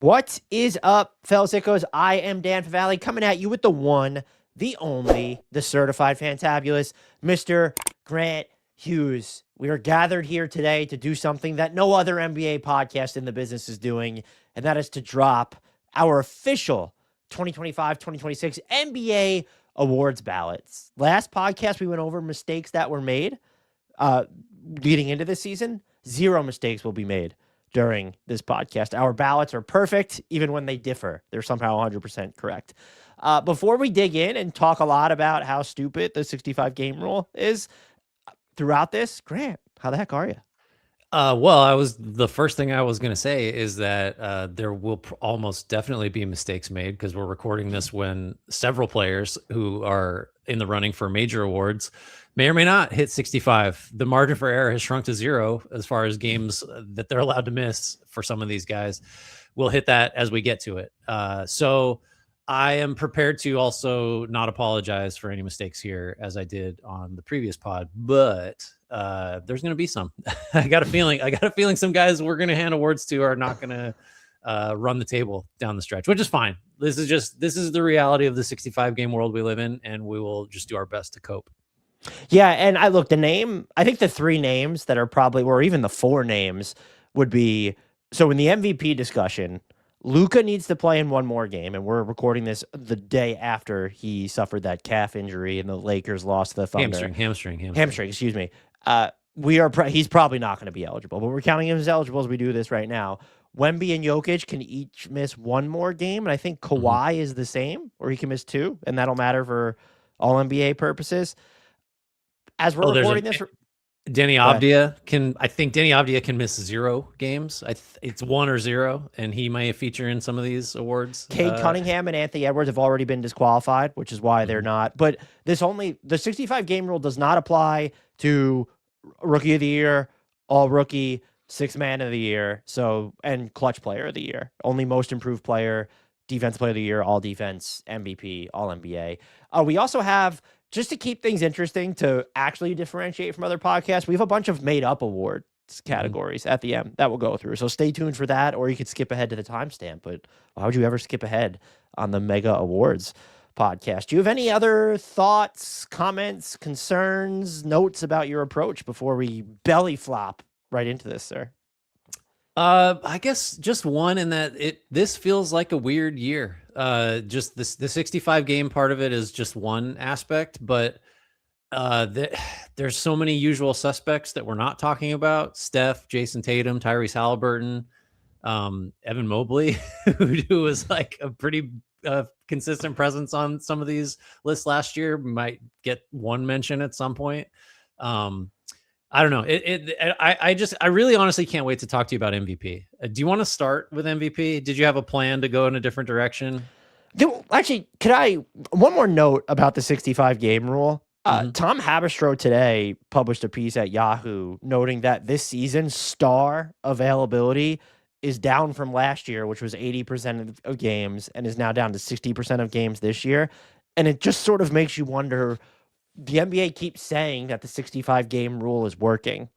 What is up, Felsickos? I am Dan Favale coming at you with the one, the only, the certified fantabulous, Mr. Grant Hughes. We are gathered here today to do something that no other NBA podcast in the business is doing, and that is to drop our official 2025-2026 NBA awards ballots. Last podcast, we went over mistakes that were made leading into this season. 0 mistakes will be made during this podcast. Our ballots are perfect, even when they differ. They're somehow 100% correct. Before we dig in and talk a lot about how stupid the 65 game rule is throughout this, Grant, how the heck are you? Well, the first thing I was going to say is that there will almost definitely be mistakes made because we're recording this when several players who are in the running for major awards may or may not hit 65. The margin for error has shrunk to 0 as far as games that they're allowed to miss for some of these guys. We'll hit that as we get to it. So I am prepared to also not apologize for any mistakes here as I did on the previous pod, but there's going to be some. I got a feeling some guys we're going to hand awards to are not going to run the table down the stretch, which is fine. This is the reality of the 65 game world we live in, and we will just do our best to cope. Yeah, and I think the 3 names that are probably, or even the 4 names would be, so in the MVP discussion, Luka needs to play in one more game, and we're recording this the day after he suffered that calf injury and the Lakers lost the Thunder. Hamstring, excuse me. He's probably not going to be eligible, but we're counting him as eligible as we do this right now. Wemby and Jokic can each miss one more game, and I think Kawhi is the same, or he can miss 2, and that'll matter for all NBA purposes. As we're recording this, Denny Avdia can miss 0 games. It's 1 or 0, and he may feature in some of these awards. Cade Cunningham and Anthony Edwards have already been disqualified, which is why they're not. But the 65 game rule does not apply to Rookie of the Year, All Rookie, 6th Man of the Year, and Clutch Player of the Year. Only Most Improved Player, Defense Player of the Year, All Defense, MVP, All NBA. We also have, just to keep things interesting, to actually differentiate from other podcasts, we have a bunch of made-up awards categories at the end that we'll go through. So stay tuned for that, or you could skip ahead to the timestamp. But why would you ever skip ahead on the Mega Awards podcast? Do you have any other thoughts, comments, concerns, notes about your approach before we belly flop right into this, sir? I guess just one, in that this feels like a weird year. Just the 65 game part of it is just one aspect, but there's so many usual suspects that we're not talking about: Steph, Jason Tatum, Tyrese Halliburton, Evan Mobley, who was like a pretty consistent presence on some of these lists last year, might get one mention at some point. I don't know. I really honestly can't wait to talk to you about MVP. Do you want to start with MVP? Did you have a plan to go in a different direction? Actually, one more note about the 65 game rule. Tom Haberstroh today published a piece at Yahoo noting that this season's star availability is down from last year, which was 80% of games, and is now down to 60% of games this year. And it just sort of makes you wonder, the NBA keeps saying that the 65 game rule is working,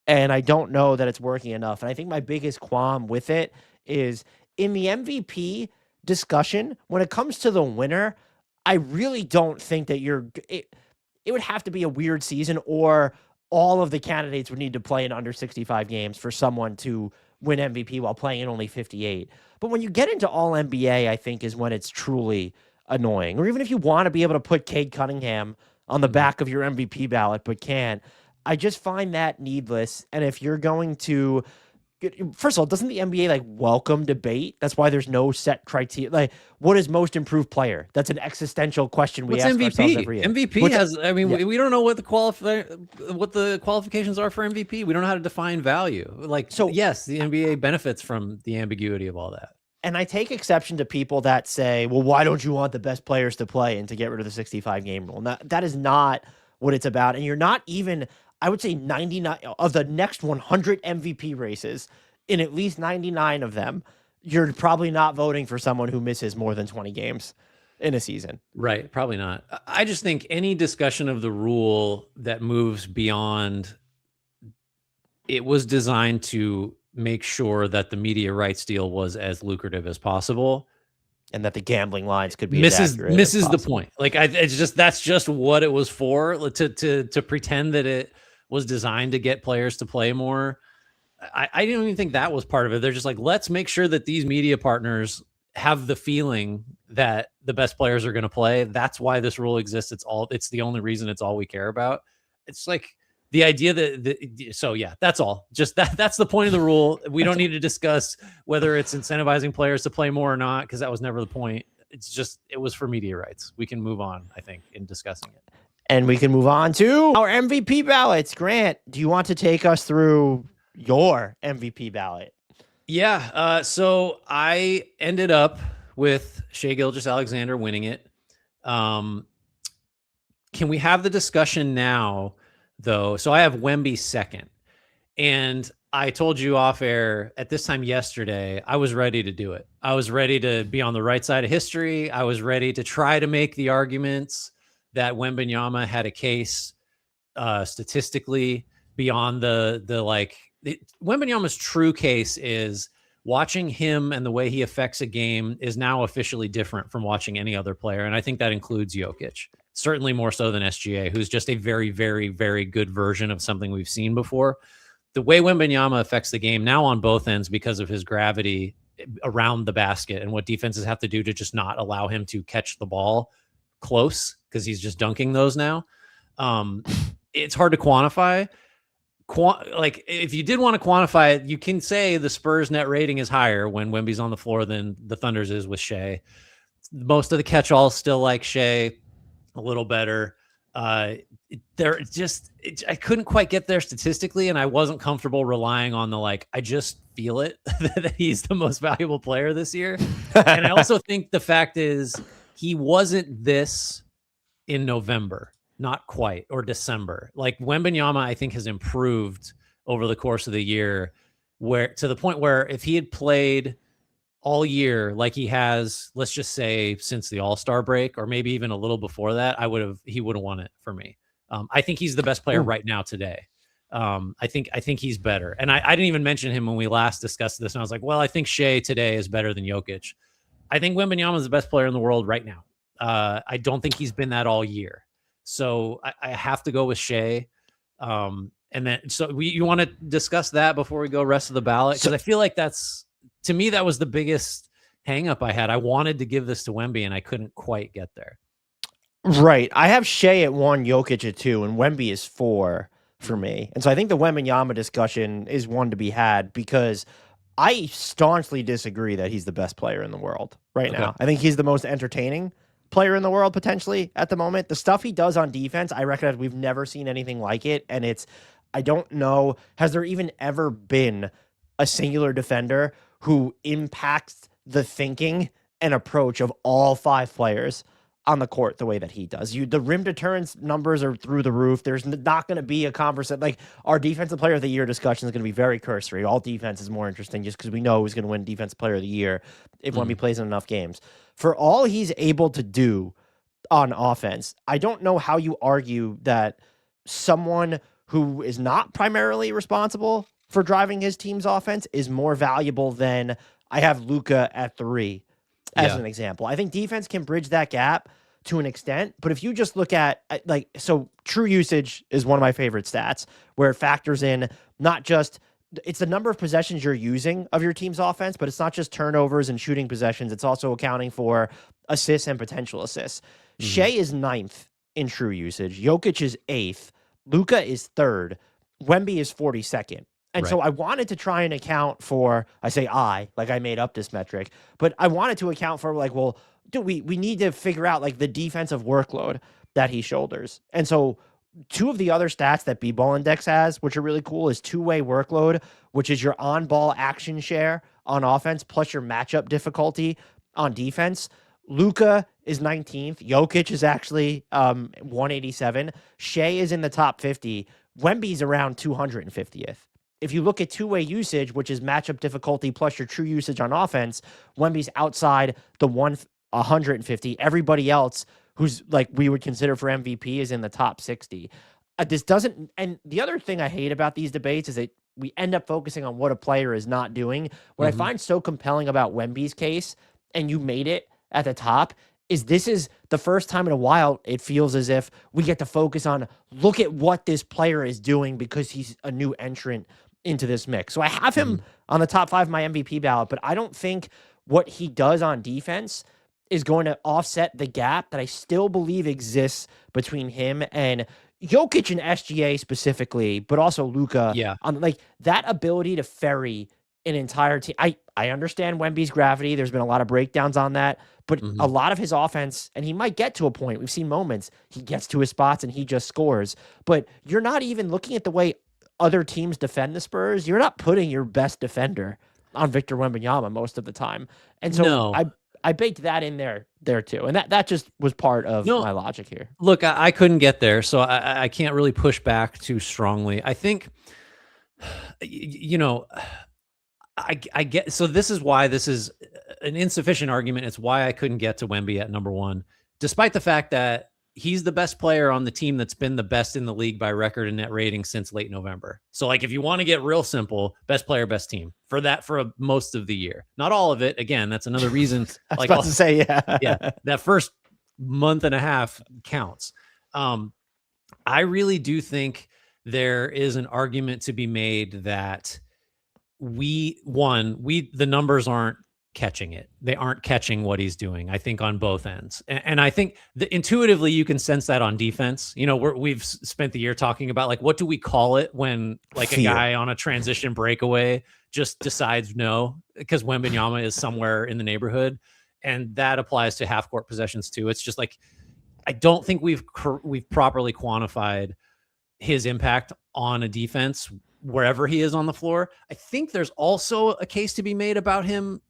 and I don't know that it's working enough. And I think my biggest qualm with it is in the MVP discussion, when it comes to the winner, I really don't think that it would have to be a weird season, or all of the candidates would need to play in under 65 games for someone to win MVP while playing in only 58. But when you get into all NBA, I think is when it's truly annoying. Or even if you want to be able to put Cade Cunningham on the back of your MVP ballot, but can't, I just find that needless. And if you're going to, first of all, doesn't the NBA welcome debate? That's why there's no set criteria. What is most improved player? That's an existential question we ask ourselves every year. MVP has, we don't know what the qualifications are for MVP. We don't know how to define value. Yes, the NBA benefits from the ambiguity of all that. And I take exception to people that say, well, why don't you want the best players to play and to get rid of the 65 game rule? Now, that is not what it's about. And you're not even, I would say 99 of the next 100 MVP races, in at least 99 of them, you're probably not voting for someone who misses more than 20 games in a season. Right. Probably not. I just think any discussion of the rule that moves beyond, it was designed to make sure that the media rights deal was as lucrative as possible. And that the gambling lines could be as accurate as Misses the possible. point. Like it's just that's just what it was for, to pretend that it was designed to get players to play more. I didn't even think that was part of it. They're just like, let's make sure that these media partners have the feeling that the best players are going to play. That's why this rule exists. It's the only reason, it's all we care about. It's like the idea so yeah, that's all. Just that's the point of the rule. We don't need to discuss whether it's incentivizing players to play more or not, because that was never the point. It's just, it was for media rights. We can move on, I think, in discussing it. And we can move on to our MVP ballots. Grant, do you want to take us through your MVP ballot? Yeah. So I ended up with Shai Gilgeous-Alexander winning it. Can we have the discussion now, though? So I have Wemby second. And I told you off air at this time yesterday, I was ready to do it. I was ready to be on the right side of history. I was ready to try to make the arguments that Wembanyama had a case statistically beyond Wembanyama's true case is watching him, and the way he affects a game is now officially different from watching any other player. And I think that includes Jokic, certainly more so than SGA, who's just a very, very, very good version of something we've seen before. The way Wembanyama affects the game now on both ends, because of his gravity around the basket and what defenses have to do to just not allow him to catch the ball close, because he's just dunking those now. It's hard to quantify. Like, if you did want to quantify it, you can say the Spurs net rating is higher when Wemby's on the floor than the Thunder's is with Shai. Most of the catch-alls still like Shai, a little better. I couldn't quite get there statistically, and I wasn't comfortable relying on I just feel it that he's the most valuable player this year. And I also think the fact is he wasn't this in November, not quite, or December. Like, Wembanyama, I think, has improved over the course of the year, where to the point where if he had played all year like he has, let's just say since the All-Star break, or maybe even a little before that, he would have won it for me. I think he's the best player right now today. I think he's better. And I didn't even mention him when we last discussed this. And I was like, well, I think Shai today is better than Jokic. I think Wembanyama is the best player in the world right now. I don't think he's been that all year. So I have to go with Shai. And then, so you want to discuss that before we go rest of the ballot? Because I feel like to me, that was the biggest hang up I had. I wanted to give this to Wemby, and I couldn't quite get there. Right. I have Shai at 1, Jokic at 2, and Wemby is 4 for me. And so I think the Wembanyama discussion is one to be had, because I staunchly disagree that he's the best player in the world right now. I think he's the most entertaining player in the world potentially at the moment. The stuff he does on defense, I recognize we've never seen anything like it. And I don't know, has there even ever been a singular defender who impacts the thinking and approach of all 5 players on the court the way that he does? The rim deterrence numbers are through the roof. There's not going to be a conversation. Like, our defensive player of the year discussion is going to be very cursory. All defense is more interesting just because we know who's going to win defensive player of the year if Wemby plays in enough games. For all he's able to do on offense, I don't know how you argue that someone who is not primarily responsible for driving his team's offense is more valuable than I have Luka at 3 as an example. I think defense can bridge that gap to an extent, but if you just look at so true usage is one of my favorite stats, where it factors in not just, it's the number of possessions you're using of your team's offense, but it's not just turnovers and shooting possessions. It's also accounting for assists and potential assists. Shai is 9th in true usage. Jokic is 8th. Luka is 3rd. Wemby is 42nd. And so I wanted to try and account for, I made up this metric, but I wanted to account for we need to figure out the defensive workload that he shoulders. And so 2 of the other stats that B-Ball Index has, which are really cool, is two-way workload, which is your on-ball action share on offense plus your matchup difficulty on defense. Luka is 19th. Jokic is actually 187. Shai is in the top 50. Wemby's around 250th. If you look at two-way usage, which is matchup difficulty plus your true usage on offense, Wemby's outside the 150. Everybody else who's we would consider for MVP is in the top 60. This doesn't, and the other thing I hate about these debates is we end up focusing on what a player is not doing. What I find so compelling about Wemby's case, and you made it at the top, is this is the first time in a while it feels as if we get to focus on look at what this player is doing because he's a new entrant into this mix. So I have him on the top 5 of my MVP ballot, but I don't think what he does on defense is going to offset the gap that I still believe exists between him and Jokic and SGA specifically, but also Luka. Yeah. On like that ability to ferry an entire team. I understand Wemby's gravity. There's been a lot of breakdowns on that, but a lot of his offense, and he might get to a point. We've seen moments he gets to his spots and he just scores. But you're not even looking at the way other teams defend the Spurs. You're not putting your best defender on Victor Wembanyama most of the time, and so I baked that in there too, and that just was part of my logic here. Look, I couldn't get there, so I can't really push back too strongly. I think, you know, I get, so this is why this is an insufficient argument. It's why I couldn't get to Wemby at number 1, despite the fact that he's the best player on the team that's been the best in the league by record and net rating since late November. So like, if you want to get real simple, best player, best team for that, for most of the year, not all of it. Again, that's another reason. I was about to say, yeah, that first month and a half counts. I really do think there is an argument to be made that the numbers aren't catching it. They aren't catching what he's doing, I think, on both ends. And I think intuitively you can sense that on defense. You know, we've spent the year talking about, like, what do we call it when like a guy on a transition breakaway just decides no, because Wembanyama is somewhere in the neighborhood. And that applies to half court possessions too. It's just like, I don't think we've properly quantified his impact on a defense wherever he is on the floor. I think there's also a case to be made about him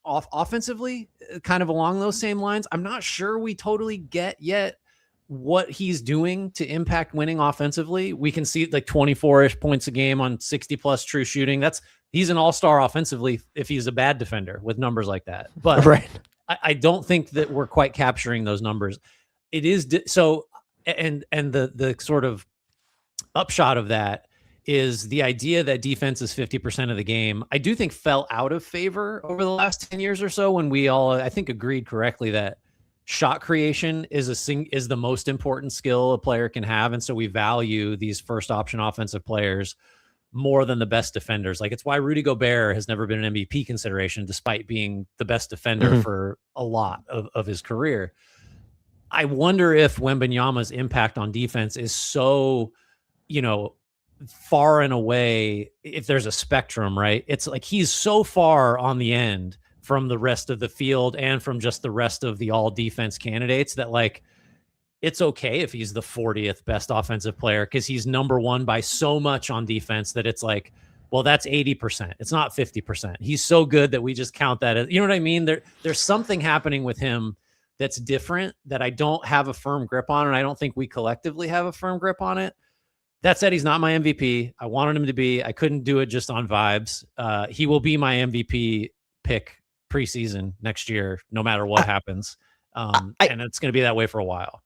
offensively, kind of along those same lines. I'm not sure we totally get yet what he's doing to impact winning offensively. We can see like 24-ish points a game on 60+ true shooting. He's an all-star offensively if he's a bad defender with numbers like that. But I don't think that we're quite capturing those numbers. It is so, and the sort of upshot of that is the idea that defense is 50% of the game, I do think fell out of favor over the last 10 years or so, when we all, I think, agreed correctly that shot creation is the most important skill a player can have. And so we value these first option offensive players more than the best defenders. Like, it's why Rudy Gobert has never been an MVP consideration, despite being the best defender for a lot of his career. I wonder if Wembanyama's impact on defense is so, you know, far and away, if there's a spectrum, right? It's like he's so far on the end from the rest of the field and from just the rest of the all defense candidates that, like, it's okay if he's the 40th best offensive player because he's number 1 by so much on defense that it's like, well, that's 80%. It's not 50%. He's so good that we just count that as, you know what I mean? There's something happening with him that's different that I don't have a firm grip on, and I don't think we collectively have a firm grip on it. That said, he's not my MVP. I wanted him to be. I couldn't do it just on vibes. He will be my MVP pick preseason next year, no matter what happens. And it's going to be that way for a while.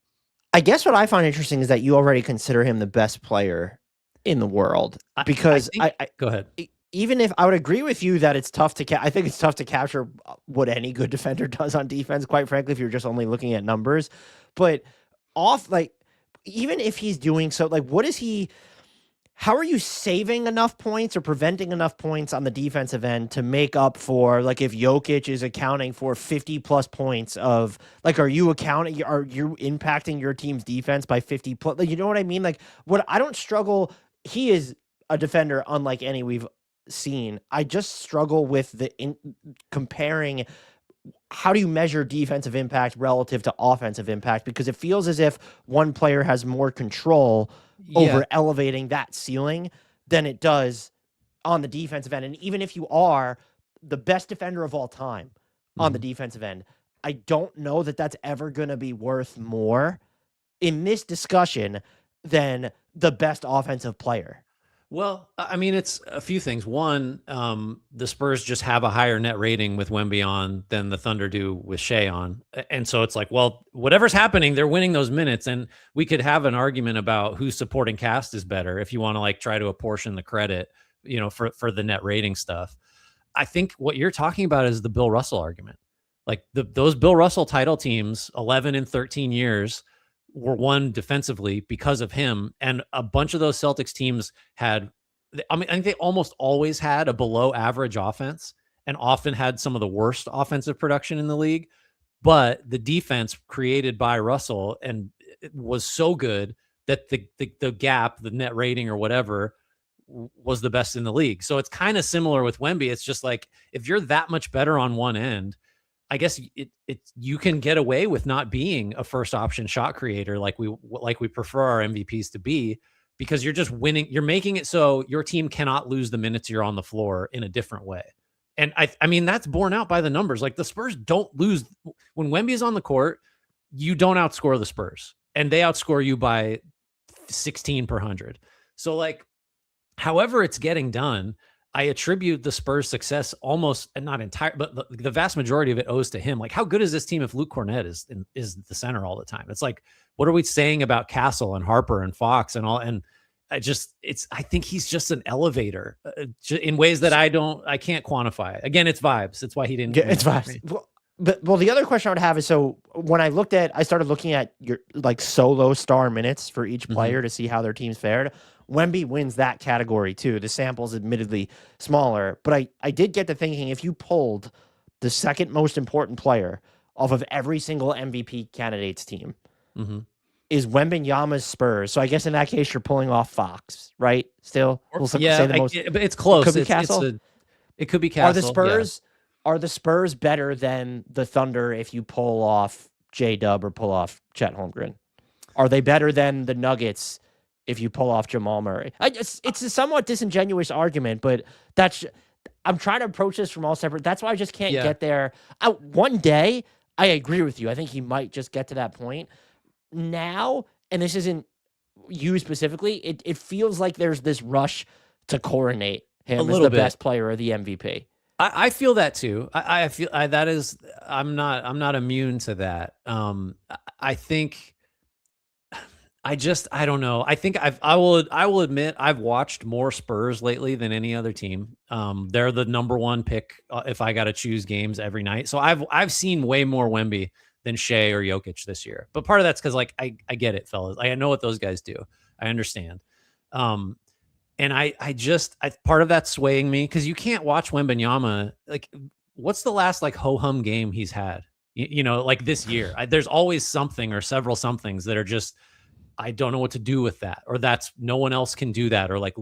I guess what I find interesting is that you already consider him the best player in the world, because go ahead. Even if I would agree with you that it's tough to I think it's tough to capture what any good defender does on defense, quite frankly, if you're just only looking at numbers. But even if he's doing so, like, how are you saving enough points or preventing enough points on the defensive end to make up for, like, if Jokic is accounting for 50+ points of, like, are you impacting your team's defense by 50+? Like, you know what I mean? Like, what I don't struggle, he is a defender unlike any we've seen. I just struggle with comparing how do you measure defensive impact relative to offensive impact, because it feels as if one player has more control over elevating that ceiling than it does on the defensive end. And even if you are the best defender of all time on the defensive end, I don't know that that's ever going to be worth more in this discussion than the best offensive player. Well, I mean, it's a few things. One, the Spurs just have a higher net rating with Wemby on than the Thunder do with Shea on. And so it's like, well, whatever's happening, they're winning those minutes. And we could have an argument about whose supporting cast is better if you want to, like, try to apportion the credit for the net rating stuff. I think what you're talking about is the Bill Russell argument. Like those Bill Russell title teams, 11 and 13 years, were won defensively because of him. And a bunch of those Celtics teams had, I think they almost always had a below average offense and often had some of the worst offensive production in the league. But the defense created by Russell and it was so good that the gap, the net rating or whatever, was the best in the league. So it's kind of similar with Wemby. It's just like if you're that much better on one end, I guess you can get away with not being a first option shot creator like we prefer our MVPs to be, because you're just winning. You're making it so your team cannot lose the minutes you're on the floor in a different way. And I mean, that's borne out by the numbers. Like the Spurs don't lose when Wemby is on the court. You don't outscore the Spurs, and they outscore you by 16 per 100. So like, however it's getting done, I attribute the Spurs' success almost, and not entire, but the vast majority of it owes to him. Like, how good is this team if Luke Cornett is the center all the time? It's like, what are we saying about Castle and Harper and Fox and all? And I think he's just an elevator in ways that I can't quantify. Again, it's vibes. It's why he didn't. Yeah, it's vibes. Well, the other question I would have is, so when I started looking at your like solo star minutes for each player to see how their teams fared. Wemby wins that category too. The sample's admittedly smaller, but I did get to thinking, if you pulled the second most important player off of every single MVP candidate's team, is Wembanyama's Spurs. So I guess in that case, you're pulling off Fox, right? Still, but it's close. Could be Castle. It could be Castle. Are the Spurs better than the Thunder if you pull off J-Dub or pull off Chet Holmgren? Are they better than the Nuggets if you pull off Jamal Murray? It's a somewhat disingenuous argument, but I'm trying to approach this from all separate. That's why I just can't get there. One day, I agree with you. I think he might just get to that point. Now, and this isn't you specifically, it feels like there's this rush to coronate him as the best player or the MVP. I feel that too. I feel that is, I'm not immune to that. I think. I don't know. I think I will admit I've watched more Spurs lately than any other team. They're the number one pick if I got to choose games every night. So I've seen way more Wemby than Shea or Jokic this year. But part of that's because like I get it, fellas. I know what those guys do. I understand. And I part of that's swaying me because you can't watch Wembanyama. Like, what's the last like ho-hum game he's had? Like this year. There's always something or several somethings that are just, I don't know what to do with that, or that's no one else can do that, or like,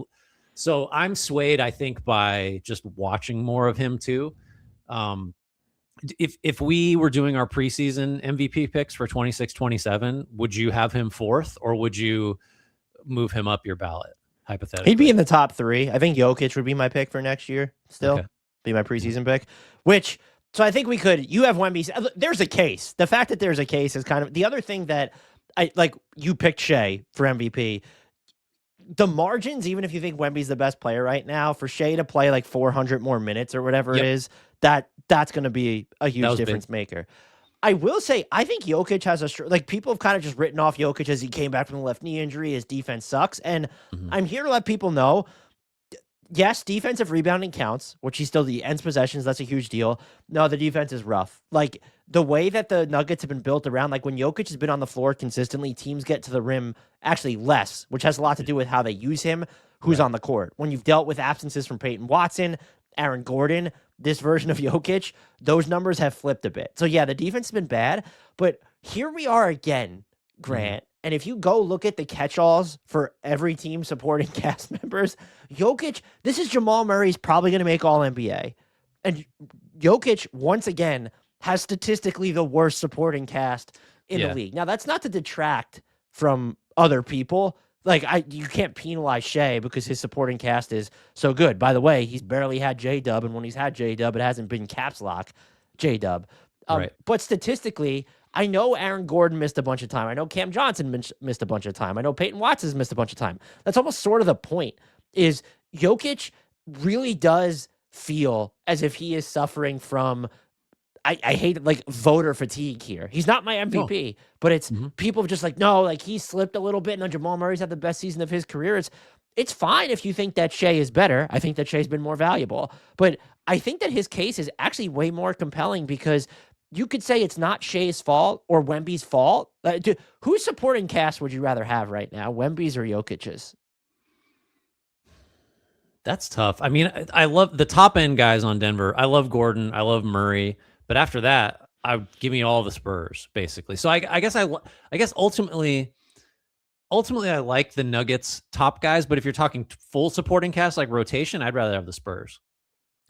so I'm swayed, I think, by just watching more of him too. If we were doing our preseason MVP picks for 26-27, would you have him fourth, or would you move him up your ballot? Hypothetically, he'd be in the top 3. I think Jokic would be my pick for next year. Still be my preseason pick, so I think we could. You have Wemby. There's a case. The fact that there's a case is kind of the other thing that. You picked Shea for MVP. The margins, even if you think Wemby's the best player right now, for Shea to play like 400 more minutes or whatever it is, that's going to be a huge difference maker. I will say, I think Jokic has people have kind of just written off Jokic as he came back from the left knee injury. His defense sucks. And I'm here to let people know, yes, defensive rebounding counts, which he still ends possessions. That's a huge deal. No, the defense is rough. Like, the way that the Nuggets have been built around, like when Jokic has been on the floor consistently, teams get to the rim actually less, which has a lot to do with how they use him, who's on the court. When you've dealt with absences from Peyton Watson, Aaron Gordon, this version of Jokic, those numbers have flipped a bit. So yeah, the defense has been bad, but here we are again, Grant. And if you go look at the catch-alls for every team supporting cast members, Jokic, this is Jamal Murray's probably going to make All-NBA. And Jokic, once again, has statistically the worst supporting cast in the league. Now, that's not to detract from other people. Like, you can't penalize Shea because his supporting cast is so good. By the way, he's barely had J-Dub, and when he's had J-Dub, it hasn't been caps lock J-Dub. But statistically, I know Aaron Gordon missed a bunch of time. I know Cam Johnson missed a bunch of time. I know Peyton Watson's missed a bunch of time. That's almost sort of the point, is Jokic really does feel as if he is suffering from, I hate it, like voter fatigue here. He's not my MVP, but it's people just like, no, like he slipped a little bit and Jamal Murray's had the best season of his career. it's fine if you think that Shea is better. I think that Shea's been more valuable. But I think that his case is actually way more compelling because you could say it's not Shea's fault or Wemby's fault. Whose supporting cast would you rather have right now, Wemby's or Jokic's? That's tough. I mean, I love the top end guys on Denver. I love Gordon. I love Murray. But after that, give me all the Spurs basically. So I guess ultimately I like the Nuggets top guys. But if you're talking full supporting cast like rotation, I'd rather have the Spurs.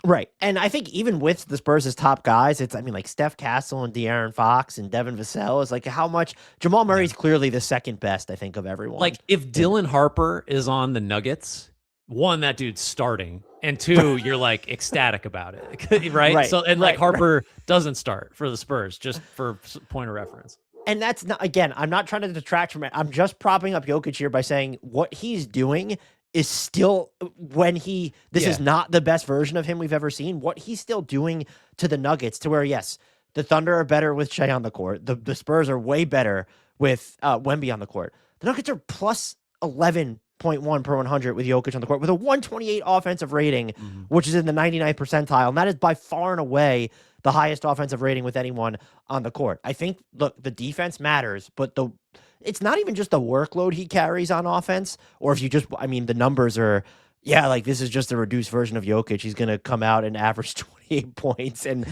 Right. And I think even with the Spurs' top guys, I mean, like Steph Castle and De'Aaron Fox and Devin Vassell is like how much Jamal Murray's clearly the second best, I think, of everyone. Like if Dylan Harper is on the Nuggets, one, that dude's starting, and two, you're like ecstatic about it. Right. So, and like Harper doesn't start for the Spurs, just for point of reference. And that's not, again, I'm not trying to detract from it. I'm just propping up Jokic here by saying what he's doing is still this is not the best version of him we've ever seen. What he's still doing to the Nuggets to where, yes, the Thunder are better with Shea on the court. The Spurs are way better with Wemby on the court. The Nuggets are plus 11.1 per 100 with Jokic on the court with a 128 offensive rating, which is in the 99th percentile. And that is by far and away the highest offensive rating with anyone on the court. I think, look, the defense matters, but it's not even just the workload he carries on offense, or if you just, I mean, the numbers are, like this is just a reduced version of Jokic. He's going to come out and average 28 points and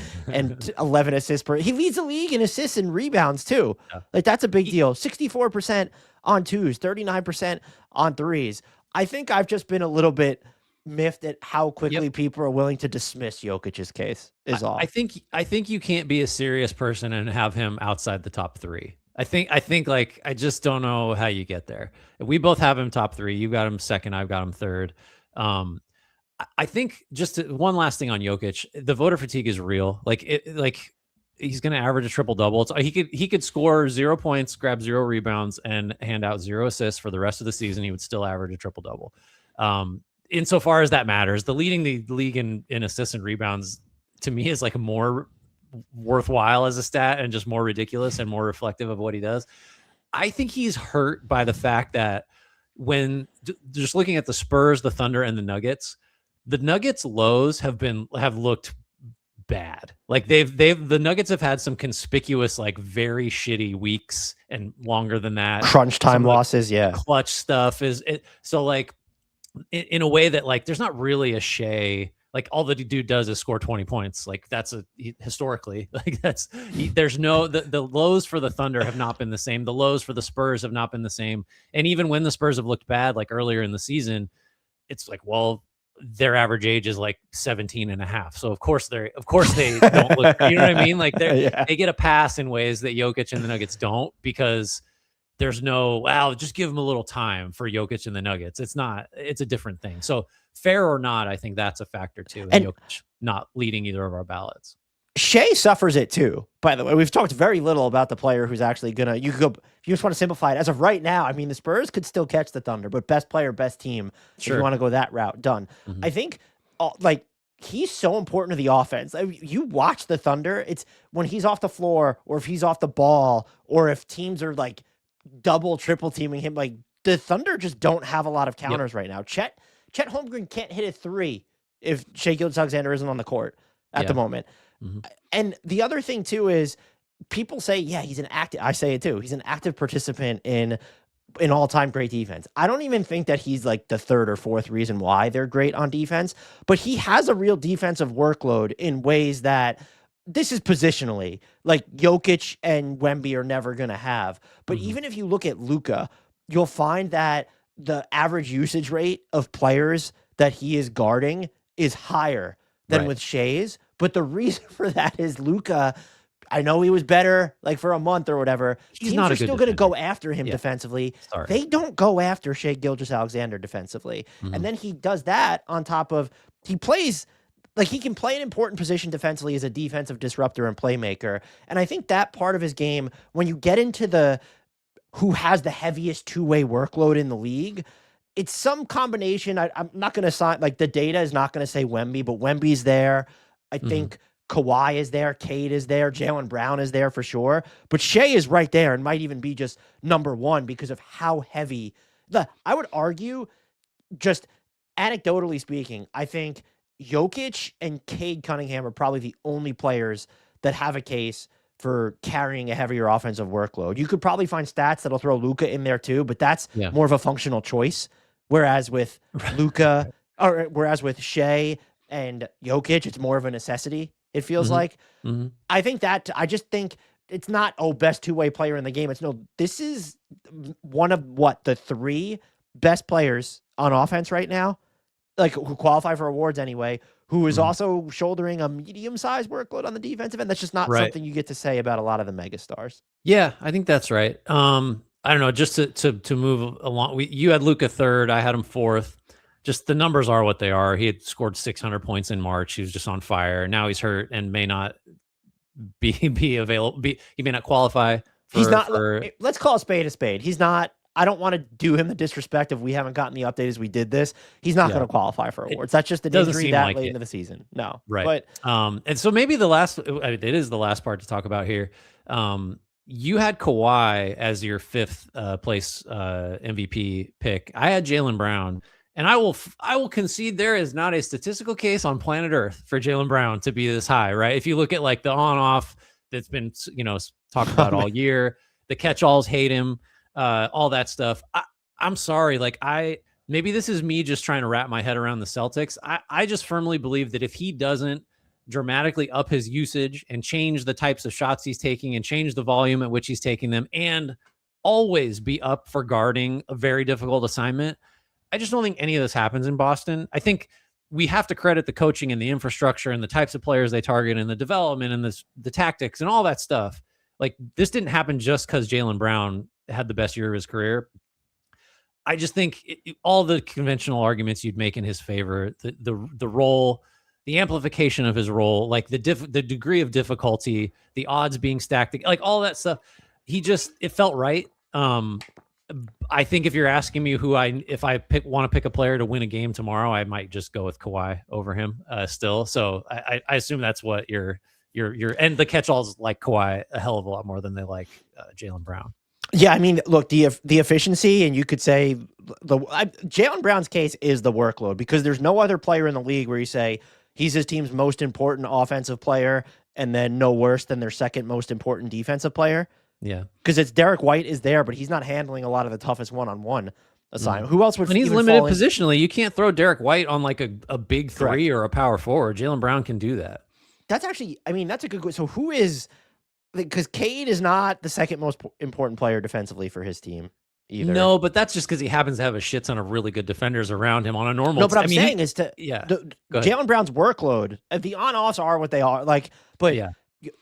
11 assists he leads the league in assists and rebounds too. Yeah. Like that's a big deal. 64% on twos, 39% on threes. I think I've just been a little bit miffed at how quickly people are willing to dismiss Jokic's case is all. I think you can't be a serious person and have him outside the top three. I think like, I just don't know how you get there. We both have him top three. You got him second. I've got him third. I think just one last thing on Jokic, the voter fatigue is real. Like he's going to average a triple double. He could score 0 points, grab 0 rebounds, and hand out 0 assists for the rest of the season. He would still average a triple double. Insofar as that matters, the leading the league in assists and rebounds to me is like more worthwhile as a stat and just more ridiculous and more reflective of what he does. I think he's hurt by the fact that when just looking at the Spurs, the Thunder, and the Nuggets lows have looked bad. Like the Nuggets have had some conspicuous, like very shitty weeks and longer than that. Crunch time losses. Yeah. Clutch stuff is it. So like in a way that like, there's not really a Shea, like all the dude does is score 20 points. Like that's historically like there's no, the lows for the Thunder have not been the same. The lows for the Spurs have not been the same. And even when the Spurs have looked bad, like earlier in the season, it's like, well, their average age is like 17 and a half. So of course they don't look, you know what I mean? Like they get a pass in ways that Jokic and the Nuggets don't, because there's no, just give them a little time for Jokic and the Nuggets. It's a different thing. So fair or not, I think that's a factor too. And Jokic not leading either of our ballots. Shea suffers it too, by the way. We've talked very little about the player who's actually you could go, if you just want to simplify it, as of right now, I mean, the Spurs could still catch the Thunder, but best player, best team, if you want to go that route, done. I think, he's so important to the offense. You watch the Thunder, it's when he's off the floor, or if he's off the ball, or if teams are like double, triple teaming him, like the Thunder just don't have a lot of counters right now. Chet Holmgren can't hit a three if Shea Gilgeous-Alexander isn't on the court at the moment. And the other thing too is people say, he's an active, I say it too, he's an active participant in all-time great defense. I don't even think that he's like the third or fourth reason why they're great on defense, but he has a real defensive workload in ways that this is positionally like Jokic and Wemby are never going to have. But even if you look at Luka, you'll find that the average usage rate of players that he is guarding is higher than with Shea's. But the reason for that is Luka, I know he was better like for a month or whatever. He's Teams not are still going to go after him defensively. They don't go after Shea Gilgeous-Alexander defensively. And then he does that on top of, he plays, like he can play an important position defensively as a defensive disruptor and playmaker. And I think that part of his game, when you get into who has the heaviest two-way workload in the league, it's some combination. I'm not going to sign, like the data is not going to say Wemby, but Wemby's there. I think Kawhi is there, Cade is there, Jaylen Brown is there for sure. But Shea is right there and might even be just number one because of how heavy. I would argue just anecdotally speaking, I think Jokic and Cade Cunningham are probably the only players that have a case for carrying a heavier offensive workload. You could probably find stats that'll throw Luka in there too, but that's Yeah. more of a functional choice. Whereas with Luka, or whereas with Shea and Jokic, it's more of a necessity. It feels like. I think I just think it's not best two-way player in the game. It's no, this is one of the three best players on offense right now, like who qualify for awards anyway, who is also shouldering a medium-sized workload on the defensive end. That's just not something you get to say about a lot of the megastars. Yeah, I think that's right. I don't know, just to move along. You had Luka third, I had him fourth. Just the numbers are what they are. He had scored 600 points in March. He was just on fire. Now he's hurt and may not be available. He may not qualify. He's not. Let's call a spade a spade. He's not. I don't want to do him the disrespect if we haven't gotten the update as we did this. He's not going to qualify for awards. That's just an injury that late into the season. No. Right. But and so maybe it is the last part to talk about here. You had Kawhi as your fifth place MVP pick. I had Jaylen Brown. And I will concede there is not a statistical case on planet Earth for Jaylen Brown to be this high, right? If you look at like the on-off that's been, talked about all year, the catch-alls hate him, all that stuff. I'm sorry. Like maybe this is me just trying to wrap my head around the Celtics. I just firmly believe that if he doesn't dramatically up his usage and change the types of shots he's taking and change the volume at which he's taking them and always be up for guarding a very difficult assignment, I just don't think any of this happens in Boston. I think we have to credit the coaching and the infrastructure and the types of players they target and the development and the tactics and all that stuff. Like this didn't happen just because Jaylen Brown had the best year of his career. I just think all the conventional arguments you'd make in his favor, the role, the amplification of his role, like the degree of difficulty, the odds being stacked, like all that stuff, it felt right. I think if you're asking me if I want to pick a player to win a game tomorrow, I might just go with Kawhi over him still. So I assume that's what you're and the catch-alls like Kawhi a hell of a lot more than they like Jaylen Brown. Yeah, I mean, look, the efficiency, and you could say Jaylen Brown's case is the workload because there's no other player in the league where you say he's his team's most important offensive player and then no worse than their second most important defensive player. Yeah, because it's Derek White is there, but he's not handling a lot of the toughest one-on-one assignment. Who else would? When he's limited positionally, you can't throw Derek White on like a big three or a power forward. Jaylen Brown can do that. That's actually, I mean, that's a good question. So who is? Because Cade is not the second most important player defensively for his team either. No, but that's just because he happens to have a shit ton of really good defenders around him on a normal. No, but I'm saying is Jaylen Brown's workload. The on-offs are what they are. Like, but yeah.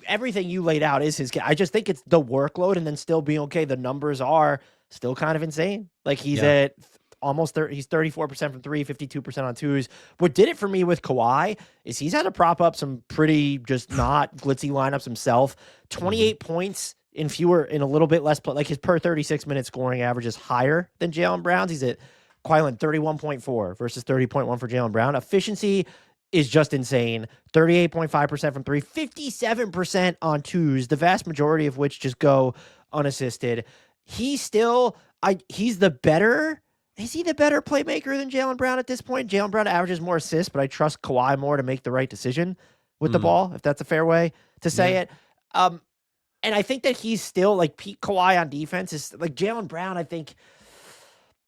Everything you laid out is his. I just think it's the workload and then still being okay. The numbers are still kind of insane. Like he's at almost 30. He's 34% from three, 52% on twos. What did it for me with Kawhi is he's had to prop up some pretty just not glitzy lineups himself. 28 points in a little bit less. Like his per 36 minute scoring average is higher than Jaylen Brown's. He's at Quaylen 31.4 versus 30.1 for Jaylen Brown. Efficiency is just insane. 38.5% from three, 57% on twos, the vast majority of which just go unassisted. He's the better. Is he the better playmaker than Jaylen Brown at this point? Jaylen Brown averages more assists, but I trust Kawhi more to make the right decision with the ball, if that's a fair way to say it. And I think that he's still like peak Kawhi on defense is like Jaylen Brown. I think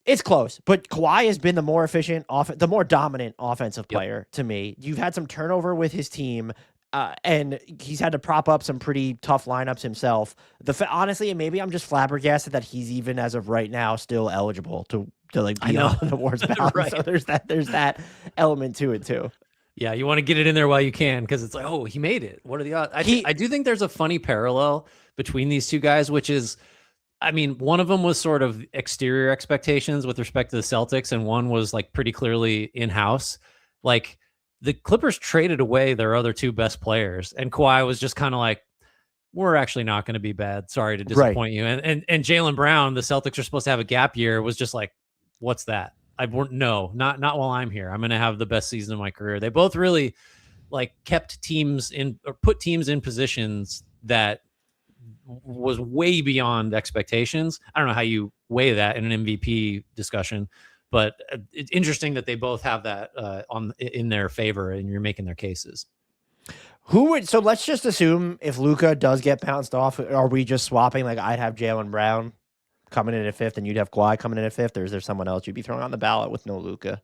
it's close, but Kawhi has been the more efficient, the more dominant offensive player to me. You've had some turnover with his team, and he's had to prop up some pretty tough lineups himself. Honestly, and maybe I'm just flabbergasted that he's even as of right now still eligible to like be on the awards ballot. Right. So there's that element to it too. Yeah, you want to get it in there while you can because it's like, oh, he made it. What are the odds? I do think there's a funny parallel between these two guys, which is, I mean, one of them was sort of exterior expectations with respect to the Celtics, and one was like pretty clearly in-house. Like the Clippers traded away their other two best players, and Kawhi was just kind of like, we're actually not going to be bad. Sorry to disappoint you. And Jaylen Brown, the Celtics are supposed to have a gap year, was just like, what's that? Not while I'm here. I'm going to have the best season of my career. They both really like kept teams in or put teams in positions that was way beyond expectations. I don't know how you weigh that in an MVP discussion, But it's interesting that they both have that in their favor, and you're making their cases. Who would so let's just assume if Luca does get bounced off, are we just swapping? Like I'd have Jaylen Brown coming in at fifth, and you'd have Kawhi coming in at fifth, or is there someone else you'd be throwing on the ballot with no Luca?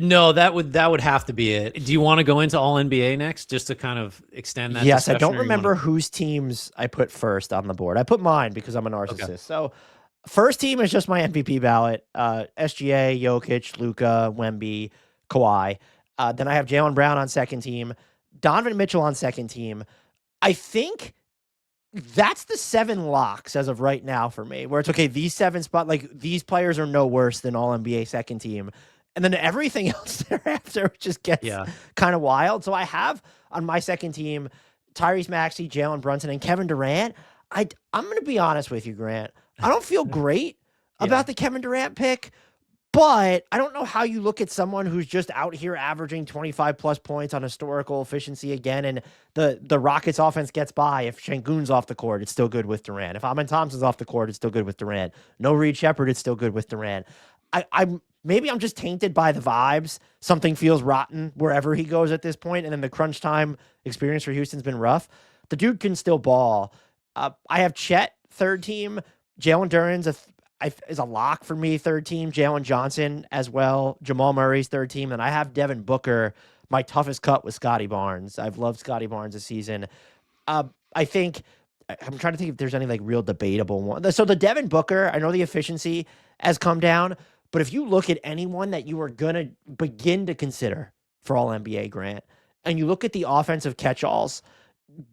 No, that would have to be it. Do you want to go into All NBA next, just to kind of extend that? Yes, I discussion, don't remember whose teams I put first on the board. I put mine because I'm a narcissist. Okay. So first team is just my MVP ballot. SGA, Jokic, Luca, Wemby, Kawhi. Then I have Jaylen Brown on second team, Donovan Mitchell on second team. I think that's the 7 locks as of right now for me, where it's okay, these 7 spot, like these players are no worse than all NBA second team. And then everything else thereafter just gets kind of wild. So I have on my second team Tyrese Maxey, Jalen Brunson, and Kevin Durant. I'm going to be honest with you, Grant. I don't feel great about the Kevin Durant pick, but I don't know how you look at someone who's just out here averaging 25 plus points on historical efficiency again, and the Rockets offense gets by. If Şengün's off the court, it's still good with Durant. If Amin Thompson's off the court, it's still good with Durant. No Reed Shepherd, it's still good with Durant. Maybe I'm just tainted by the vibes. Something feels rotten wherever he goes at this point, and then the crunch time experience for Houston's been rough. The dude can still ball. I have Chet, third team. Jalen Duren's is a lock for me, third team. Jalen Johnson as well. Jamal Murray's third team. And I have Devin Booker. My toughest cut was Scotty Barnes. I've loved Scotty Barnes this season. I think I'm trying to think if there's any like real debatable one. So the Devin Booker, I know the efficiency has come down, but if you look at anyone that you are going to begin to consider for all NBA, Grant, and you look at the offensive catch-alls,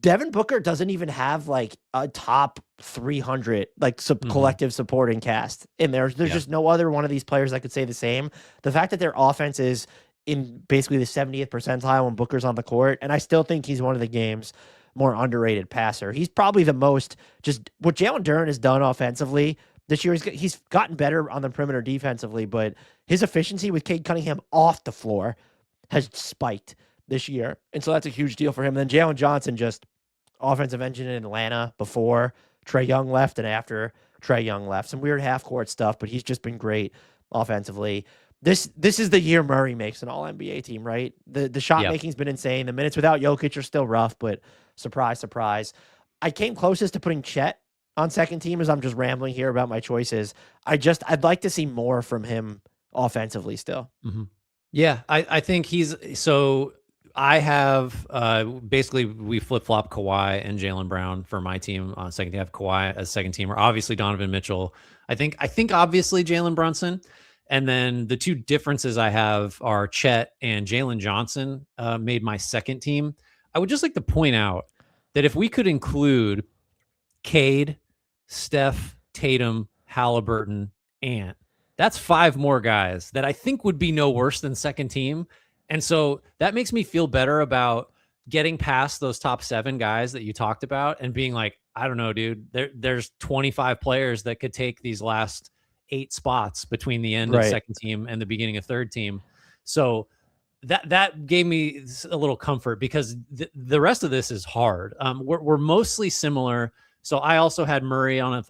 Devin Booker doesn't even have like a top 300 like collective supporting cast in there. There's just no other one of these players that could say the same. The fact that their offense is in basically the 70th percentile when Booker's on the court, and I still think he's one of the game's more underrated passer. He's probably the most just what Jalen Duren has done offensively this year. He's gotten better on the perimeter defensively, but his efficiency with Cade Cunningham off the floor has spiked this year. And so that's a huge deal for him. And then Jalen Johnson, just offensive engine in Atlanta before Trae Young left and after Trae Young left. Some weird half-court stuff, but he's just been great offensively. This is the year Murray makes an all-NBA team, right? The shot making's been insane. The minutes without Jokic are still rough, but surprise, surprise. I came closest to putting Chet on second team as I'm just rambling here about my choices. I'd like to see more from him offensively still. Yeah, I think I have basically we flip-flop Kawhi and Jaylen Brown for my team on second team. I have Kawhi as second teamer. Obviously Donovan Mitchell. I think obviously Jalen Brunson. And then the two differences I have are Chet and Jalen Johnson made my second team. I would just like to point out that if we could include Cade, Steph, Tatum, Halliburton, Ant, that's 5 more guys that I think would be no worse than second team. And so that makes me feel better about getting past those top 7 guys that you talked about and being like, I don't know, dude, there's 25 players that could take these last 8 spots between the end of second team and the beginning of third team. So that gave me a little comfort because the rest of this is hard. We're mostly similar. So I also had Murray on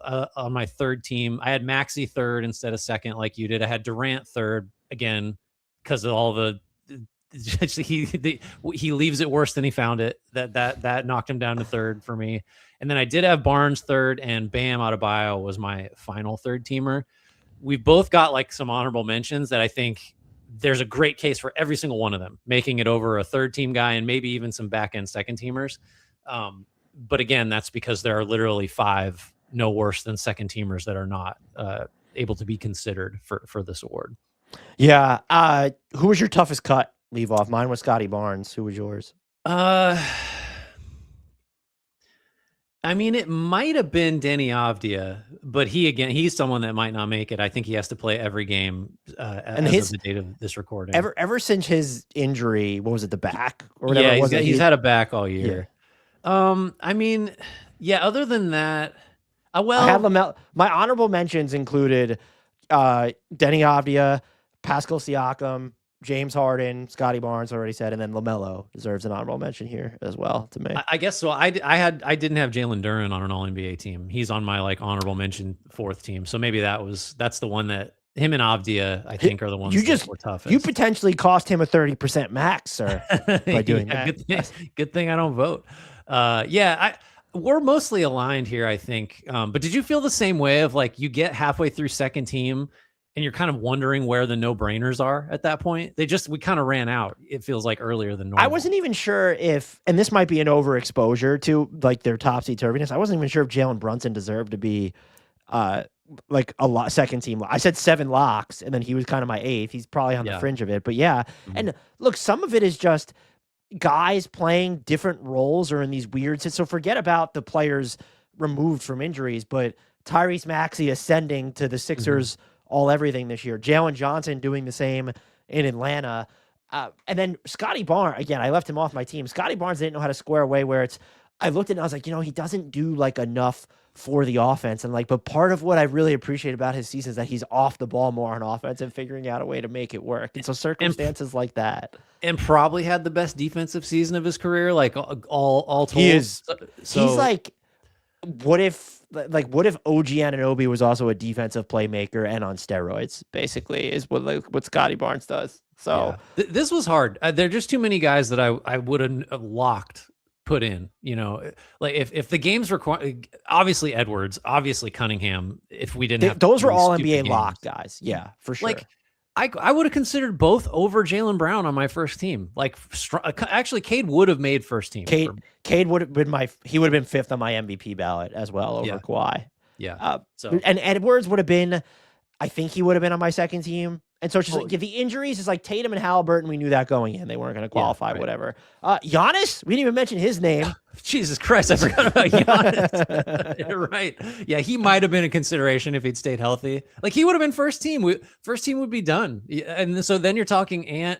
my third team. I had Maxey third instead of second, like you did. I had Durant third again because of all the he leaves it worse than he found it. That knocked him down to third for me. And then I did have Barnes third, and Bam Adebayo was my final third teamer. We've both got like some honorable mentions that I think there's a great case for every single one of them, making it over a third team guy and maybe even some back end second teamers. But again, that's because there are literally 5 no worse than second teamers that are not able to be considered for this award. Yeah. Who was your toughest cut? Leave off. Mine was Scotty Barnes. Who was yours? I mean, it might have been Denny Avdia, but he's someone that might not make it. I think he has to play every game as of the date of this recording. Ever since his injury, what was it, the back or whatever? Yeah, he's had a back all year. Yeah. I mean, yeah. Other than that, I had LaMelo. My honorable mentions included Denny Avdia, Pascal Siakam, James Harden, Scotty Barnes, already said, and then LaMelo deserves an honorable mention here as well to me. I guess so. I didn't have Jalen Duren on an All NBA team. He's on my like honorable mention 4th team. So maybe that's the one that him and Avdia, I think, are the ones You that just were you toughest. potentially cost him a 30% max, sir, by doing Yeah, that. good thing I don't vote. Yeah, we're mostly aligned here, I think. But did you feel the same way of like you get halfway through second team and you're kind of wondering where the no-brainers are at that point? We kind of ran out, it feels like earlier than I normal. wasn't even sure if, and this might be an overexposure to like their topsy-turviness. I wasn't even sure if Jalen Brunson deserved to be uh like a lot second team. I said 7 locks, and then he was kind of my 8th. He's probably on the Yeah. fringe of it, but yeah. Mhm. And look, some of it is just guys playing different roles or in these weird so forget about the players removed from injuries, but Tyrese Maxey ascending to the Mhm. Sixers all everything this year. Jalen Johnson doing the same in Atlanta. And then Scotty Barnes, again, I left him off my team. Scotty Barnes didn't know how to square away where it's I looked at it and I was like, he doesn't do like enough for the offense. And like, but part of what I really appreciate about his season is that he's off the ball more on offense and figuring out a way to make it work. And so And circumstances like that. and probably had the best defensive season of his career, like all He told. is he's So like what if OG Anunoby was also a defensive playmaker and on steroids, basically, is what Scotty Barnes does. So yeah, this was hard. There are just too many guys that I would have locked put in. Like if the games require, obviously Edwards, obviously Cunningham. If we didn't have those were really all stupid NBA games, lock guys. Yeah, for sure. like I would have considered both over Jaylen Brown on my first team. Like actually, Cade would have made first team. Cade would have been he would have been 5th on my MVP ballot as well over Yeah, Kawhi. yeah. So And Edwards would have been, I think he would have been on my second team. And so it's just oh, like, the injuries is like Tatum and Halliburton. We knew that going in. They weren't going to yeah, qualify, right. whatever. Giannis, we didn't even mention his name. Jesus Christ, I forgot about Giannis. You're right. Yeah, he might have been a consideration if he'd stayed healthy. Like he would have been first team. First team would be done. And so then you're talking Ant,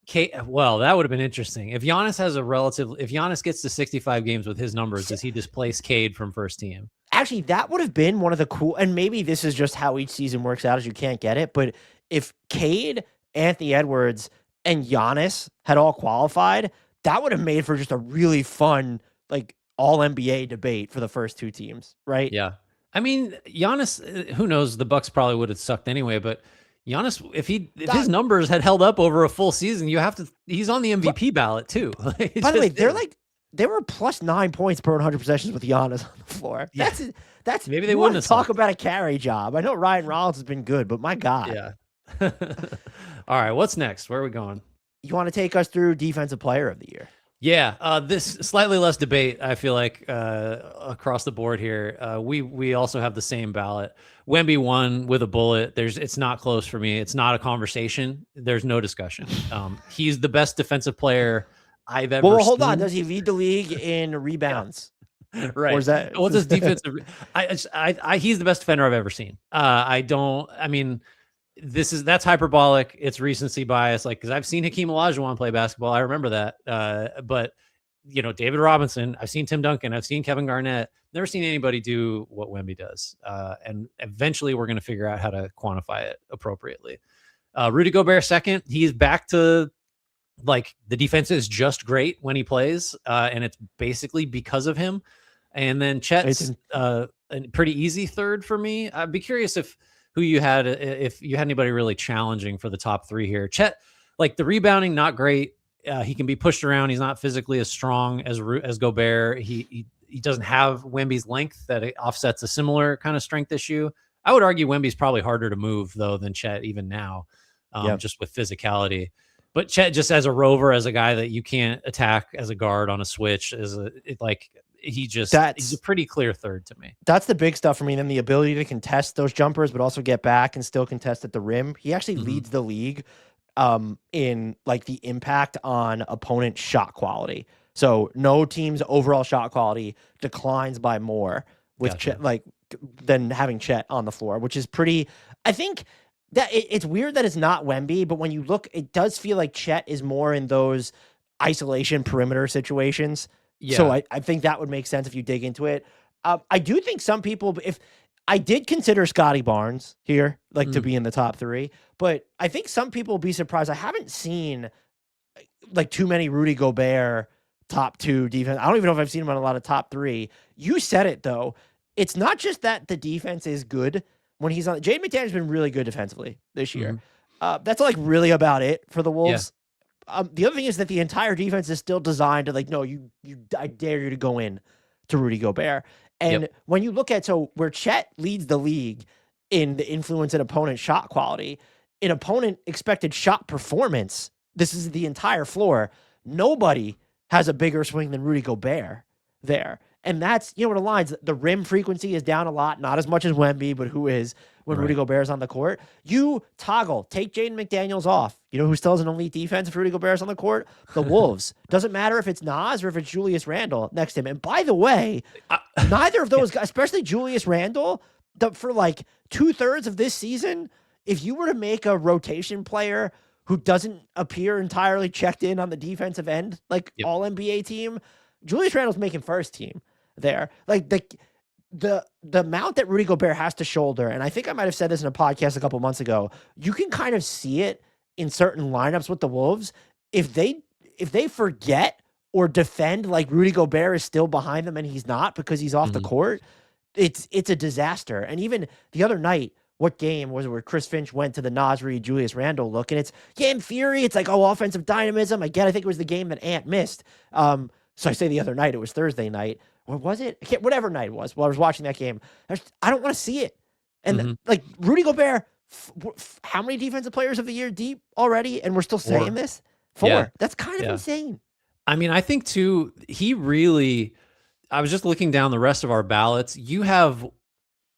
Kate. Well, that would have been interesting. If Giannis gets to 65 games with his numbers, does he displace Cade from first team? Actually, that would have been one of the cool, and maybe this is just how each season works out as you can't get it, but if Cade, Anthony Edwards, and Giannis had all qualified, that would have made for just a really fun, like, all NBA debate for the first 2 teams, right? Yeah. I mean, Giannis, who knows? The Bucks probably would have sucked anyway, but Giannis, if his numbers had held up over a full season, he's on the MVP ballot too. By the way, they were plus 9 points per 100 possessions with Giannis on the floor. Yeah. That's Maybe they you wouldn't wanna have talk sucked. about a carry job. I know Ryan Rollins has been good, but my God. Yeah. All right. What's next? Where are we going? You want to take us through defensive player of the year? Yeah, this slightly less debate, I feel like, across the board here. We also have the same ballot. Wemby won with a bullet. It's not close for me. It's not a conversation. There's no discussion. He's the best defensive player I've ever Well, hold seen. on. Does he lead the league in rebounds? Right. Or is that What's his defensive? He's the best defender I've ever seen. That's hyperbolic. It's recency bias. Like, cause I've seen Hakeem Olajuwon play basketball. I remember that. But David Robinson, I've seen Tim Duncan, I've seen Kevin Garnett, never seen anybody do what Wemby does. And eventually we're going to figure out how to quantify it appropriately. Rudy Gobert second, he's back to like the defense is just great when he plays. And it's basically because of him. And then Chet's a pretty easy third for me. I'd be curious if you had anybody really challenging for the top 3 here. Chet, like the rebounding, not great. He can be pushed around. He's not physically as strong as Gobert. He doesn't have Wemby's length that it offsets a similar kind of strength issue. I would argue Wemby's probably harder to move though than Chet even now, just with physicality. But Chet just as a rover, as a guy that you can't attack as a guard on a switch, he's a pretty clear third to me. That's the big stuff for me. And then the ability to contest those jumpers, but also get back and still contest at the rim. He actually leads the league in like the impact on opponent shot quality. So no team's overall shot quality declines by more with Chet, like than having Chet on the floor, which is pretty. I think that it's weird that it's not Wemby, but when you look, it does feel like Chet is more in those isolation perimeter situations. Yeah. So I think that would make sense if you dig into it. I do think some people, if I did consider Scotty Barnes here, like to be in the top 3, but I think some people will be surprised. I haven't seen like too many Rudy Gobert top 2 defense. I don't even know if I've seen him on a lot of top 3. You said it though. It's not just that the defense is good, when he's on. Jaden McDaniel's been really good defensively this year. Mhm. That's like really about it for the Yeah. Wolves. The other thing is that the entire defense is still designed to like, no, I dare you to go in to Rudy Gobert. And Yep. when you look at where Chet leads the league in the influence in opponent shot quality, in opponent expected shot performance, this is the entire floor. Nobody has a bigger swing than Rudy Gobert there. And that's, what aligns. The rim frequency is down a lot, not as much as Wemby, but who is when Rudy Right. Gobert's on the court. You toggle, take Jaden McDaniels off. You know who still has an elite defense if Rudy Gobert's on the court? The Wolves. Doesn't matter if it's Nas or if it's Julius Randle next to him. And by the way, neither of those guys, especially Julius Randle, for like 2/3 of this season, if you were to make a rotation player who doesn't appear entirely checked in on the defensive end, like all NBA team, Julius Randle's making first team there. Like the amount that Rudy Gobert has to shoulder, and I think I might have said this in a podcast a couple months ago, you can kind of see it in certain lineups with the Wolves. If they forget or defend like Rudy Gobert is still behind them and he's not because he's off the court, it's a disaster. And even the other night, what game was it where Chris Finch went to the Nas Reed, Julius Randle look? And it's, in theory, it's like, offensive dynamism. I think it was the game that Ant missed. So I say the other night, it was Thursday night. Or was it? Whatever night it was while I was watching that game. I don't want to see it. And like Rudy Gobert, how many defensive players of the year deep already? And we're still saying this? 4. Yeah. That's kind of insane. I mean, I think too, I was just looking down the rest of our ballots. You have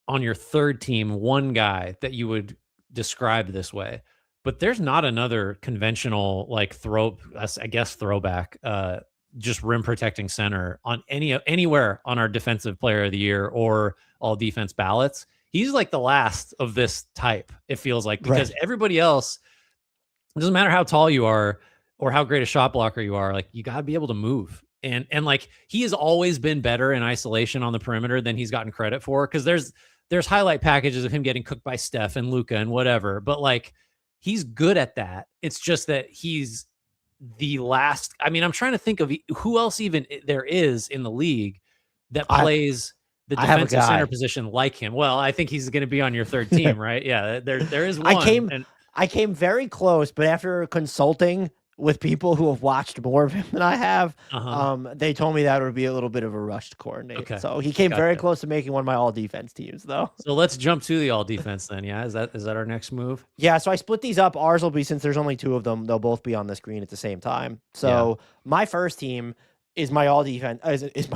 on your third team one guy that you would describe this way, but there's not another conventional like throwback, just rim protecting center on anywhere on our defensive player of the year or all defense ballots. He's like the last of this type, it feels like, because everybody else, it doesn't matter how tall you are or how great a shot blocker you are, like you got to be able to move. And like he has always been better in isolation on the perimeter than he's gotten credit for, because there's highlight packages of him getting cooked by Steph and Luka and whatever, but like he's good at that. It's just that he's the last. I mean, I'm trying to think of who else even there is in the league that plays the defensive center position like him. Well, I think he's going to be on your third team, right? Yeah, there is one. I came very close, but after consulting with people who have watched more of him than I have, they told me that would be a little bit of a rush to coordinate. Okay. So he came very close to making one of my all defense teams, though. So let's jump to the all defense then. Yeah, is that our next move? Yeah. So I split these up. Ours will be, since there's only 2 of them, they'll both be on the screen at the same time. So my first team is my all defense is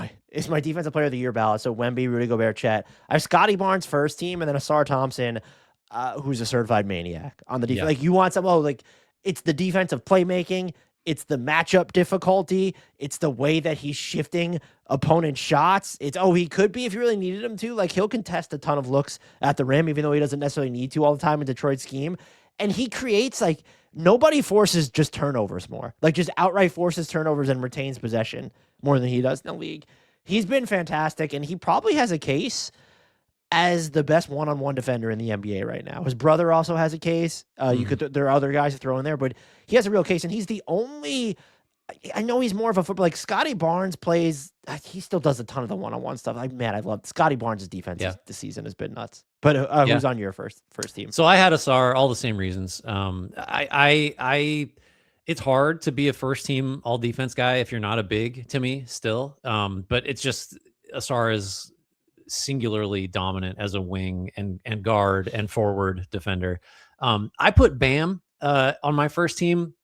my defensive player of the year ballot. So Wemby, Rudy Gobert, Chet. I have Scotty Barnes first team, and then Asar Thompson, who's a certified maniac on the defense. Like you want some, it's the defensive playmaking. It's the matchup difficulty. It's the way that he's shifting opponent shots. It's, he could be if you really needed him to. Like, he'll contest a ton of looks at the rim, even though he doesn't necessarily need to all the time in Detroit's scheme. And he creates, like, nobody forces just turnovers more. Like, just outright forces turnovers and retains possession more than he does in the league. He's been fantastic, and he probably has a case as the best one-on-one defender in the NBA right now. His brother also has a case. There are other guys to throw in there, but he has a real case, and he's the only. I know he's more of a football. Like Scotty Barnes plays. He still does a ton of the one-on-one stuff. I love Scotty Barnes' defense this season has been nuts. But who's on your first team? So I had Asar, all the same reasons. It's hard to be a first team all defense guy if you're not a big, to me still. But it's just Asar is singularly dominant as a wing and guard and forward defender. I put Bam on my first team.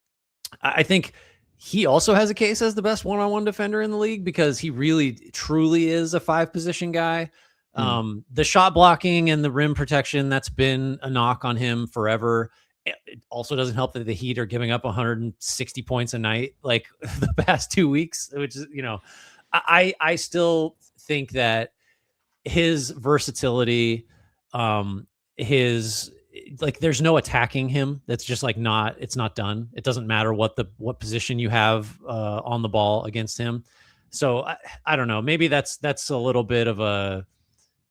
I think he also has a case as the best one-on-one defender in the league because he really truly is a 5-position guy. The shot blocking and the rim protection, that's been a knock on him forever. It also doesn't help that the Heat are giving up 160 points a night like the past 2 weeks, which is, I still think that his versatility, there's no attacking him. That's just like it's not done. It doesn't matter what position you have on the ball against him. So I don't know. Maybe that's a little bit of a.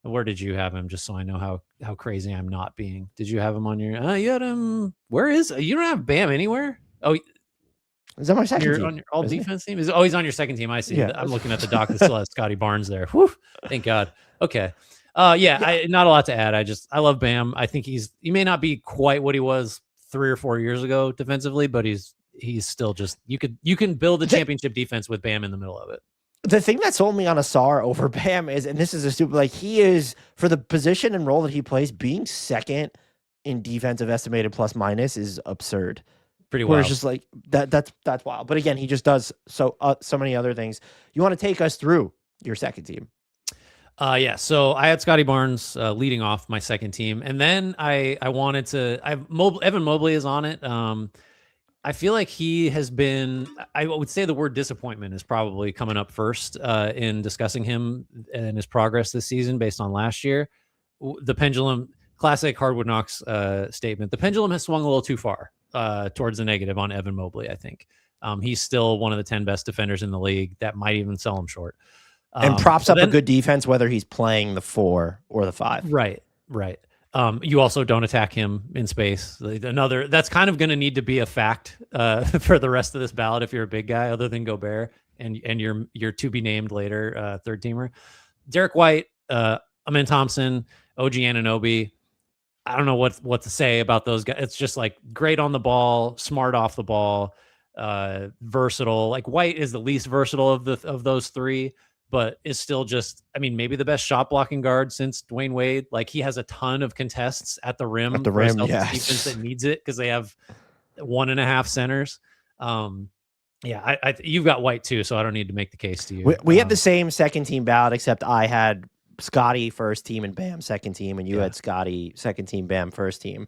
Where did you have him? Just so I know how crazy I'm not being. Did you have him on your? You had him. Where is? You don't have Bam anywhere. Oh, is that my second team? On your all defense team? He's on your second team. I see. Yeah. I'm looking at the doc that still has Scotty Barnes there. Whew, thank God. Okay. Yeah, Yeah, not a lot to add. I love Bam. I think he may not be quite what he was 3 or 4 years ago defensively, but he's still just you can build a the, championship defense with Bam in the middle of it. the thing that sold me on Asar over Bam is, and this is a stupid, like he is for the position and role that he plays, being second in defensive estimated plus minus is absurd. Pretty Where it's wild. just like that's wild. But again, he just does so many other things. You want to take us through your second team? Yeah. So I had Scotty Barnes leading off my second team, and then I wanted to. Evan Mobley is on it. I feel like he has been. I would say the word disappointment is probably coming up first in discussing him and his progress this season based on last year. The pendulum, classic Hardwood Knocks statement. The pendulum has swung a little too far towards the negative on Evan Mobley. I think he's still one of the 10 best defenders in the league. That might even sell him short. And props But up a then, good defense, whether he's playing the 4 or the 5. right, right. You also don't attack him in space. That's kind of going to need to be a fact for the rest of this ballot if you're a big guy, other than Gobert and your to be named later third teamer, Derek White, Amen Thompson, OG Anunoby. I don't know what to say about those guys. It's just like great on the ball, smart off the ball, versatile. Like White is the least versatile of those three, but is still just, I mean, maybe the best shot blocking guard since Dwayne Wade. Like he has a ton of contests at the rim At the for a rim, Celtics yes. defense that needs it because they have 1.5 centers. Yeah, you've got White too, so I don't need to make the case to you. We had the same second team ballot, except I had Scotty first team and Bam second team, and you had Scotty second team, Bam first team.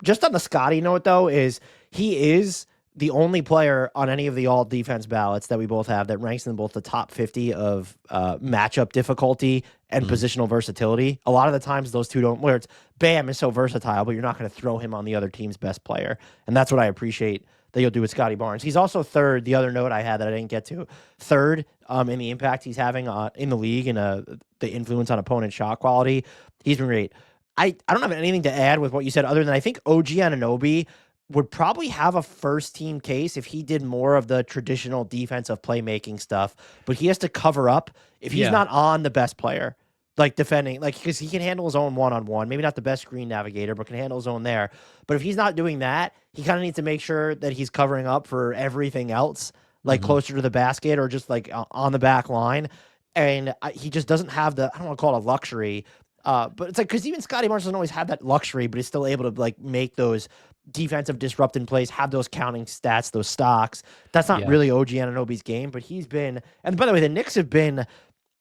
Just on the Scotty note, though, is he is the only player on any of the all defense ballots that we both have that ranks in both the top 50 of matchup difficulty and positional versatility. A lot of the times those two don't, where it's Bam is so versatile, but you're not going to throw him on the other team's best player. And that's what I appreciate that you'll do with Scotty Barnes. He's also third, the other note I had that I didn't get to, third in the impact he's having in the league and the influence on opponent shot quality. He's been great. I don't have anything to add with what you said other than I think OG Anunoby would probably have a first team case if he did more of the traditional defensive playmaking stuff, but he has to cover up if he's not on the best player, like defending, like, because he can handle his own one-on-one, maybe not the best screen navigator, but can handle his own there. But if he's not doing that, he kind of needs to make sure that he's covering up for everything else, like closer to the basket or just like on the back line. And he just doesn't have the, I don't want to call it a luxury, but it's like, because even Scotty Barnes doesn't always have that luxury, but he's still able to like make those defensive disrupting plays, have those counting stats, those stocks. That's not really OG Anunoby's game, but he's been, and by the way, the Knicks have been,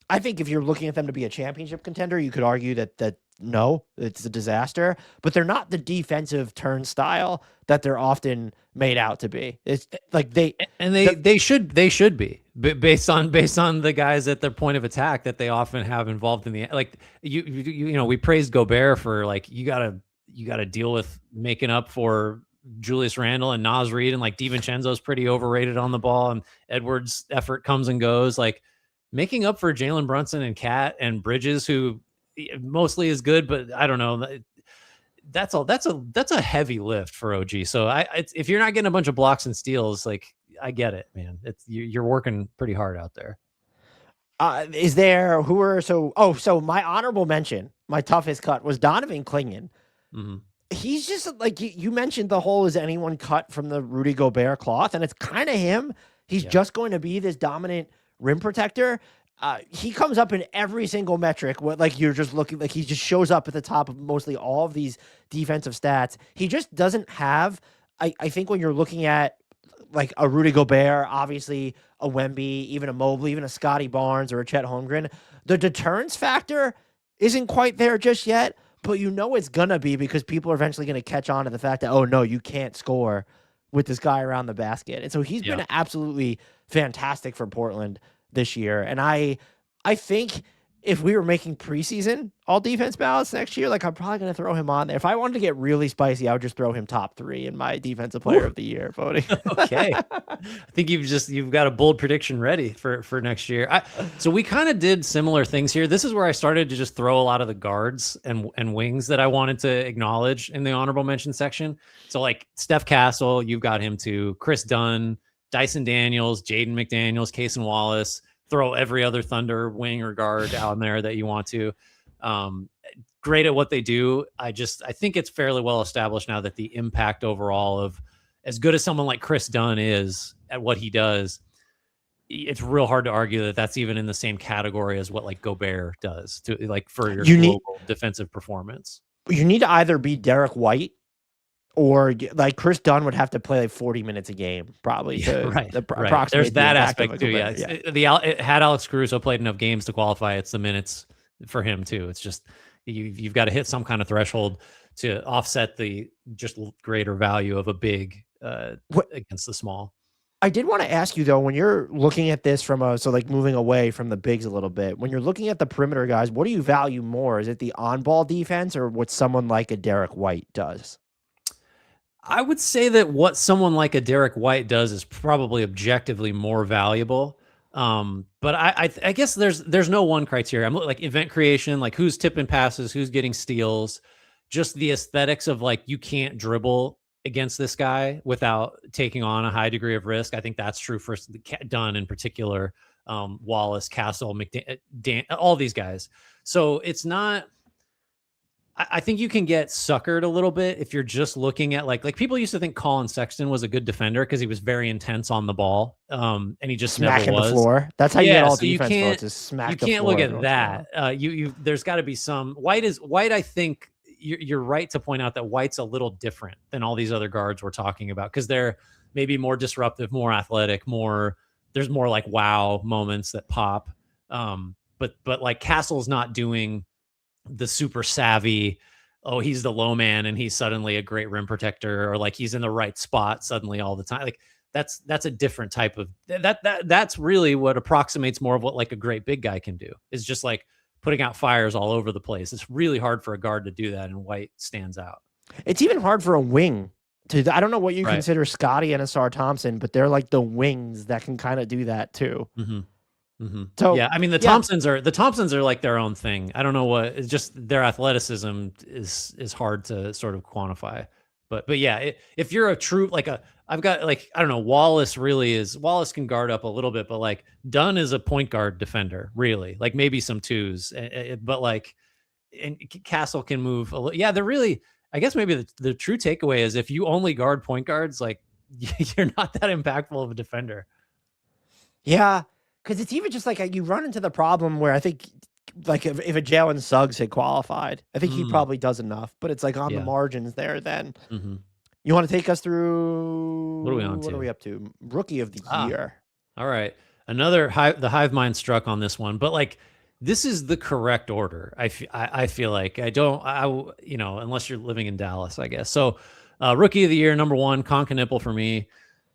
I think if you're looking at them to be a championship contender, you could argue that no, it's a disaster, but they're not the defensive turnstile that they're often made out to be. It's like they should be based on the guys at their point of attack that they often have involved in the, like you know, we praised Gobert for like, you gotta deal with making up for Julius Randle and Naz Reid, and like DiVincenzo's pretty overrated on the ball, and Edwards' effort comes and goes. Like making up for Jalen Brunson and Cat and Bridges, who mostly is good, but I don't know. That's a heavy lift for OG. So if you're not getting a bunch of blocks and steals, like I get it, man. You're working pretty hard out there. Is there so my honorable mention, my toughest cut was Donovan Clingan. He's just like you mentioned, the whole is anyone cut from the Rudy Gobert cloth, and it's kind of him. He's just going to be this dominant rim protector. He comes up in every single metric. What, like, you're just looking, like he just shows up at the top of mostly all of these defensive stats. He just doesn't have, I think when you're looking at like a Rudy Gobert, obviously a Wemby, even a Mobley, even a Scotty Barnes or a Chet Holmgren, the deterrence factor isn't quite there just yet, but you know it's gonna be, because people are eventually gonna catch on to the fact that, oh no, you can't score with this guy around the basket. And so he's been absolutely fantastic for Portland this year. And I think if we were making preseason all defense ballots next year, like I'm probably going to throw him on there. If I wanted to get really spicy, I would just throw him top 3 in my defensive player of the year voting. Okay. I think you've got a bold prediction ready for next year. So we kind of did similar things here. This is where I started to just throw a lot of the guards and wings that I wanted to acknowledge in the honorable mention section. So like Steph Castle, you've got him too. Chris Dunn, Dyson Daniels, Jaden McDaniels, Cason Wallace. Throw every other Thunder wing or guard out there that you want to. Um, Great at what they do. I think it's fairly well established now that the impact overall of as good as someone like Chris Dunn is at what he does, it's real hard to argue that that's even in the same category as what like Gobert does to like for your You need global defensive performance. you need to either be Derek White or like Chris Dunn would have to play like 40 minutes a game probably to Right. approximate There's the that impact of aspect a too. Yeah. Gobert. It had Alex Caruso played enough games to qualify. It's the minutes for him too. It's just you've got to hit some kind of threshold to offset the just greater value of a big against the small. I did want to ask you though, when you're looking at this from like moving away from the bigs a little bit, when you're looking at the perimeter guys, what do you value more? Is it the on-ball defense or what someone like a Derek White does? I would say that what someone like a Derek White does is probably objectively more valuable. But I guess there's no one criteria. I'm like event creation, like who's tipping passes, who's getting steals, just the aesthetics of like you can't dribble against this guy without taking on a high degree of risk. I think that's true for Dunn in particular, Wallace, Castle, McDan, all these guys. So it's not. I think you can get suckered a little bit if you're just looking at like people used to think Colin Sexton was a good defender because he was very intense on the ball, and he just smacking never was. The floor. That's how you get all so defense votes is smack. You can't look at that. There's got to be some White. I think you're right to point out that White's a little different than all these other guards we're talking about because they're maybe more disruptive, more athletic, there's more like wow moments that pop. But like Castle's not doing the super savvy, oh, he's the low man and he's suddenly a great rim protector, or like he's in the right spot suddenly all the time. Like that's a different type of that's really what approximates more of what like a great big guy can do, is just like putting out fires all over the place. It's really hard for a guard to do that, and White stands out. It's even hard for a wing to. I don't know what you consider Scotty and Asar Thompson, but they're like the wings that can kind of do that too. Mm-hmm. Mm-hmm. So yeah, I mean the Thompsons are like their own thing. I don't know what, it's just their athleticism is hard to sort of quantify. But yeah, if you're a true I've got like I don't know, Wallace can guard up a little bit, but like Dunn is a point guard defender really, like maybe some twos, but like and Castle can move a little. Yeah, they're really. I guess maybe the true takeaway is if you only guard point guards, like you're not that impactful of a defender. Yeah. Because it's even just like you run into the problem where I think like if a Jalen Suggs had qualified, I think he probably does enough, but it's like on the margins there then. Mm-hmm. You want to take us through what are we on to? What are we up to? Rookie of the year. All right. The hive mind struck on this one, but like this is the correct order. I feel like unless you're living in Dallas, I guess. So rookie of the year, number 1, Concanipple for me.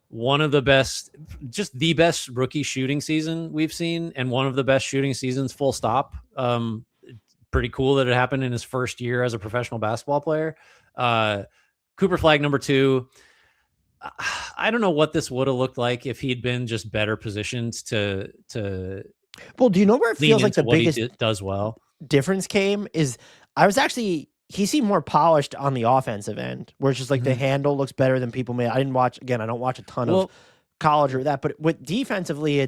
One of the best, just the best rookie shooting season we've seen, and one of the best shooting seasons, full stop. Pretty cool that it happened in his first year as a professional basketball player. Cooper Flag, number 2. I don't know what this would have looked like if he'd been just better positioned to. Well, do you know where it feels like the biggest does well difference came is he seemed more polished on the offensive end, where it's just like the handle looks better than people may. I don't watch a ton of college or that, but with defensively,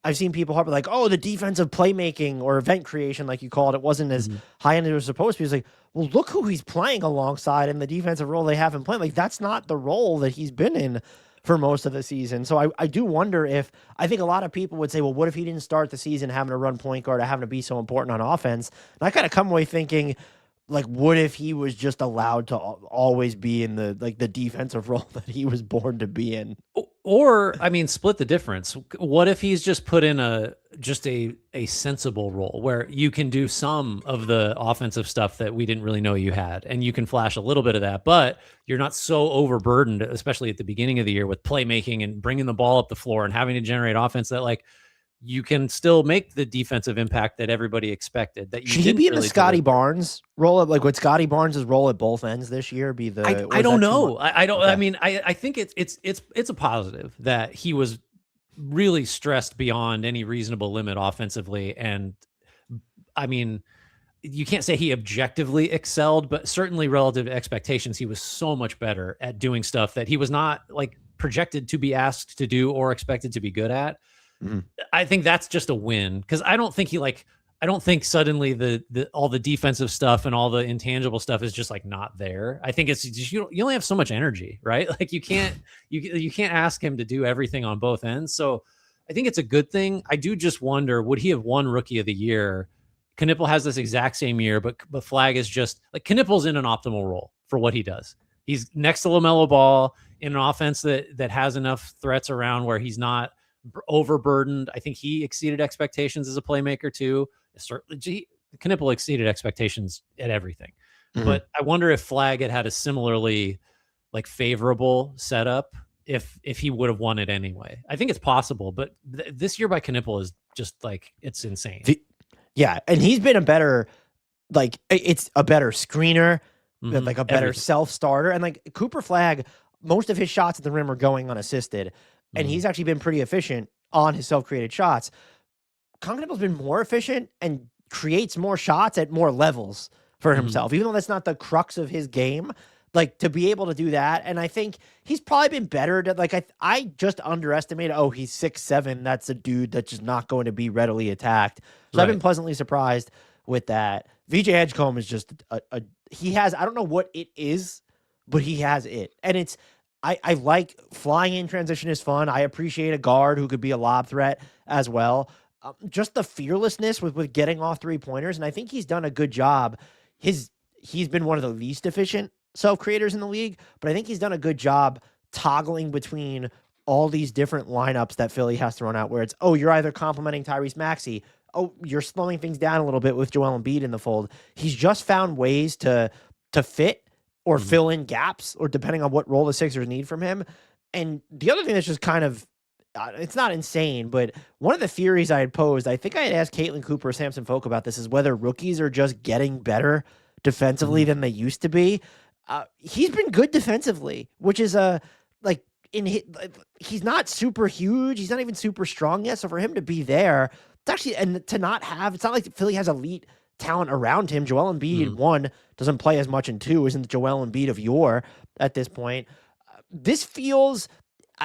I've seen people harp like, oh, the defensive playmaking or event creation, like you called it, wasn't as high end as it was supposed to be. It's like, well, look who he's playing alongside in the defensive role they have him playing. Like that's not the role that he's been in for most of the season. So I do wonder if, I think a lot of people would say, well, what if he didn't start the season having to run point guard or having to be so important on offense? And I kind of come away thinking, like, what if he was just allowed to always be in the defensive role that he was born to be in? Or, I mean, split the difference. What if he's just put in a sensible role where you can do some of the offensive stuff that we didn't really know you had, and you can flash a little bit of that, but you're not so overburdened, especially at the beginning of the year, with playmaking and bringing the ball up the floor and having to generate offense that like you can still make the defensive impact that everybody expected. That you should he be in the Scotty Barnes role? Like, would Scotty Barnes' role at both ends this year be the? I don't know. I don't. Okay. I mean, I think it's a positive that he was really stressed beyond any reasonable limit offensively, and I mean, you can't say he objectively excelled, but certainly relative to expectations, he was so much better at doing stuff that he was not like projected to be asked to do or expected to be good at. Mm-hmm. I think that's just a win, because I don't think he like I don't think suddenly the all the defensive stuff and all the intangible stuff is just like not there. I think it's just you only have so much energy, right? Like you can't ask him to do everything on both ends. So I think it's a good thing. I do just wonder, would he have won Rookie of the Year? Knipple has this exact same year, but Flag is just like Knipple's in an optimal role for what he does. He's next to LaMelo Ball in an offense that has enough threats around where he's not overburdened. I think he exceeded expectations as a playmaker too. Certainly, Knipple exceeded expectations at everything. But I wonder if Flag had a similarly like favorable setup if he would have won it anyway. I think it's possible, but this year by Knipple is just like it's insane. Yeah, and he's been a better, like it's a better screener, like a better self-starter. And like Cooper Flag, most of his shots at the rim are going unassisted, and he's actually been pretty efficient on his self-created shots. Knipple's been more efficient and creates more shots at more levels for himself, even though that's not the crux of his game. Like to be able to do that, and I think he's probably been better. To like I just underestimated. Oh, he's 6'7". That's a dude that's just not going to be readily attacked. So I've been pleasantly surprised with that. VJ Edgecombe is just he has, I don't know what it is, but he has it, and it's I like flying in transition is fun. I appreciate a guard who could be a lob threat as well. Just the fearlessness with getting off 3-pointers, and I think he's done a good job. He's been one of the least efficient self-creators in the league, but I think he's done a good job toggling between all these different lineups that Philly has thrown out, where it's, oh, you're either complimenting Tyrese Maxey, oh, you're slowing things down a little bit with Joel Embiid in the fold. He's just found ways to fit or fill in gaps, or depending on what role the Sixers need from him. And the other thing that's just kind of, it's not insane, but one of the theories I had posed, I think I had asked Caitlin Cooper or Samson Folk about this, is whether rookies are just getting better defensively than they used to be. He's been good defensively, which is he's not super huge. He's not even super strong yet. So for him to be there, it's actually, and to not have, it's not like Philly has elite talent around him. Joel Embiid, one, doesn't play as much, and two, isn't the Joel Embiid of yore at this point. This feels,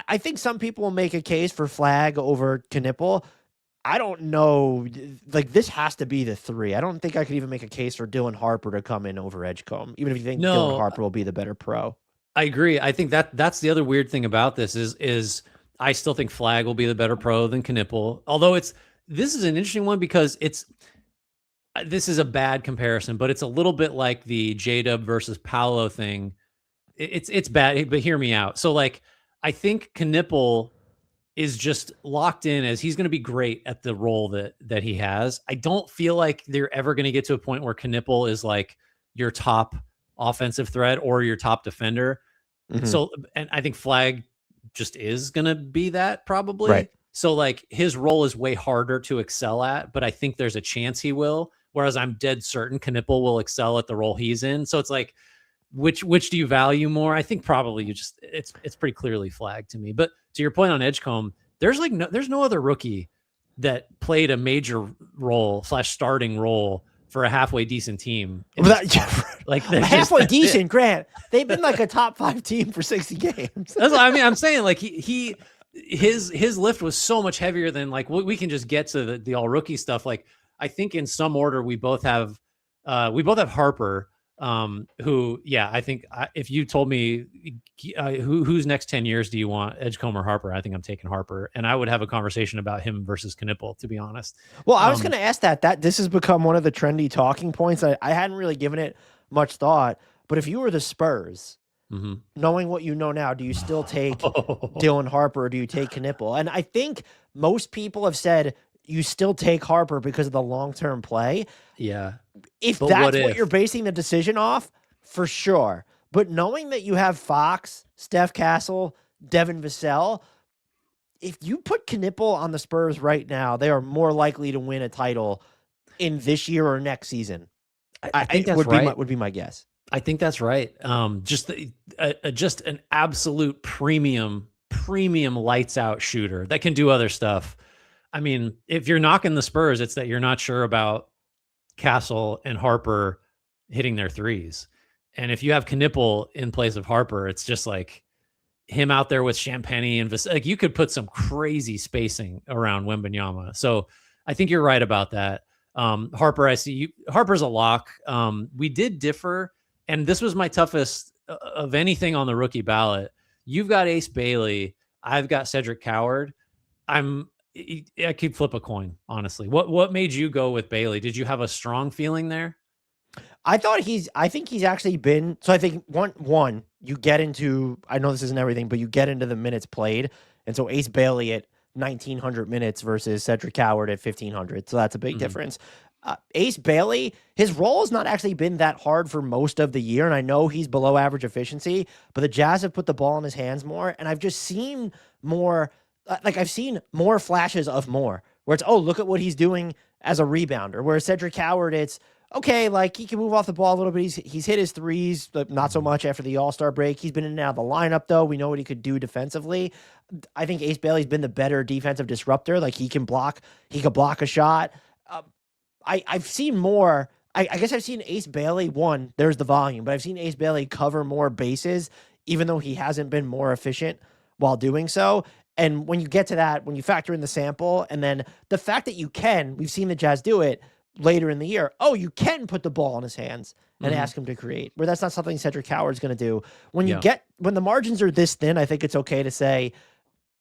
I think some people will make a case for Flag over Knipple. I don't know. Like, this has to be the 3. I don't think I could even make a case for Dylan Harper to come in over Edgecombe, even if you think Dylan Harper will be the better pro. I agree. I think that's the other weird thing about this is I still think Flag will be the better pro than Knipple. Although this is an interesting one because this is a bad comparison, but it's a little bit like the J-Dub versus Paolo thing. It's bad, but hear me out. So like, I think Knipple is just locked in as he's going to be great at the role that he has. I don't feel like they're ever going to get to a point where Knipple is like your top offensive threat or your top defender. So, and I think Flag just is going to be that probably. Right. So like his role is way harder to excel at, but I think there's a chance he will. Whereas I'm dead certain Knipple will excel at the role he's in. So it's like, which do you value more? I think probably it's pretty clearly Flag to me. But to your point on Edgecombe, there's no other rookie that played a major role / starting role for a halfway decent team. Like halfway decent, Grant. They've been like a top 5 team for 60 games. That's what I mean. I'm saying like his lift was so much heavier than like we can just get to the all rookie stuff. Like I think in some order we both have Harper. Who, yeah, I think if you told me who's next 10 years do you want, Edgecombe or Harper, I think I'm taking Harper, and I would have a conversation about him versus Knipple, to be honest. Well, I was going to ask that this has become one of the trendy talking points. I hadn't really given it much thought, but if you were the Spurs, knowing what you know now, do you still take Dylan Harper or do you take Knipple? And I think most people have said you still take Harper because of the long-term play. Yeah. If that's what you're basing the decision off, for sure. But knowing that you have Fox, Steph Castle, Devin Vassell, if you put Knipple on the Spurs right now, they are more likely to win a title in this year or next season. I think that's right. Would be my guess. I think that's right. Just an absolute premium lights out shooter that can do other stuff. I mean, if you're knocking the Spurs, it's that you're not sure about Castle and Harper hitting their threes. And if you have Knipple in place of Harper, it's just like him out there with Champagny and like you could put some crazy spacing around Wembanyama. So I think you're right about that. Harper, I see you. Harper's a lock. We did differ, and this was my toughest of anything on the rookie ballot. You've got Ace Bailey. I've got Cedric Coward. I could flip a coin, honestly. What made you go with Bailey? Did you have a strong feeling there? I think he's actually been, so I think one, you get into, I know this isn't everything, but you get into the minutes played. And so Ace Bailey at 1,900 minutes versus Cedric Coward at 1,500. So that's a big difference. Ace Bailey, his role has not actually been that hard for most of the year. And I know he's below average efficiency, but the Jazz have put the ball in his hands more. And I've just seen more, I've seen more flashes of more where it's, oh, look at what he's doing as a rebounder. Whereas Cedric Coward, it's, okay, like he can move off the ball a little bit. He's hit his threes, but not so much after the All-Star break. He's been in and out of the lineup, though. We know what he could do defensively. I think Ace Bailey's been the better defensive disruptor. Like he could block a shot. I've seen more. I guess I've seen Ace Bailey, one, there's the volume, but I've seen Ace Bailey cover more bases, even though he hasn't been more efficient while doing so. And when you get to that, when you factor in the sample, and then the fact that we've seen the Jazz do it later in the year. Oh, you can put the ball in his hands and ask him to create, where that's not something Cedric Coward's going to do. When when the margins are this thin, I think it's okay to say,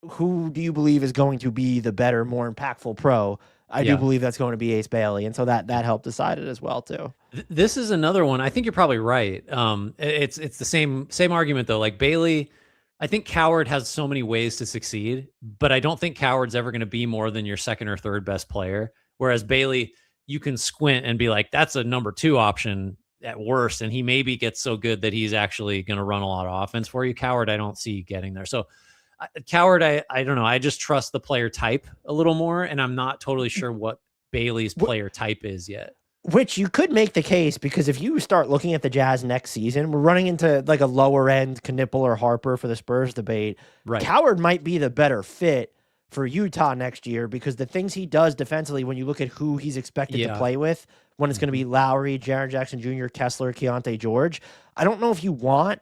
who do you believe is going to be the better, more impactful pro? I do believe that's going to be Ace Bailey. And so that helped decide it as well too. This is another one. I think you're probably right. It's the same argument though. Like Bailey, I think Coward has so many ways to succeed, but I don't think Coward's ever going to be more than your second or third best player. Whereas Bailey, you can squint and be like, that's a number 2 option at worst. And he maybe gets so good that he's actually going to run a lot of offense for you. Coward, I don't see getting there. So Coward, I don't know. I just trust the player type a little more. And I'm not totally sure what Bailey's player type is yet. Which you could make the case, because if you start looking at the Jazz next season, we're running into like a lower end Knipple or Harper for the Spurs debate. Right. Coward might be the better fit for Utah next year, because the things he does defensively, when you look at who he's expected to play with, when it's going to be Lowry, Jaren Jackson Jr., Kessler, Keontae George, I don't know if you want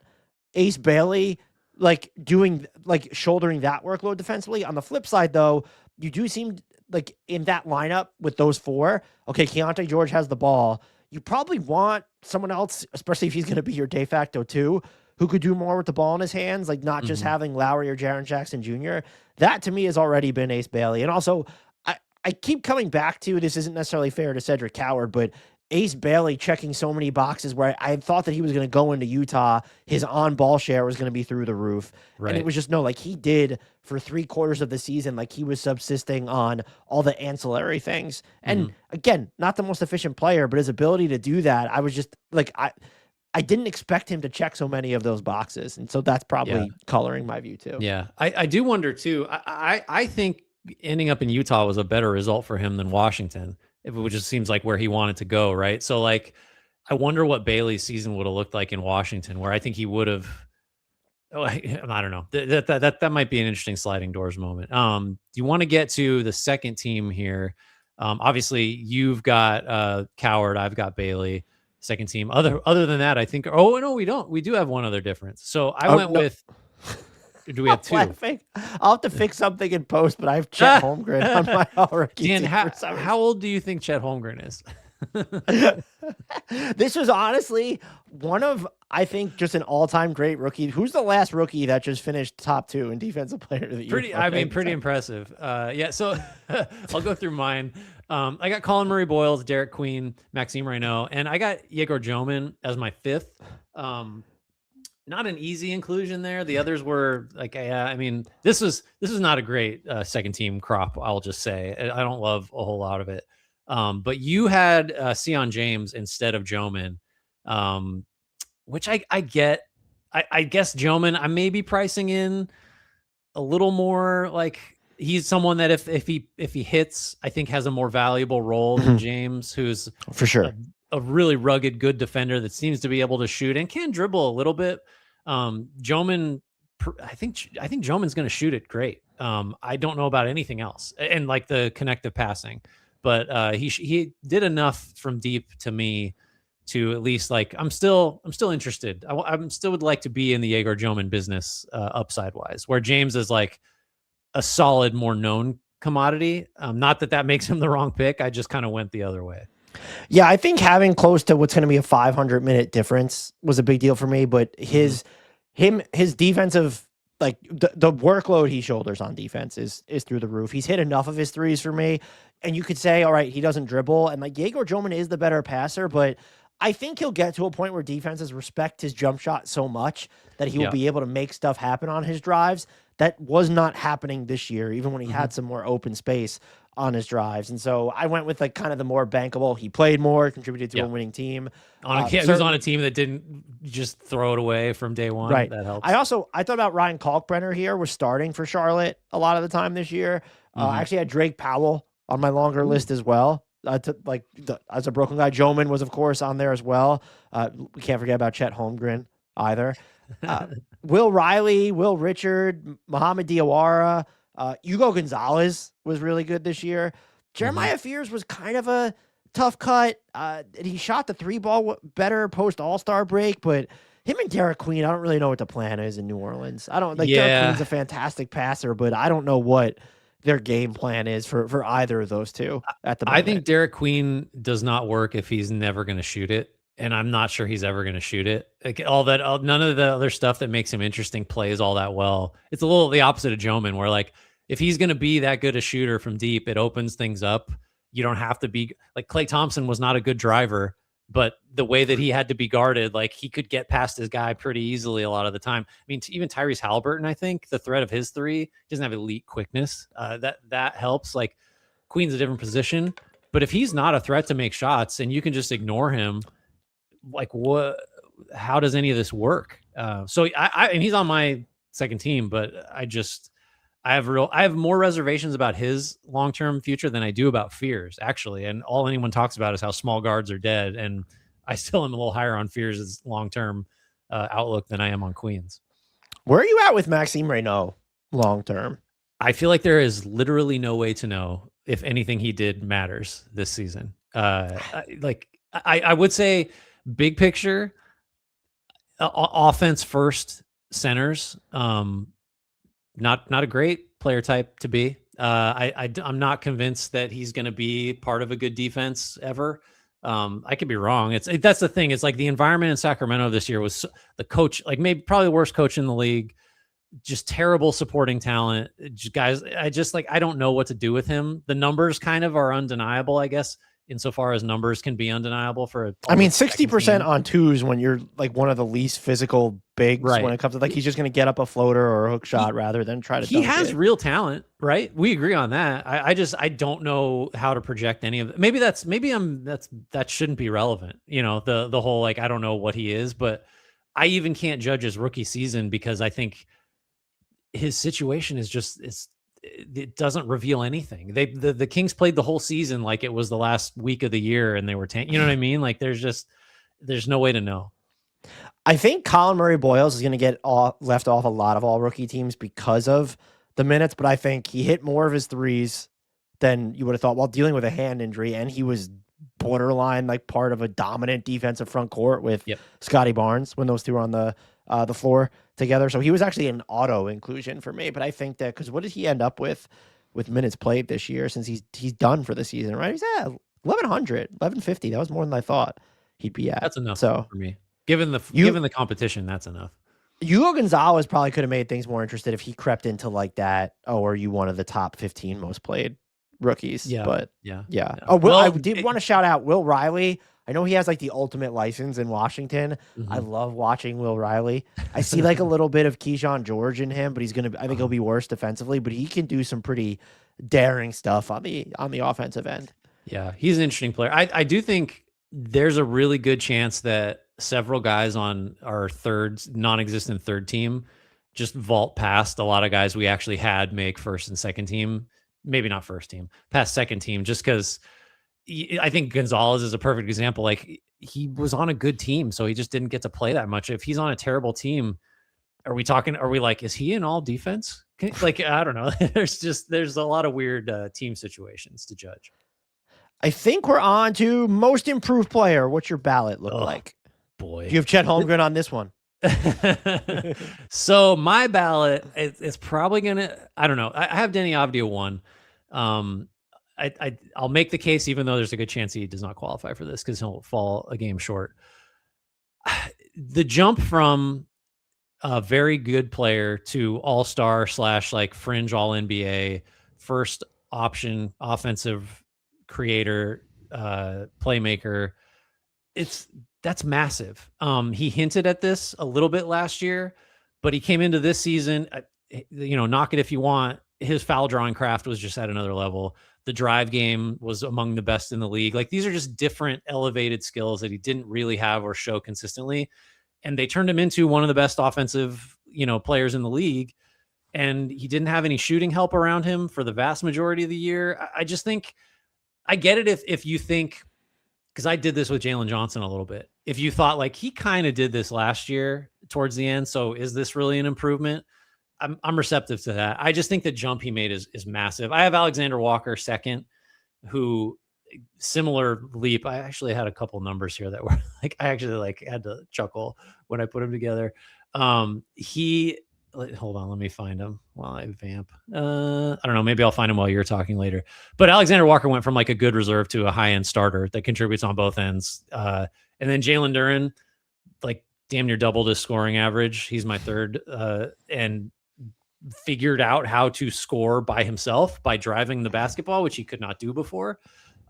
Ace Bailey shouldering that workload defensively. On the flip side, though, you do seem like in that lineup with those 4, okay, Keontae George has the ball. You probably want someone else, especially if he's going to be your de facto 2, who could do more with the ball in his hands, like not just having Lowry or Jaren Jackson Jr. That to me has already been Ace Bailey. And also, I keep coming back to, this isn't necessarily fair to Cedric Coward, but Ace Bailey checking so many boxes where I thought that he was going to go into Utah, his on-ball share was going to be through the roof. Right. And it was just, no, like he did for 3/4 of the season, like he was subsisting on all the ancillary things. And again, not the most efficient player, but his ability to do that, I was just like, I didn't expect him to check so many of those boxes. And so that's probably coloring my view too. Yeah. I do wonder too. I think ending up in Utah was a better result for him than Washington, which just seems like where he wanted to go. Right. So like, I wonder what Bailey's season would have looked like in Washington, where I think he would have, I don't know. That might be an interesting sliding doors moment. Do you want to get to the second team here? Obviously you've got Coward. I've got Bailey. Second team. Other than that, I think. Oh no, we don't. We do have one other difference. So I went with. Do we have 2? I'll have to fix something in post, but I have Chet Holmgren on my all-rookie team. How old do you think Chet Holmgren is? This was honestly one of, I think, just an all-time great rookie. Who's the last rookie that just finished top 2 in defensive player of the year? Pretty impressive. Yeah. So I'll go through mine. I got Colin Murray Boyles, Derek Queen, Maxime Reynaud, and I got Yegor Jomin as my 5th. Not an easy inclusion there. The others were like, I mean, this is not a great second team crop. I'll just say I don't love a whole lot of it. But you had Sion James instead of Jomin, which I get. I guess Jomin, I may be pricing in a little more. Like he's someone that if he hits, I think has a more valuable role than James, who's for sure a really rugged, good defender that seems to be able to shoot and can dribble a little bit. Jomin, I think Jomin's going to shoot it great. I don't know about anything else, and like the connective passing, but he did enough from deep to me to at least like I'm still interested. I'm still would like to be in the Yegor Jomin business upside wise, where James is like a solid, more known commodity. Not that that makes him the wrong pick. I just kind of went the other way. Yeah, I think having close to what's going to be a 500-minute difference was a big deal for me, but his defensive, like the workload he shoulders on defense is through the roof. He's hit enough of his threes for me, and you could say, all right, he doesn't dribble, and like Yegor Joman is the better passer, but I think he'll get to a point where defenses respect his jump shot so much that he will be able to make stuff happen on his drives. That was not happening this year, even when he had some more open space on his drives. And so I went with like kind of the more bankable. He played more, contributed to a winning team. He was on a team that didn't just throw it away from day one. Right. That helps. I thought about Ryan Kalkbrenner here was starting for Charlotte a lot of the time this year. I actually had Drake Powell on my longer list as well. As a Brooklyn guy, Joman was of course on there as well. We can't forget about Chet Holmgren either. Will Riley, Will Richard, Muhammad Diawara, Hugo Gonzalez was really good this year. Jeremiah Fears was kind of a tough cut. He shot the three ball better post All-Star break, but him and Derek Queen, I don't really know what the plan is in New Orleans. I don't like Derek Queen's a fantastic passer, but I don't know what their game plan is for either of those two at the moment. I think Derek Queen does not work if he's never going to shoot it. And I'm not sure he's ever going to shoot it. Like none of the other stuff that makes him interesting plays all that well. It's a little the opposite of Joman, where like if he's going to be that good a shooter from deep, it opens things up. You don't have to be like Klay Thompson was not a good driver, but the way that he had to be guarded, like he could get past his guy pretty easily a lot of the time. I mean, even Tyrese Halliburton, I think the threat of his three doesn't have elite quickness. That helps. Like Queen's a different position, but if he's not a threat to make shots and you can just ignore him, like how does any of this work? So and he's on my second team, but I have more reservations about his long-term future than I do about Fears, actually. And all anyone talks about is how small guards are dead. And I still am a little higher on Fears' long-term outlook than I am on Queen's. Where are you at with Maxime Reynaud long-term? I feel like there is literally no way to know if anything he did matters this season. I would say big picture, offense first centers, not a great player type to be. I'm not convinced that he's going to be part of a good defense ever. I could be wrong. That's the thing. It's like the environment in Sacramento this year was the coach, like maybe probably the worst coach in the league, just terrible supporting talent. Guys, I don't know what to do with him. The numbers kind of are undeniable, I guess, insofar as numbers can be undeniable for. I mean, 60% on twos when you're like one of the least physical bigs when it comes to like he's just going to get up a floater or a hook shot rather than try to. He has real talent, right? We agree on that. I don't know how to project any of it. That shouldn't be relevant. You know, the whole like I don't know what he is, but I even can't judge his rookie season because I think his situation is just it doesn't reveal anything. The Kings played the whole season like it was the last week of the year and they were you know what I mean? Like there's no way to know. I think Colin Murray-Boyles is going to get left off a lot of all rookie teams because of the minutes, but I think he hit more of his threes than you would have thought while dealing with a hand injury, and he was borderline like part of a dominant defensive front court with Scotty Barnes when those two were on the floor together. So he was actually an auto inclusion for me, but I think that because what did he end up with minutes played this year since he's done for the season, right? He's at 1,100, 1,150. That was more than I thought he'd be at. That's enough for me. Given the competition, that's enough. Hugo Gonzalez probably could have made things more interested if he crept into like that. Oh, are you one of the top 15 most played rookies? Yeah. But yeah. Oh, I did want to shout out Will Riley. I know he has like the ultimate license in Washington. I love watching Will Riley. I see like a little bit of Keyshawn George in him, but I think he'll be worse defensively, but he can do some pretty daring stuff on the offensive end. Yeah, he's an interesting player. I do think there's a really good chance that several guys on our non-existent third team just vault past a lot of guys we actually had make first and second team, maybe not first team, past second team, just because I think Gonzalez is a perfect example. Like he was on a good team, so he just didn't get to play that much. If he's on a terrible team, are we like, is he in all defense? Like, I don't know. There's a lot of weird team situations to judge. I think we're on to most improved player. What's your ballot look like? Boy, do you have Chet Holmgren on this one? So my ballot is probably gonna. I don't know. I have Denny Avdia 1. Um, I'll make the case, even though there's a good chance he does not qualify for this because he'll fall a game short. The jump from a very good player to all-star slash like fringe all NBA, first option offensive creator, playmaker, it's that's massive. He hinted at this a little bit last year, but he came into this season, knock it if you want. His foul drawing craft was just at another level. The drive game was among the best in the league. Like these are just different elevated skills that he didn't really have or show consistently. And they turned him into one of the best offensive, players in the league. And he didn't have any shooting help around him for the vast majority of the year. I just think I get it if you think, because I did this with Jalen Johnson a little bit. If you thought like he kind of did this last year towards the end, so is this really an improvement? I'm receptive to that. I just think the jump he made is massive. I have Alexander Walker second, who similar leap. I actually had a couple numbers here that were like I actually like had to chuckle when I put them together. Hold on, let me find him while I vamp. I don't know, maybe I'll find him while you're talking later. But Alexander Walker went from like a good reserve to a high-end starter that contributes on both ends. And then Jalen Duren, like damn near doubled his scoring average. He's my third, and figured out how to score by himself by driving the basketball, which he could not do before.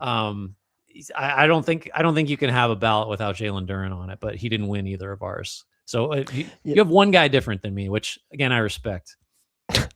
I don't think you can have a ballot without Jalen Duren on it, but he didn't win either of ours. So you have one guy different than me, which again I respect.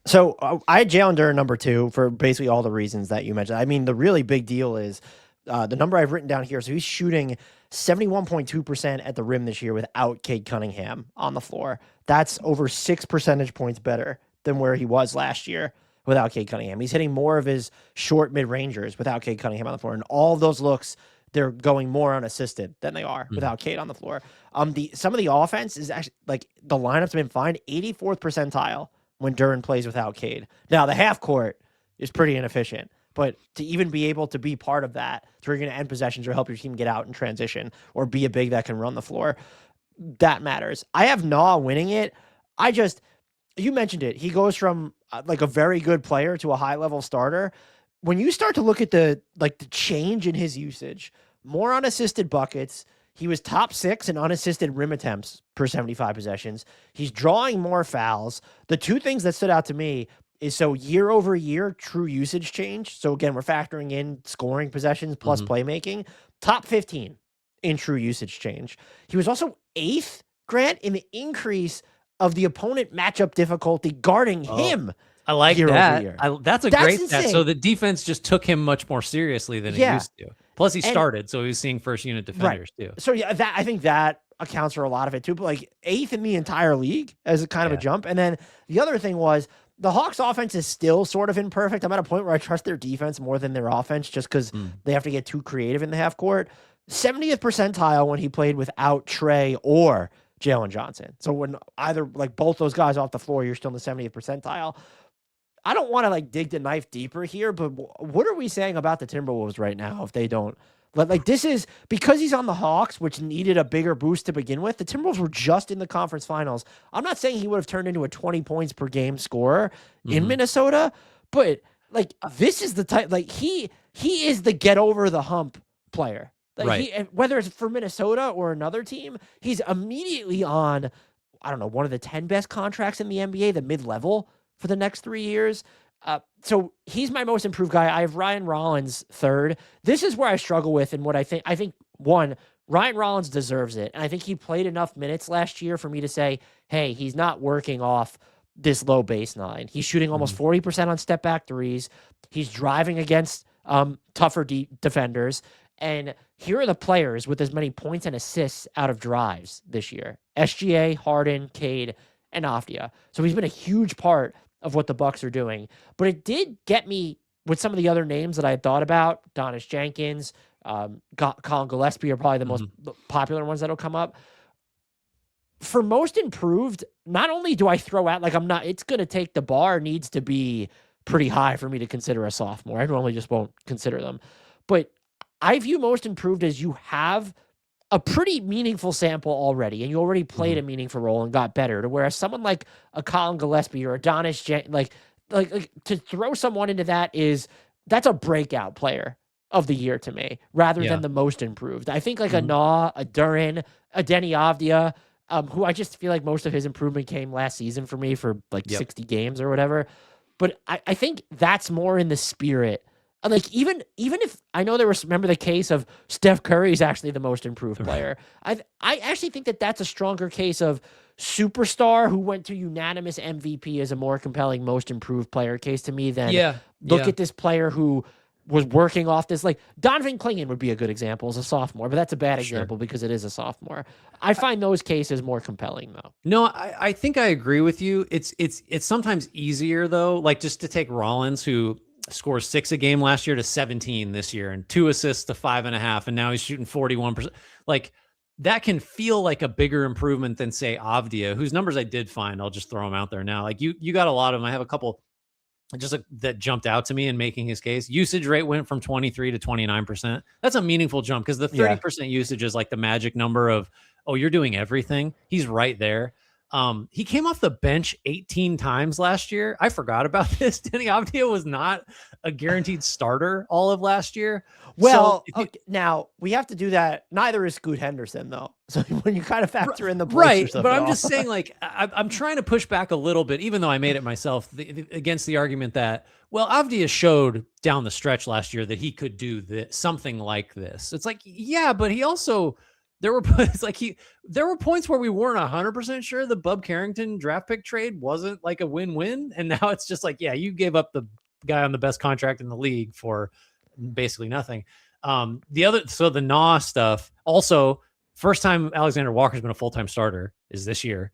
So I had Jalen Duren number 2 for basically all the reasons that you mentioned. I mean, the really big deal is the number I've written down here. So he's shooting 71.2% at the rim this year without Cade Cunningham on the floor. That's over 6 percentage points better than where he was last year without Cade Cunningham. He's hitting more of his short mid-rangers without Cade Cunningham on the floor. And all of those looks, they're going more unassisted than they are without Cade on the floor. Some of the offense is actually, like, the lineups have been fine. 84th percentile when Duren plays without Cade. Now, the half court is pretty inefficient, but to even be able to be part of that, to where you're going to end possessions or help your team get out in transition or be a big that can run the floor, that matters. I have Nah winning it. You mentioned it. He goes from like a very good player to a high-level starter. When you start to look at the change in his usage, more unassisted buckets. He was top 6 in unassisted rim attempts per 75 possessions. He's drawing more fouls. The two things that stood out to me is, so year over year, true usage change. So again, we're factoring in scoring possessions plus playmaking. Top 15 in true usage change. He was also 8th, Grant, in the increase of the opponent matchup difficulty guarding him. I like that. That's great stat. Insane. So the defense just took him much more seriously than it used to. Plus he started, so he was seeing first unit defenders too. So yeah, I think that accounts for a lot of it too. But like 8th in the entire league as a kind of a jump. And then the other thing was the Hawks offense is still sort of imperfect. I'm at a point where I trust their defense more than their offense just because they have to get too creative in the half court. 70th percentile when he played without Trey or Jalen Johnson. So when either like both those guys off the floor, you're still in the 70th percentile. I don't want to like dig the knife deeper here, but what are we saying about the Timberwolves right now if they don't? Like this is because he's on the Hawks, which needed a bigger boost to begin with. The Timberwolves were just in the conference finals. I'm not saying he would have turned into a 20 points per game scorer in Minnesota, but like this is the type, like he is the get over the hump player. Like whether it's for Minnesota or another team, he's immediately on, I don't know, one of the 10 best contracts in the NBA, the mid-level for the next 3 years. So he's my most improved guy. I have Ryan Rollins third. This is where I struggle with, and what I think one, Ryan Rollins deserves it. And I think he played enough minutes last year for me to say, hey, he's not working off this low baseline. He's shooting almost 40% on step back threes. He's driving against tougher defenders. And here are the players with as many points and assists out of drives this year: SGA, Harden, Cade, and Afdia. So he's been a huge part of what the Bucks are doing. But it did get me with some of the other names that I had thought about. Donis Jenkins, Colin Gillespie are probably the most popular ones that'll come up. For most improved, not only do I throw out, like it's going to take, the bar needs to be pretty high for me to consider a sophomore. I normally just won't consider them. But I view most improved as you have a pretty meaningful sample already, and you already played a meaningful role and got better. To whereas someone like a Colin Gillespie or a Donis, like to throw someone into that is that's a breakout player of the year to me, rather Yeah. than the most improved. I think like a Mhm. Naw, a Durin, a Denny Avdia, who I just feel like most of his improvement came last season for me for like Yep. 60 games or whatever. But I think that's more in the spirit. And like even if I know there was, remember the case of Steph Curry is actually the most improved player. I actually think that that's a stronger case of superstar who went to unanimous MVP as a more compelling most improved player case to me than Yeah. look Yeah. at this player who was working off this. Like Donovan Clingan would be a good example as a sophomore, but that's a bad Sure. example because it is a sophomore. I find those cases more compelling though. No, I think I agree with you. It's sometimes easier though, like just to take Rollins, who scores 6 a game last year, to 17 this year, and 2 assists to 5.5, and now he's shooting 41%. Like that can feel like a bigger improvement than say Avdia, whose numbers I did find. I'll just throw them out there now. Like you got a lot of them. I have a couple just like that jumped out to me in making his case. Usage rate went from 23 to 29%. That's a meaningful jump because the Yeah. 30% usage is like the magic number of, oh, you're doing everything. He's right there. He came off the bench 18 times last year. I forgot about this. Denny Avdia was not a guaranteed starter all of last year. Well, So okay, now we have to do that. Neither is Scoot Henderson, though. So when you kind of factor in the right, Blazers of but it I'm all. just saying, like, I'm trying to push back a little bit, even though I made it myself, against the argument that, well, Avdia showed down the stretch last year that he could do this, something like this. It's like, yeah, but he also, there were it's like there were points where we weren't 100% sure the Bub Carrington draft pick trade wasn't like a win-win, and now it's just like, yeah, you gave up the guy on the best contract in the league for basically nothing. The Nah stuff also. First time Alexander Walker's been a full-time starter is this year.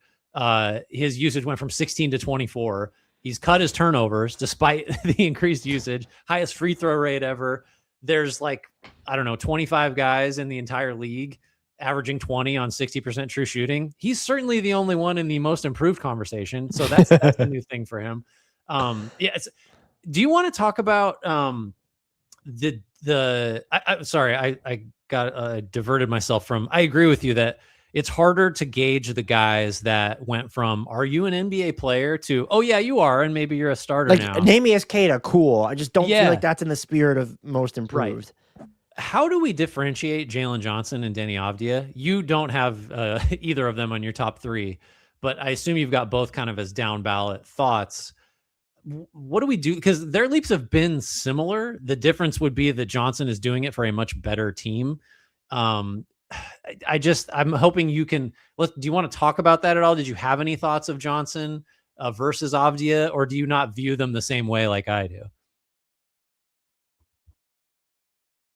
His usage went from 16 to 24. He's cut his turnovers despite the increased usage. Highest free throw rate ever. There's like, I don't know, 25 guys in the entire league averaging 20 on 60% true shooting. He's certainly the only one in the most improved conversation. So that's a new thing for him. Yeah. Do you want to talk about sorry, I got diverted myself from. I agree with you that it's harder to gauge the guys that went from, are you an NBA player, to, oh yeah, you are, and maybe you're a starter like now. Neemias Queta, cool. I just don't feel Yeah. like that's in the spirit of most improved. How do we differentiate Jalen Johnson and Denny Avdia? You don't have either of them on your top 3, but I assume you've got both kind of as down ballot thoughts. What do we do? Because their leaps have been similar. The difference would be that Johnson is doing it for a much better team. I'm hoping you can. Do you want to talk about that at all? Did you have any thoughts of Johnson versus Avdia, or do you not view them the same way like I do?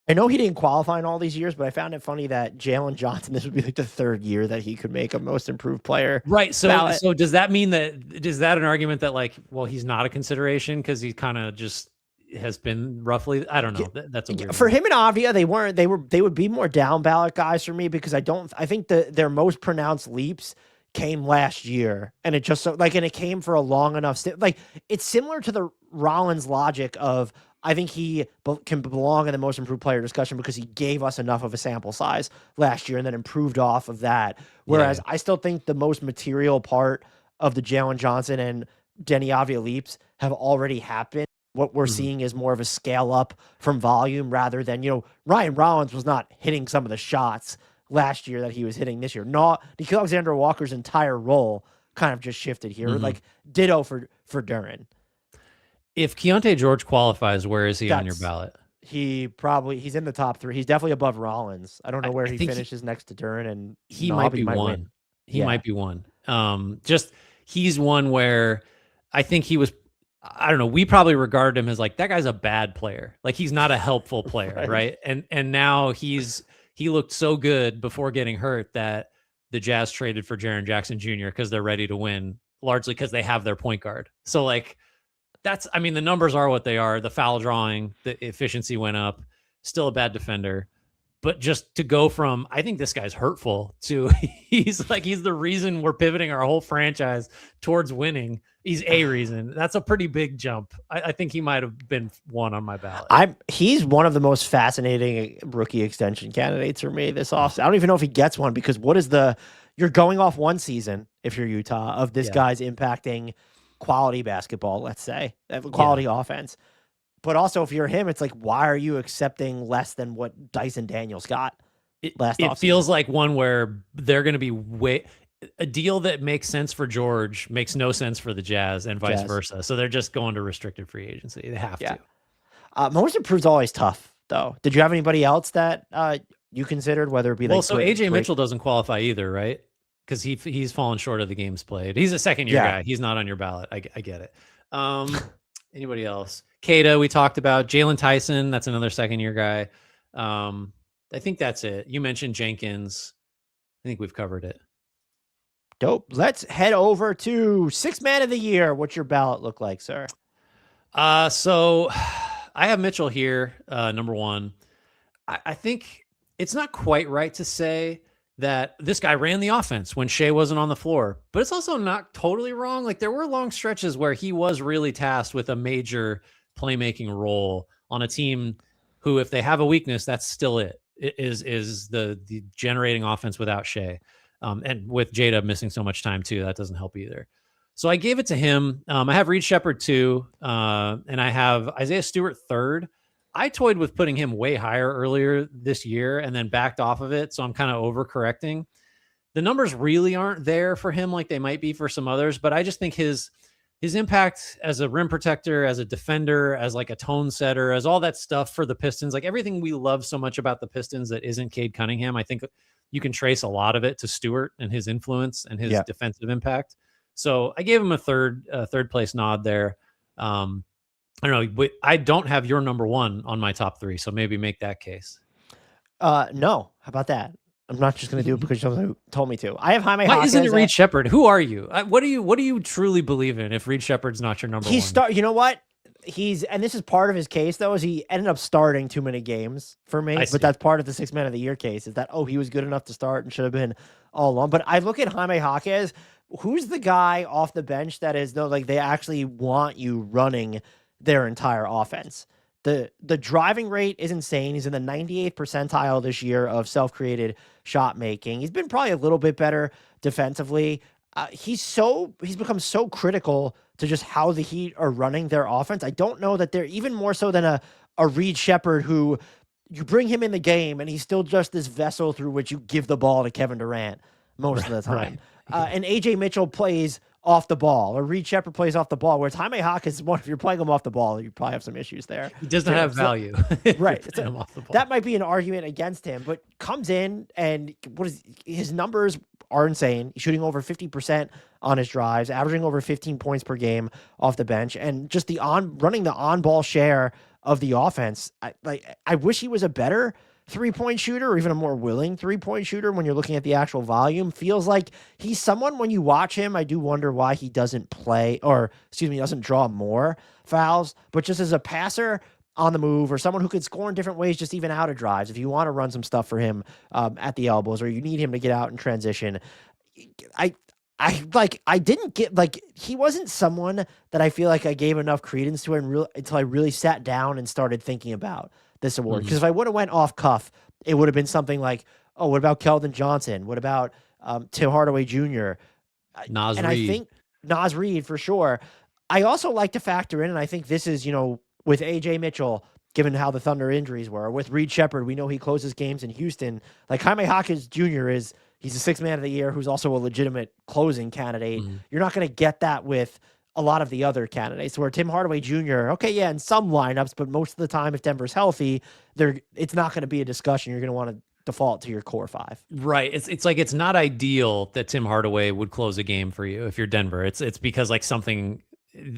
I know he didn't qualify in all these years, but I found it funny that Jalen Johnson, this would be like the 3rd year that he could make a most improved player. Right. So, ballot. so does that mean that, is that an argument that, like, well, he's not a consideration because he kind of just has been roughly, I don't know. That's a weird For one. him and Avdia, they would be more down ballot guys for me because I think their most pronounced leaps came last year, and it just so like, and it came for a long enough like, it's similar to the Rollins logic of, I think he can belong in the most improved player discussion because he gave us enough of a sample size last year and then improved off of that. Whereas I still think the most material part of the Jalen Johnson and Denny Avdia leaps have already happened. What we're seeing is more of a scale up from volume rather than, Ryan Rollins was not hitting some of the shots last year that he was hitting this year. Nikhil Alexander Walker's entire role kind of just shifted here. Like ditto for Durin. If Keontae George qualifies, where is he on your ballot? He's in the top 3. He's definitely above Rollins. I don't know where he finishes next to Durin, and he might be one. He might be one. Just he's one where I think he was, I don't know, we probably regarded him as like, that guy's a bad player. Like, he's not a helpful player, right? And now he looked so good before getting hurt that the Jazz traded for Jaren Jackson Jr. because they're ready to win, largely because they have their point guard. So like, the numbers are what they are. The foul drawing, the efficiency went up, still a bad defender. But just to go from, I think this guy's hurtful, to he's the reason we're pivoting our whole franchise towards winning. He's a reason. That's a pretty big jump. I think he might have been one on my ballot. He's one of the most fascinating rookie extension candidates for me this offseason. I don't even know if he gets one because you're going off one season, if you're Utah, of this guy's impacting quality basketball, let's say, quality offense. But also, if you're him, it's like, why are you accepting less than what Dyson Daniels got last It offseason? feels like one where they're going to be a deal that makes sense for George makes no sense for the Jazz and vice versa. So they're just going to restricted free agency. They have to. Most improved always tough, though. Did you have anybody else that you considered, whether it be so AJ Mitchell doesn't qualify either, right? Because he's fallen short of the games played. He's a second-year guy. He's not on your ballot. I get it. Anybody else? Keita, we talked about. Jalen Tyson, that's another second-year guy. I think that's it. You mentioned Jenkins. I think we've covered it. Dope. Let's head over to Sixth Man of the Year. What's your ballot look like, sir? So I have Mitchell here, number one. I think it's not quite right to say that this guy ran the offense when Shea wasn't on the floor, but it's also not totally wrong. Like there were long stretches where he was really tasked with a major playmaking role on a team who, if they have a weakness, that's still it. It is the generating offense without Shea. And with Jada missing so much time too, that doesn't help either. So I gave it to him. I have Reed Shepherd two, and I have Isaiah Stewart third. I toyed with putting him way higher earlier this year and then backed off of it. So I'm kind of overcorrecting. The numbers really aren't there for him like they might be for some others, but I just think his impact as a rim protector, as a defender, as like a tone setter, as all that stuff for the Pistons, like everything we love so much about the Pistons that isn't Cade Cunningham, I think you can trace a lot of it to Stewart and his influence and his defensive impact. So I gave him a third place nod there. I don't know, but I don't have your number one on my top three, so maybe make that case. No. How about that? I'm not just going to do it because you told me to. I have Jaime Why isn't it Reed Shepherd? Who are you? What do you truly believe in if Reed Shepherd's not your number one? You know what? And this is part of his case, though, is he ended up starting too many games for me. But that's part of the Sixth Man of the Year case, is that, he was good enough to start and should have been all along. But I look at Jaime Jaquez, who's the guy off the bench that is, though, like they actually want you running their entire offense. The driving rate is insane. He's in the 98th percentile this year of self-created shot making. He's been probably a little bit better defensively. He's become so critical to just how the Heat are running their offense. I don't know that they're even more so than a Reed Shepherd, who you bring him in the game and he's still just this vessel through which you give the ball to Kevin Durant most of the time. And AJ Mitchell plays off the ball, or Reed Shepherd plays off the ball, whereas Jaime Jaquez is one, if you're playing him off the ball, you probably have some issues there. He doesn't have value. Right. That might be an argument against him, but comes in and his numbers are insane. He's shooting over 50% on his drives, averaging over 15 points per game off the bench, and just running the on-ball share of the offense. I wish he was a better three-point shooter, or even a more willing three-point shooter when you're looking at the actual volume. Feels like he's someone, when you watch him, I do wonder why he doesn't doesn't draw more fouls, but just as a passer on the move, or someone who could score in different ways, just even out of drives, if you want to run some stuff for him at the elbows, or you need him to get out in transition. I didn't get, he wasn't someone that I feel like I gave enough credence to until I really sat down and started thinking about this award. Because if I would have went off cuff, it would have been something like, what about Keldon Johnson? What about Tim Hardaway Jr.? Naz Reid. I think Naz Reid for sure. I also like to factor in, and I think this is, with AJ Mitchell, given how the Thunder injuries were, with Reed Shepherd, we know he closes games in Houston. Like Jaime Jaquez Jr. He's a Sixth Man of the Year who's also a legitimate closing candidate. You're not going to get that with a lot of the other candidates, where Tim Hardaway Jr., in some lineups, but most of the time, if Denver's healthy, it's not going to be a discussion. You're going to want to default to your core five. Right. It's like, it's not ideal that Tim Hardaway would close a game for you if you're Denver. It's because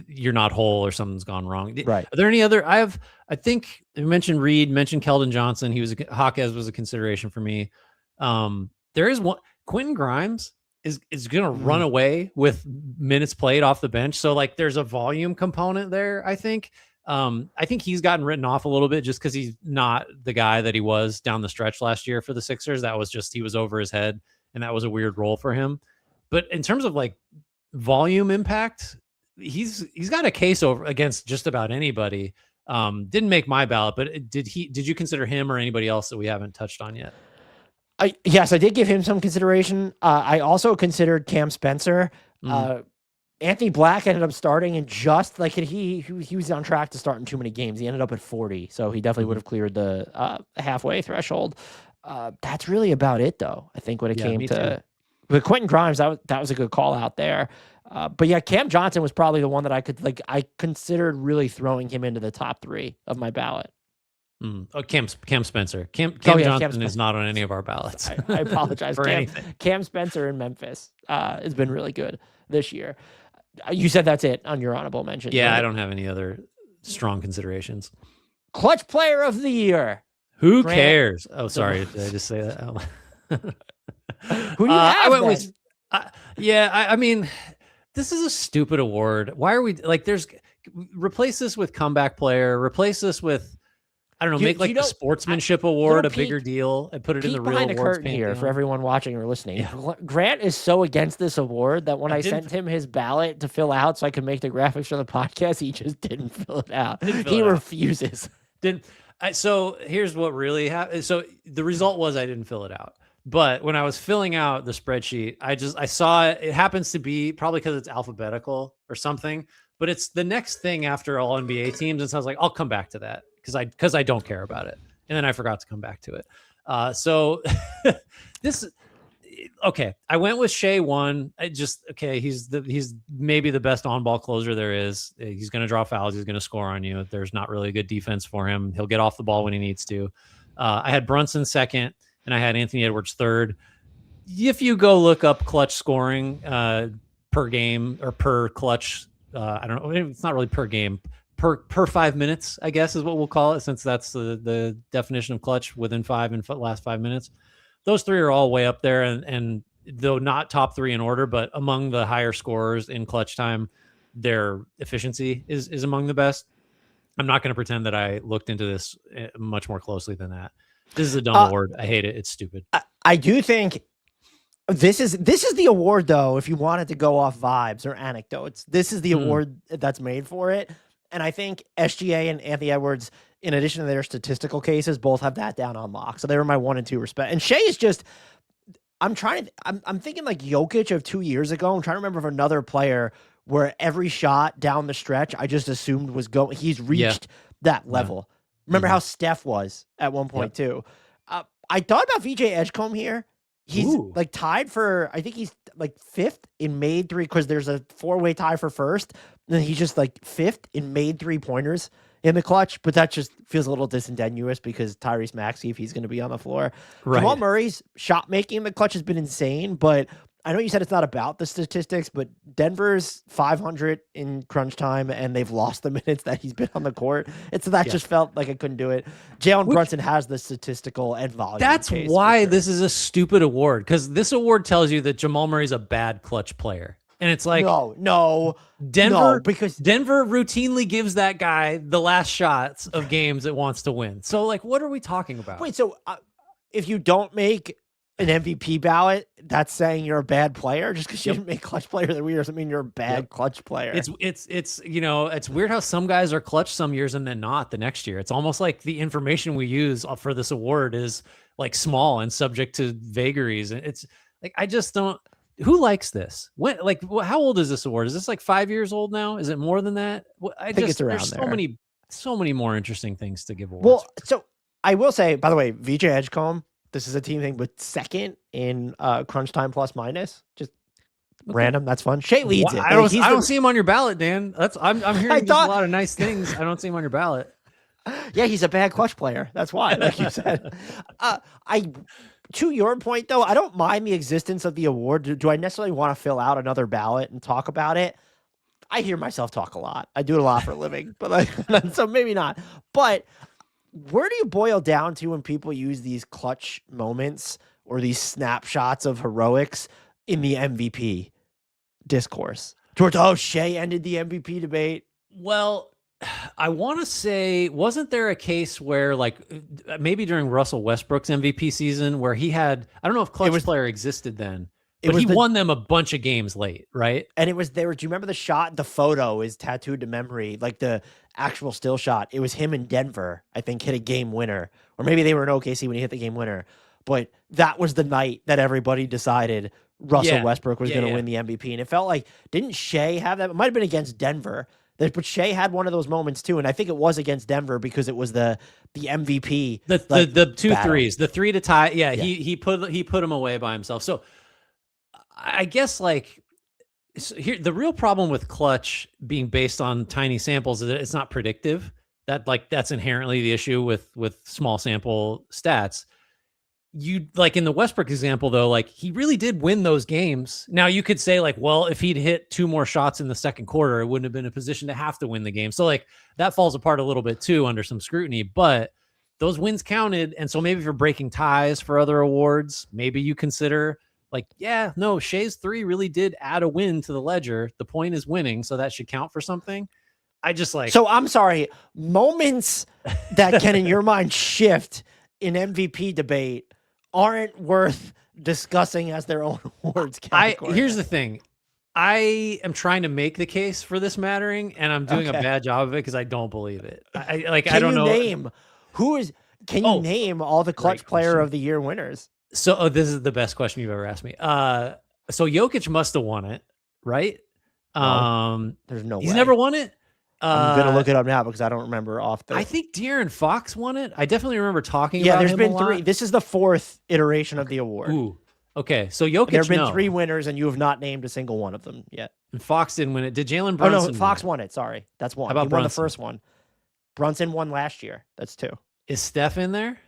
you're not whole or something's gone wrong. Right. Are there any other? I think you mentioned Reed, mentioned Keldon Johnson. Jaquez was a consideration for me. There is one. Quentin Grimes is going to run away with minutes played off the bench. So there's a volume component there, I think. I think he's gotten written off a little bit just because he's not the guy that he was down the stretch last year for the Sixers. That was just, he was over his head, and that was a weird role for him. But in terms of volume impact, he's got a case against just about anybody. Didn't make my ballot, but did you consider him or anybody else that we haven't touched on yet? Yes, I did give him some consideration. I also considered Cam Spencer. Anthony Black ended up starting and just like he was on track to start in too many games. He ended up at 40, so he definitely would have cleared the halfway threshold. That's really about it, though. I think when it came to with Quentin Grimes, that was a good call out there. But yeah, Cam Johnson was probably the one that I considered really throwing him into the top 3 of my ballot. Oh, Cam Spencer. Cam Johnson is not on any of our ballots. I apologize. For anything. Cam Spencer in Memphis has been really good this year. You said that's it on your honorable mention. Yeah, right? I don't have any other strong considerations. Clutch player of the year. Who cares? Oh, sorry. Did I just say that? Who do you have? I went with. I mean, this is a stupid award. Why are we like? Replace this with comeback player. Replace this with. I don't know, make like the sportsmanship award a bigger deal and put it in the real behind the awards curtain here for everyone watching or listening. Yeah. Grant is so against this award that when I sent him his ballot to fill out so I could make the graphics for the podcast, he just didn't fill it out. He refuses. So here's what really happened. So the result was I didn't fill it out. But when I was filling out the spreadsheet, I saw it. It happens to be probably because it's alphabetical or something, but it's the next thing after all NBA teams. And so I was like, I'll come back to that. Because I don't care about it, and then I forgot to come back to it. So I went with Shea 1. He's maybe the best on-ball closer there is. He's going to draw fouls. He's going to score on you. There's not really a good defense for him. He'll get off the ball when he needs to. I had Brunson 2nd, and I had Anthony Edwards 3rd. If you go look up clutch scoring per game or per clutch, I don't know. It's not really per game. Per 5 minutes, I guess is what we'll call it, since that's the definition of clutch within 5 and last 5 minutes. Those 3 are all way up there, and though not top 3 in order, but among the higher scorers in clutch time, their efficiency is among the best. I'm not going to pretend that I looked into this much more closely than that. This is a dumb award. I hate it. It's stupid. I do think this is the award, though, if you wanted to go off vibes or anecdotes. This is the award that's made for it. And I think SGA and Anthony Edwards, in addition to their statistical cases, both have that down on lock. So they were my 1 and 2 respect. And Shea is just, I'm thinking like Jokic of 2 years ago. I'm trying to remember of another player where every shot down the stretch, I just assumed was going. He's reached that level. Remember how Steph was at one point too. I thought about VJ Edgecombe here. He's like tied for, I think he's like 5th in made 3 because there's a 4-way tie for 1st. And he's just like 5th in made 3-pointers in the clutch, but that just feels a little disingenuous because Tyrese Maxey, if he's going to be on the floor. Right. Jamal Murray's shot making in the clutch has been insane, but I know you said it's not about the statistics, but Denver's 500 in crunch time, and they've lost the minutes that he's been on the court. Just felt like I couldn't do it. Jalen Brunson has the statistical and volume. That's why this is a stupid award, because this award tells you that Jamal Murray's a bad clutch player. And it's like, because Denver routinely gives that guy the last shots of games it wants to win. So like, what are we talking about? Wait, so if you don't make an MVP ballot, that's saying you're a bad player? Just because you didn't make clutch player of the year doesn't mean you're a bad clutch player. It's it's weird how some guys are clutch some years and then not the next year. It's almost like the information we use for this award is like small and subject to vagaries. And it's like, I just don't. Who likes this? When, like, how old is this award? Is this like 5 years old now? Is it more than that? I think it's around there. So many more interesting things to give awards. Well, so I will say, by the way, VJ Edgecombe, this is a team thing with 2nd in crunch time plus minus. Just random. That's fun. Shea leads it. I don't see him on your ballot, Dan. I'm hearing a lot of nice things. I don't see him on your ballot. Yeah, he's a bad clutch player. That's why, like you said. To your point, though, I don't mind the existence of the award. Do I necessarily want to fill out another ballot and talk about it? I hear myself talk a lot. I do it a lot for a living, but so maybe not. But where do you boil down to when people use these clutch moments or these snapshots of heroics in the MVP discourse? Towards, Shea ended the MVP debate. Well, I want to say, wasn't there a case where, like, maybe during Russell Westbrook's MVP season where he had, I don't know if clutch player existed then, but he won them a bunch of games late, right? And it was there. Do you remember the shot? The photo is tattooed to memory, like the actual still shot. It was him in Denver, I think, hit a game winner, or maybe they were in OKC when he hit the game winner. But that was the night that everybody decided Russell Yeah. Westbrook was Yeah, going to yeah. win the MVP. And it felt like, didn't Shea have that? It might have been against Denver. But Shea had one of those moments too, and I think it was against Denver because it was the MVP. The two battle. threes, the three to tie. Yeah, Yeah. he put him away by himself. So I guess like here the real problem with clutch being based on tiny samples is that it's not predictive. That's inherently the issue with small sample stats. You like in the Westbrook example though, like he really did win those games. Now you could say like, well, if he'd hit 2 more shots in the second quarter, it wouldn't have been in a position to have to win the game. So like that falls apart a little bit too under some scrutiny, but those wins counted. And so maybe if you're breaking ties for other awards, maybe you consider like, yeah, no, Shea's 3 really did add a win to the ledger. The point is winning, so that should count for something. I just like So I'm sorry, moments that can in your mind shift in MVP debate aren't worth discussing as their own awards category. Here's the thing. I am trying to make the case for this mattering, and I'm doing a bad job of it because I don't believe it. I don't know. Name who is? Can you name all the clutch player of the year winners? So this is the best question you've ever asked me. So Jokic must have won it, right? No, there's no way. He's never won it. I'm gonna look it up now because I don't remember off the. I think De'Aaron Fox won it. I definitely remember talking about. Yeah, there's him been a 3. lot. This is the 4th iteration of the award. Ooh, okay. So Jokic, there have been 3 winners, and you have not named a single one of them yet. And Fox didn't win it. Did Jalen Brunson? Oh no, Fox won it. Sorry, that's one. How about he won the Brunson? first one. Brunson won last year. That's 2. Is Steph in there?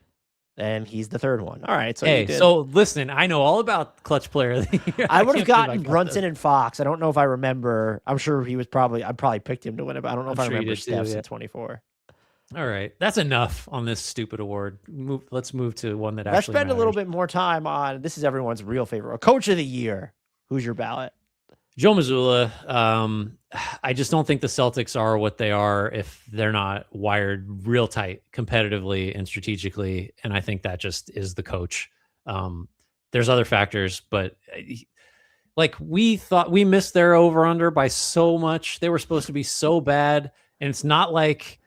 And he's the 3rd one. All right. So hey, so listen, I know all about clutch player of the year. I would have gotten Brunson and Fox. I don't know if I remember. I'm sure he was probably. I probably picked him to win it, but I don't know if I remember Steph's at 24. All right, that's enough on this stupid award. Let's move to one that Let's actually spend matters. a little bit more time on. This is everyone's real favorite, Coach of the Year. Who's your ballot? Joe Mazzulla. I just don't think the Celtics are what they are if they're not wired real tight competitively and strategically. And I think that just is the coach. There's other factors, but like we thought we missed their over under by so much. They were supposed to be so bad. And it's not like,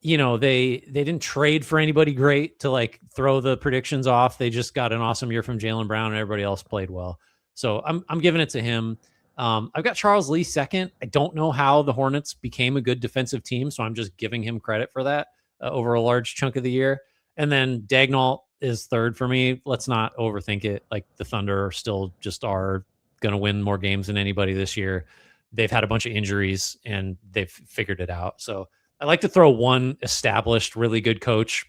you know, they didn't trade for anybody great to like throw the predictions off. They just got an awesome year from Jaylen Brown and everybody else played well. So I'm giving it to him. I've got Charles Lee second. I don't know how the Hornets became a good defensive team, so I'm just giving him credit for that over a large chunk of the year. And then Daigneault is third for me. Let's not overthink it. Like the Thunder still just are going to win more games than anybody this year. They've had a bunch of injuries and they've figured it out. So I like to throw one established, really good coach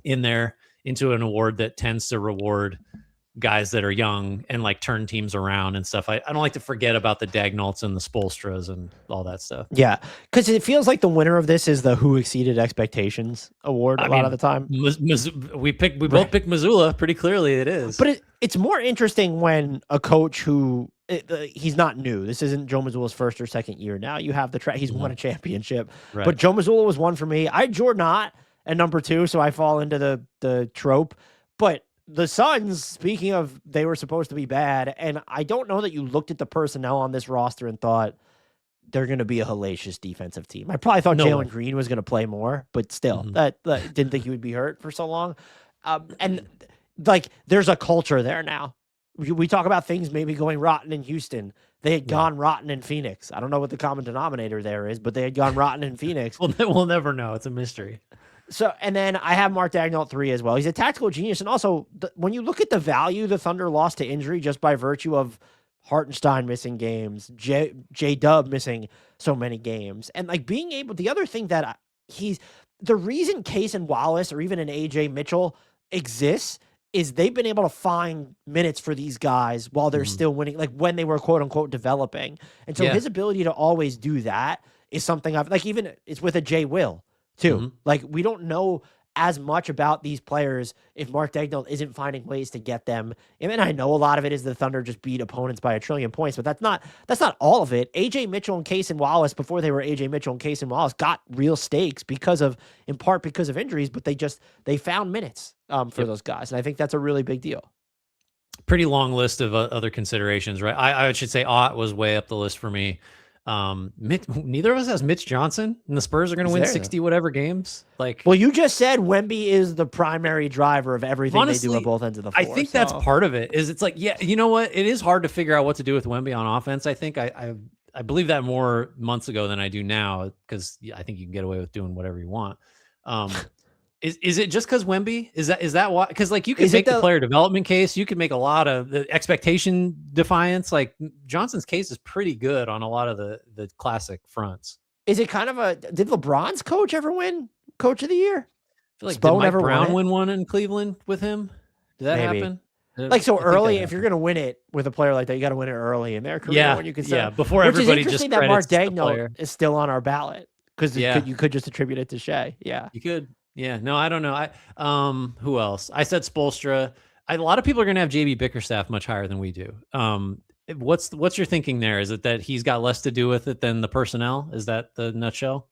in there into an award that tends to reward guys that are young and like turn teams around and stuff. I don't like to forget about the Daigneaults and the Spoelstras and all that stuff. Yeah, because it feels like the winner of this is the Who Exceeded Expectations award a lot of the time. We both picked Mazzulla pretty clearly. It is, but it's more interesting when a coach who he's not new. This isn't Joe Mazzulla's first or second year. Now you have the track. He's won a championship, right. But Joe Mazzulla was one for me. I had Jordan Ott at number 2, so I fall into the trope, but. The Suns, speaking of, they were supposed to be bad, and I don't know that you looked at the personnel on this roster and thought they're going to be a hellacious defensive team. I probably thought Jalen Green was going to play more, but still, that didn't think he would be hurt for so long. And like, there's a culture there now. We talk about things maybe going rotten in Houston. They had gone rotten in Phoenix. I don't know what the common denominator there is, but they had gone rotten in Phoenix. We'll never know. It's a mystery. So, and then I have Mark Daigneault at 3 as well. He's a tactical genius. And also, when you look at the value the Thunder lost to injury just by virtue of Hartenstein missing games, J-Dub missing so many games, and like being able, the other thing that the reason Case and Wallace or even an AJ Mitchell exists is they've been able to find minutes for these guys while they're still winning, like when they were quote unquote developing. And so his ability to always do that is something I've like, even it's with a Jay Will. Too. Like, we don't know as much about these players if Mark Daigneault isn't finding ways to get them. And then I know a lot of it is the Thunder just beat opponents by 1 trillion points, but that's not all of it. AJ Mitchell and Cason Wallace, before they were AJ Mitchell and Cason Wallace, got real stakes in part because of injuries, but they found minutes for those guys. And I think that's a really big deal. Pretty long list of other considerations, right? I should say Ott was way up the list for me. Neither of us has Mitch Johnson, and the Spurs are going to win 60 whatever games. Like, well, you just said Wemby is the primary driver of everything honestly, they do at both ends of the floor. I think that's part of it. Is it's like, yeah, you know what? It is hard to figure out what to do with Wemby on offense. I think I believe that more months ago than I do now, because I think you can get away with doing whatever you want. Is it just because Wemby? Is that why? Because like you could make the player development case, you could make a lot of the expectation defiance. Like Johnson's case is pretty good on a lot of the classic fronts. Is it kind of did LeBron's coach ever win Coach of the Year? I feel like did Mike Brown win one in Cleveland with him? Did that happen? Like so early, if you're going to win it with a player like that, you got to win it early in their career. When you consider, before everybody just that Mark Daigneault is still on our ballot because you could just attribute it to Shea. Yeah, you could. Yeah, no, I don't know. Who else? I said Spoelstra. A lot of people are going to have JB Bickerstaff much higher than we do. What's your thinking there? Is it that he's got less to do with it than the personnel? Is that the nutshell?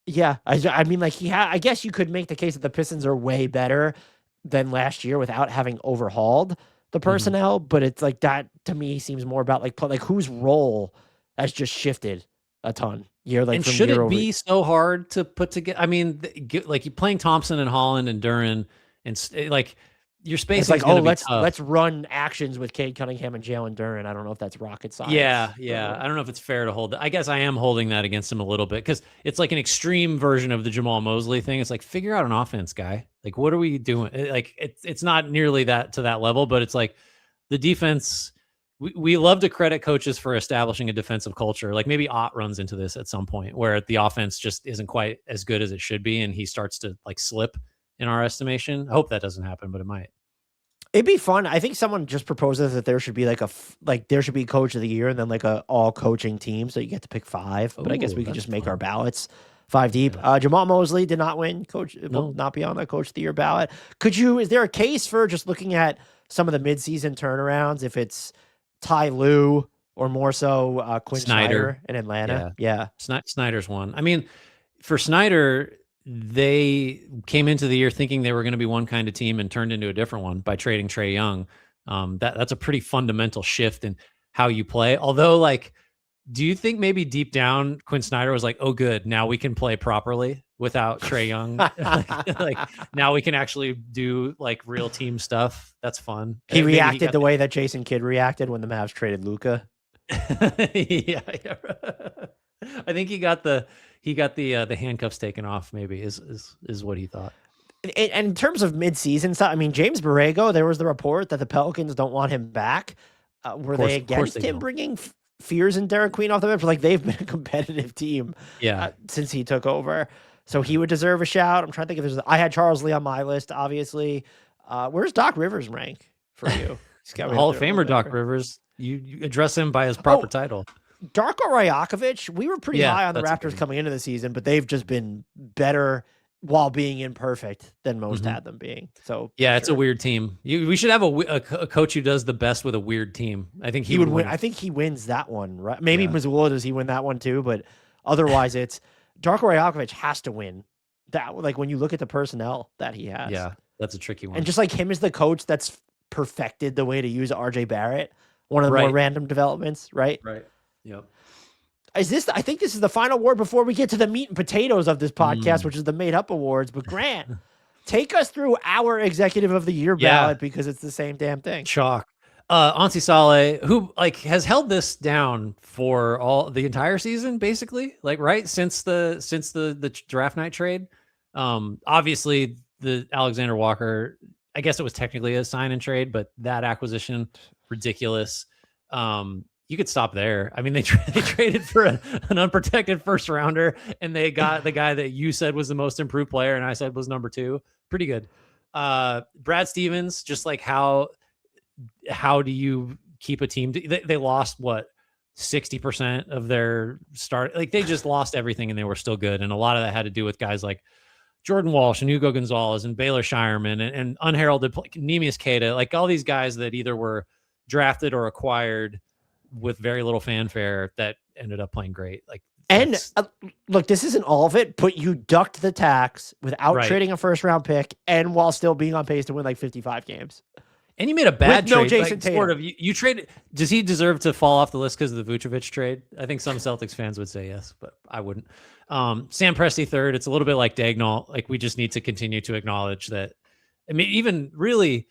Yeah, I mean, like I guess you could make the case that the Pistons are way better than last year without having overhauled the personnel, but it's like that to me seems more about like whose role has just shifted a ton. And should it be so hard to put together? I mean, like you're playing Thompson and Holland and Duren, and like your space is like, let's run actions with Cade Cunningham and Jalen Duren. I don't know if that's rocket science. Yeah. I don't know if it's fair to hold that. I guess I am holding that against him a little bit because it's like an extreme version of the Jamal Mosley thing. It's like, figure out an offense, guy. Like, what are we doing? Like, it's not nearly that to that level, but it's like the defense. We love to credit coaches for establishing a defensive culture. Like maybe Ott runs into this at some point where the offense just isn't quite as good as it should be, and he starts to like slip in our estimation. I hope that doesn't happen, but it might. It'd be fun. I think someone just proposes that there should be there should be Coach of the Year and then like a all coaching team, so you get to pick 5. But I guess we could just make our ballots 5 deep. Yeah. Jamal Mosley did not win. Will not be on the Coach of the Year ballot. Is there a case for just looking at some of the midseason turnarounds if it's Ty Lue or more so Quinn Snyder in Atlanta? Yeah. Snyder's one. I mean, for Snyder, they came into the year thinking they were going to be one kind of team and turned into a different one by trading Trae Young. That's a pretty fundamental shift in how you play. Although, like, do you think maybe deep down Quinn Snyder was like, oh, good, now we can play properly without Trae Young? like now we can actually do like real team stuff. That's fun. He reacted the way that Jason Kidd reacted when the Mavs traded Luka. yeah. I think he got the handcuffs taken off. Maybe is what he thought. And in terms of midseason stuff, I mean, James Borrego, there was the report that the Pelicans don't want him back. Were they against him bringing Fears and Derek Queen off the bench? Like they've been a competitive team, since he took over. So he would deserve a shout. I'm trying to think if I had Charles Lee on my list, obviously. Where's Doc Rivers rank for you? Hall of Famer Doc Rivers. You address him by his proper title. Darko Rajakovic, we were pretty high on the Raptors coming into the season, but they've just been better while being imperfect than most had them being. So it's a weird team. We should have a coach who does the best with a weird team. I think he would win. I think he wins that one, right? Maybe Mazzulla, does he win that one too? But otherwise, it's Darko Rajakovic has to win that. Like when you look at the personnel that he has, that's a tricky one. And just like him as the coach, that's perfected the way to use RJ Barrett. One of the more random developments, right? Right. Yep. I think this is the final word before we get to the meat and potatoes of this podcast, which is the made up awards. But Grant, take us through our executive of the year ballot because it's the same damn thing. Chalk. Ansi Saleh, who like has held this down for the entire season, basically, like since the draft night trade. Obviously the Alexander Walker, I guess it was technically a sign and trade, but that acquisition, ridiculous. You could stop there. I mean, they traded for an unprotected first rounder, and they got the guy that you said was the most improved player, and I said was number 2. Pretty good. Brad Stevens, just like how do you keep a team? They lost 60% of their start. Like they just lost everything, and they were still good. And a lot of that had to do with guys like Jordan Walsh and Hugo Gonzalez and Baylor Shireman and unheralded Neemias Queta, like all these guys that either were drafted or acquired with very little fanfare that ended up playing great. Like, and look, this isn't all of it, but you ducked the tax without trading a first round pick and while still being on pace to win like 55 games. And you made a bad with no trade. Jason Like, Tatum. sort of. You traded. Does he deserve to fall off the list because of the Vucevic trade? I think some Celtics fans would say yes, but I wouldn't. Sam Presti third. It's a little bit like Dagnall. Like, we just need to continue to acknowledge that. I mean, even really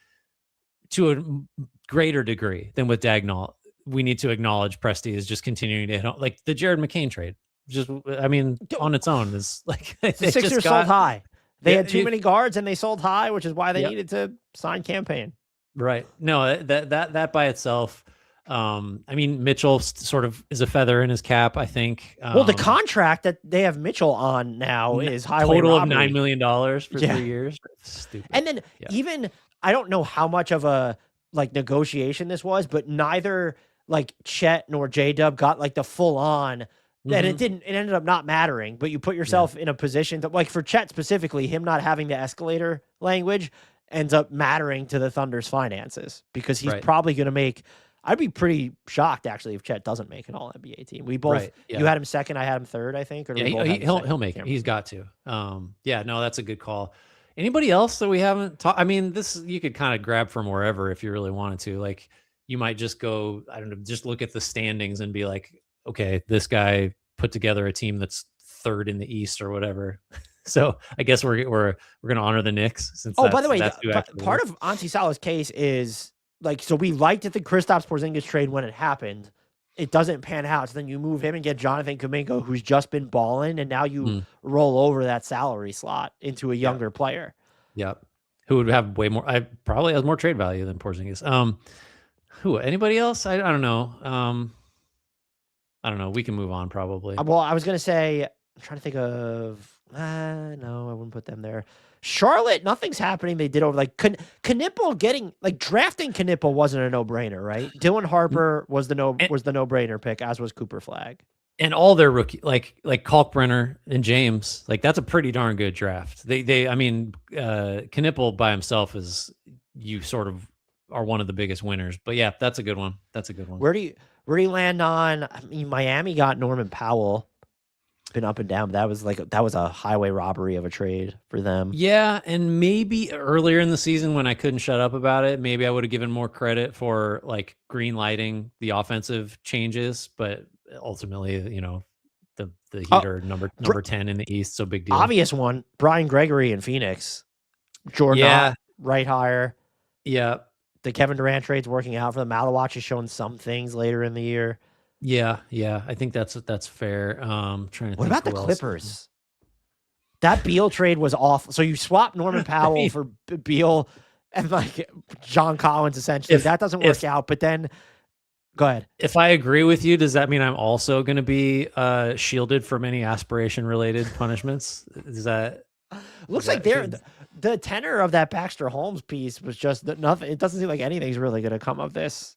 to a greater degree than with Dagnall, we need to acknowledge Presti is just continuing to hit like the Jared McCain trade. Just, I mean, on its own is like the they Sixers just sold high. They had too you, many guards and they sold high, which is why they Yep. needed to sign campaign. Right. No, that by itself. I mean, Mitchell sort of is a feather in his cap, I think. Well, the contract that they have Mitchell on now is highway total robbery. of $9 million for 3 years. Stupid. And then even I don't know how much of a like negotiation this was, but neither like Chet nor J-Dub got like the full on. And it ended up not mattering, but you put yourself in a position that, like, for Chet specifically, him not having the escalator language ends up mattering to the Thunder's finances because he's probably going to make. I'd be pretty shocked actually if Chet doesn't make an All NBA team. We both you had him second, I had him third, I think. Or he'll make it. He's got to. Yeah, no, that's a good call. Anybody else that we haven't talked? I mean, this you could kind of grab from wherever if you really wanted to. Like, you might just go, I don't know, just look at the standings and be like, okay, this guy put together a team that's third in the East or whatever. So I guess we're gonna honor the Knicks. Since by the way, part of Auntie Salah's case is like, so we liked it the Kristaps Porzingis trade when it happened. It doesn't pan out, so then you move him and get Jonathan Kuminga, who's just been balling, and now you roll over that salary slot into a younger player. Yep, who would have way more? I probably has more trade value than Porzingis. Who? Anybody else? I don't know. I don't know. We can move on probably. Well, I was going to say, I'm trying to think of, no, I wouldn't put them there. Charlotte, nothing's happening. They did over like Knipple drafting Knipple wasn't a no-brainer, right? Dylan Harper was the no-brainer pick, as was Cooper Flagg. And all their rookie, like Kalkbrenner and James, like that's a pretty darn good draft. I mean, Knipple by himself is, you sort of are one of the biggest winners. But yeah, that's a good one. Where do you land on? I mean, Miami got Norman Powell. Been up and down, but that was a highway robbery of a trade for them. Yeah, and maybe earlier in the season when I couldn't shut up about it, maybe I would have given more credit for like green lighting the offensive changes, but ultimately, you know, the Heat are number 10 in the East, so big deal. Obvious one, Brian Gregory in Phoenix. Jordan right hire. Yeah. The Kevin Durant trade's working out for them. Malawatch has shown some things later in the year. Yeah, I think that's fair. Trying to what about the Clippers? That Beal trade was awful. So you swap Norman Powell for Beal and like John Collins, essentially. That doesn't work out. But then, go ahead. If I agree with you, does that mean I'm also going to be shielded from any aspiration-related punishments? Is that looks like the tenor of that Baxter Holmes piece was just nothing. It doesn't seem like anything's really going to come of this.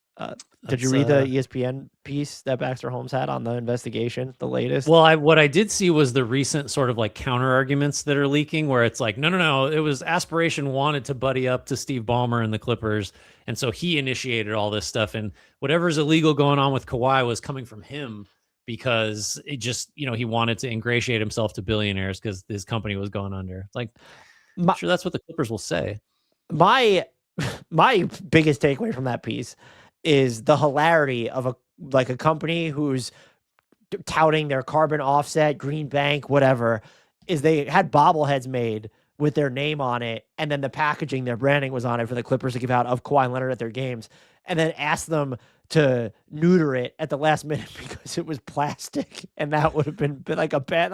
Did you read the ESPN piece that Baxter Holmes had on the investigation, the latest? Well, what I did see was the recent sort of like counter arguments that are leaking, where it's like, no, it was aspiration wanted to buddy up to Steve Ballmer and the Clippers, and so he initiated all this stuff, and whatever's illegal going on with Kawhi was coming from him because it just, you know, he wanted to ingratiate himself to billionaires because his company was going under. It's like, I'm sure that's what the Clippers will say. My biggest takeaway from that piece is the hilarity of a company who's touting their carbon offset, green bank, whatever, is they had bobbleheads made with their name on it, and then the packaging, their branding was on it for the Clippers to give out of Kawhi Leonard at their games, and then asked them to neuter it at the last minute because it was plastic, and that would have been like a bad.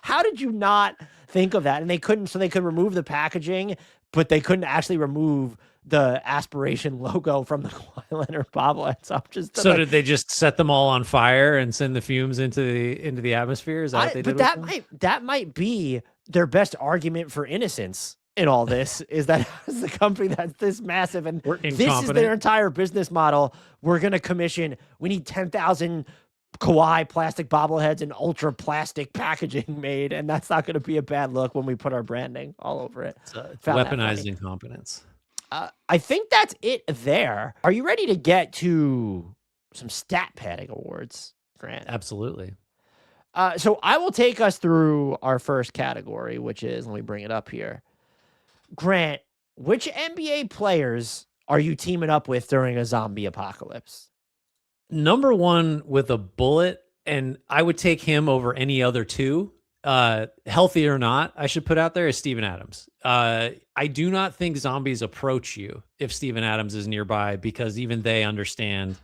How did you not think of that? And they couldn't, so they could remove the packaging, but they couldn't actually remove the aspiration logo from the Kawhi Leonard bobblehead. So did they just set them all on fire and send the fumes into the atmosphere? Is that what they did? But that might be their best argument for innocence in all this, is that as the company that's this massive and this is their entire business model. We're going to commission, we need 10,000 Kawhi plastic bobbleheads and ultra plastic packaging made, and that's not going to be a bad look when we put our branding all over it. It's weaponized incompetence. I think that's it there. Are you ready to get to some stat padding awards, Grant? Absolutely. So I will take us through our first category, which is, let me bring it up here. Grant, which NBA players are you teaming up with during a zombie apocalypse? Number one with a bullet, and I would take him over any other two. Healthy or not, I should put out there is Steven Adams. I do not think zombies approach you if Steven Adams is nearby because even they understand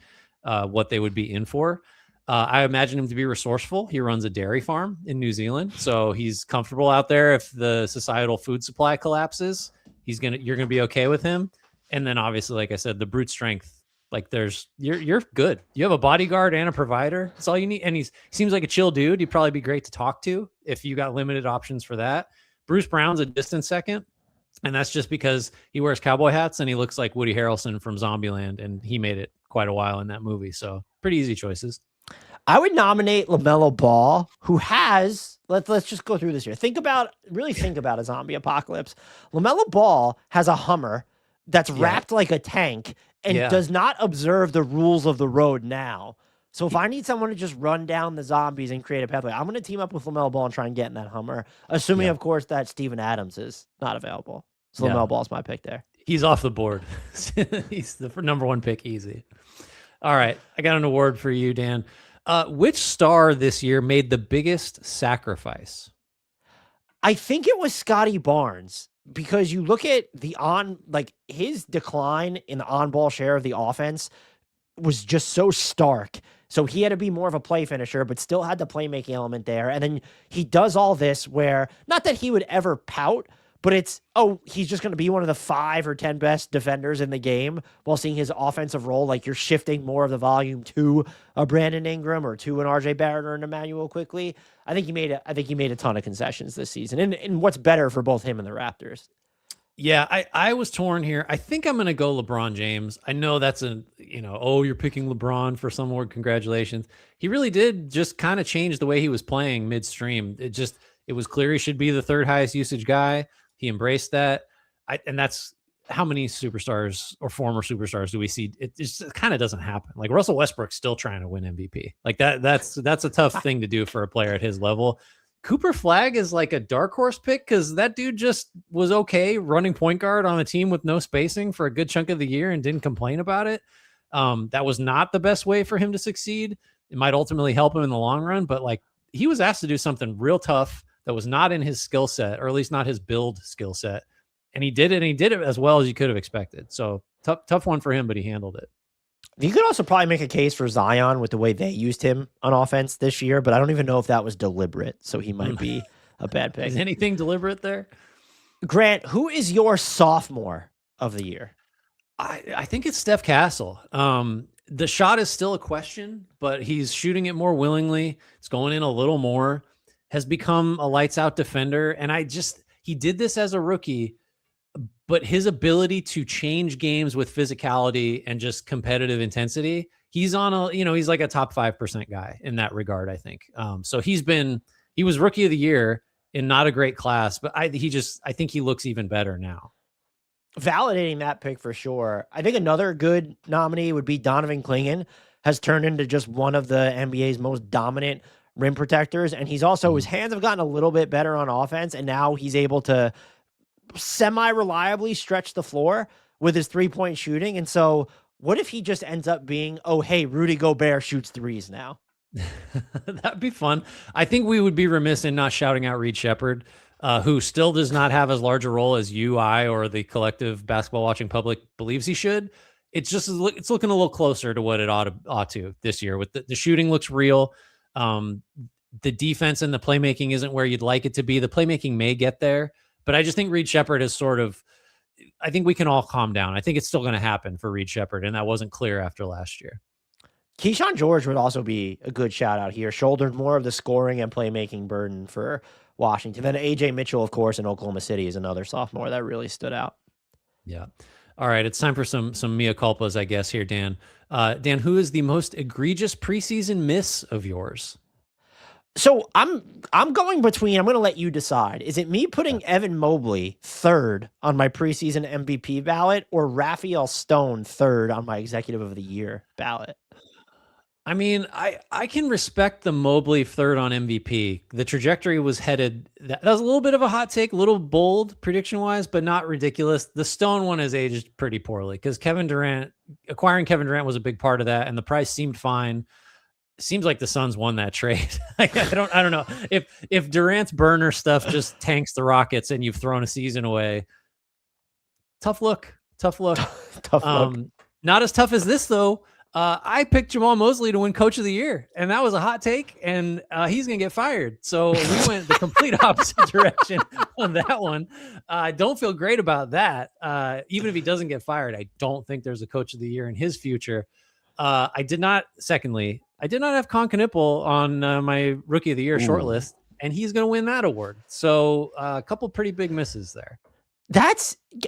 what they would be in for. I imagine him to be resourceful. He runs a dairy farm in New Zealand, so he's comfortable out there. If the societal food supply collapses, you're gonna be okay with him. And then obviously, like I said, the brute strength. Like you're good. You have a bodyguard and a provider. That's all you need. And he seems like a chill dude. He'd probably be great to talk to if you got limited options for that. Bruce Brown's a distant second. And that's just because he wears cowboy hats and he looks like Woody Harrelson from Zombieland. And he made it quite a while in that movie. So pretty easy choices. I would nominate LaMelo Ball, who has, let's just go through this here. Really think about a zombie apocalypse. LaMelo Ball has a Hummer that's wrapped like a tank and does not observe the rules of the road now. So if I need someone to just run down the zombies and create a pathway, I'm going to team up with LaMelo Ball and try and get in that Hummer, assuming, of course, that Steven Adams is not available. So LaMelo Ball's my pick there. He's off the board. He's the number one pick, easy. All right, I got an award for you, Dan. Which star this year made the biggest sacrifice? I think it was Scotty Barnes. Because you look at his decline in the on-ball share of the offense was just so stark. So he had to be more of a play finisher, but still had the playmaking element there. And then he does all this where, not that he would ever pout, but it's, he's just going to be one of the 5 or 10 best defenders in the game while seeing his offensive role. Like you're shifting more of the volume to a Brandon Ingram or to an RJ Barrett or an Emmanuel quickly. I think he made a ton of concessions this season. And what's better for both him and the Raptors? Yeah, I was torn here. I think I'm going to go LeBron James. I know that's you're picking LeBron for some award. Congratulations. He really did just kind of change the way he was playing midstream. It was clear he should be the 3rd highest usage guy. He embraced that. And that's how many superstars or former superstars do we see? It just kind of doesn't happen. Like Russell Westbrook's still trying to win MVP. Like that's a tough thing to do for a player at his level. Cooper Flagg is like a dark horse pick because that dude just was okay running point guard on a team with no spacing for a good chunk of the year and didn't complain about it. That was not the best way for him to succeed. It might ultimately help him in the long run, but like he was asked to do something real tough that was not in his skill set, or at least not his build skill set. And he did it, and he did it as well as you could have expected. So tough one for him, but he handled it. You could also probably make a case for Zion with the way they used him on offense this year, but I don't even know if that was deliberate. So he might be a bad pick. Is anything deliberate there? Grant, who is your sophomore of the year? I think it's Steph Castle. The shot is still a question, but he's shooting it more willingly. It's going in a little more, has become a lights out defender. And he did this as a rookie, but his ability to change games with physicality and just competitive intensity, he's on he's like a top 5% guy in that regard, I think. So he was rookie of the year in not a great class, but I think he looks even better now. Validating that pick for sure. I think another good nominee would be Donovan Clingan. Has turned into just one of the NBA's most dominant rim protectors. And he's also, his hands have gotten a little bit better on offense. And now he's able to semi-reliably stretch the floor with his 3-point shooting. And so what if he just ends up being, hey, Rudy Gobert shoots threes now? That'd be fun. I think we would be remiss in not shouting out Reed Shepherd, who still does not have as large a role as you, I, or the collective basketball watching public believes he should. It's looking a little closer to what it ought to this year. With the shooting looks real. The defense and the playmaking isn't where you'd like it to be. The playmaking may get there, but I just think Reed Shepherd is I think we can all calm down. I think it's still going to happen for Reed Shepherd, and that wasn't clear after last year. Keyshawn George would also be a good shout out here. Shouldered more of the scoring and playmaking burden for Washington. Then AJ Mitchell, of course, in Oklahoma City is another sophomore that really stood out. Yeah. All right. It's time for some mea culpas, I guess, here, Dan. Dan, who is the most egregious preseason miss of yours? So I'm going between, I'm going to let you decide. Is it me putting Evan Mobley third on my preseason MVP ballot or Raphael Stone third on my executive of the year ballot? I mean, I can respect the Mobley third on MVP. The trajectory was headed. That was a little bit of a hot take, a little bold prediction wise, but not ridiculous. The Stone one has aged pretty poorly because acquiring Kevin Durant was a big part of that, and the price seemed fine. Seems like the Suns won that trade. I don't know if Durant's burner stuff just tanks the Rockets and you've thrown a season away. Tough look. Tough look. Tough look. Not as tough as this though. I picked Jamal Mosley to win Coach of the Year, and that was a hot take, and he's going to get fired. So we went the complete opposite direction on that one. I don't feel great about that. Even if he doesn't get fired, I don't think there's a Coach of the Year in his future. Secondly, I did not have Con Knipple on my Rookie of the Year shortlist, and he's going to win that award. So a couple pretty big misses there.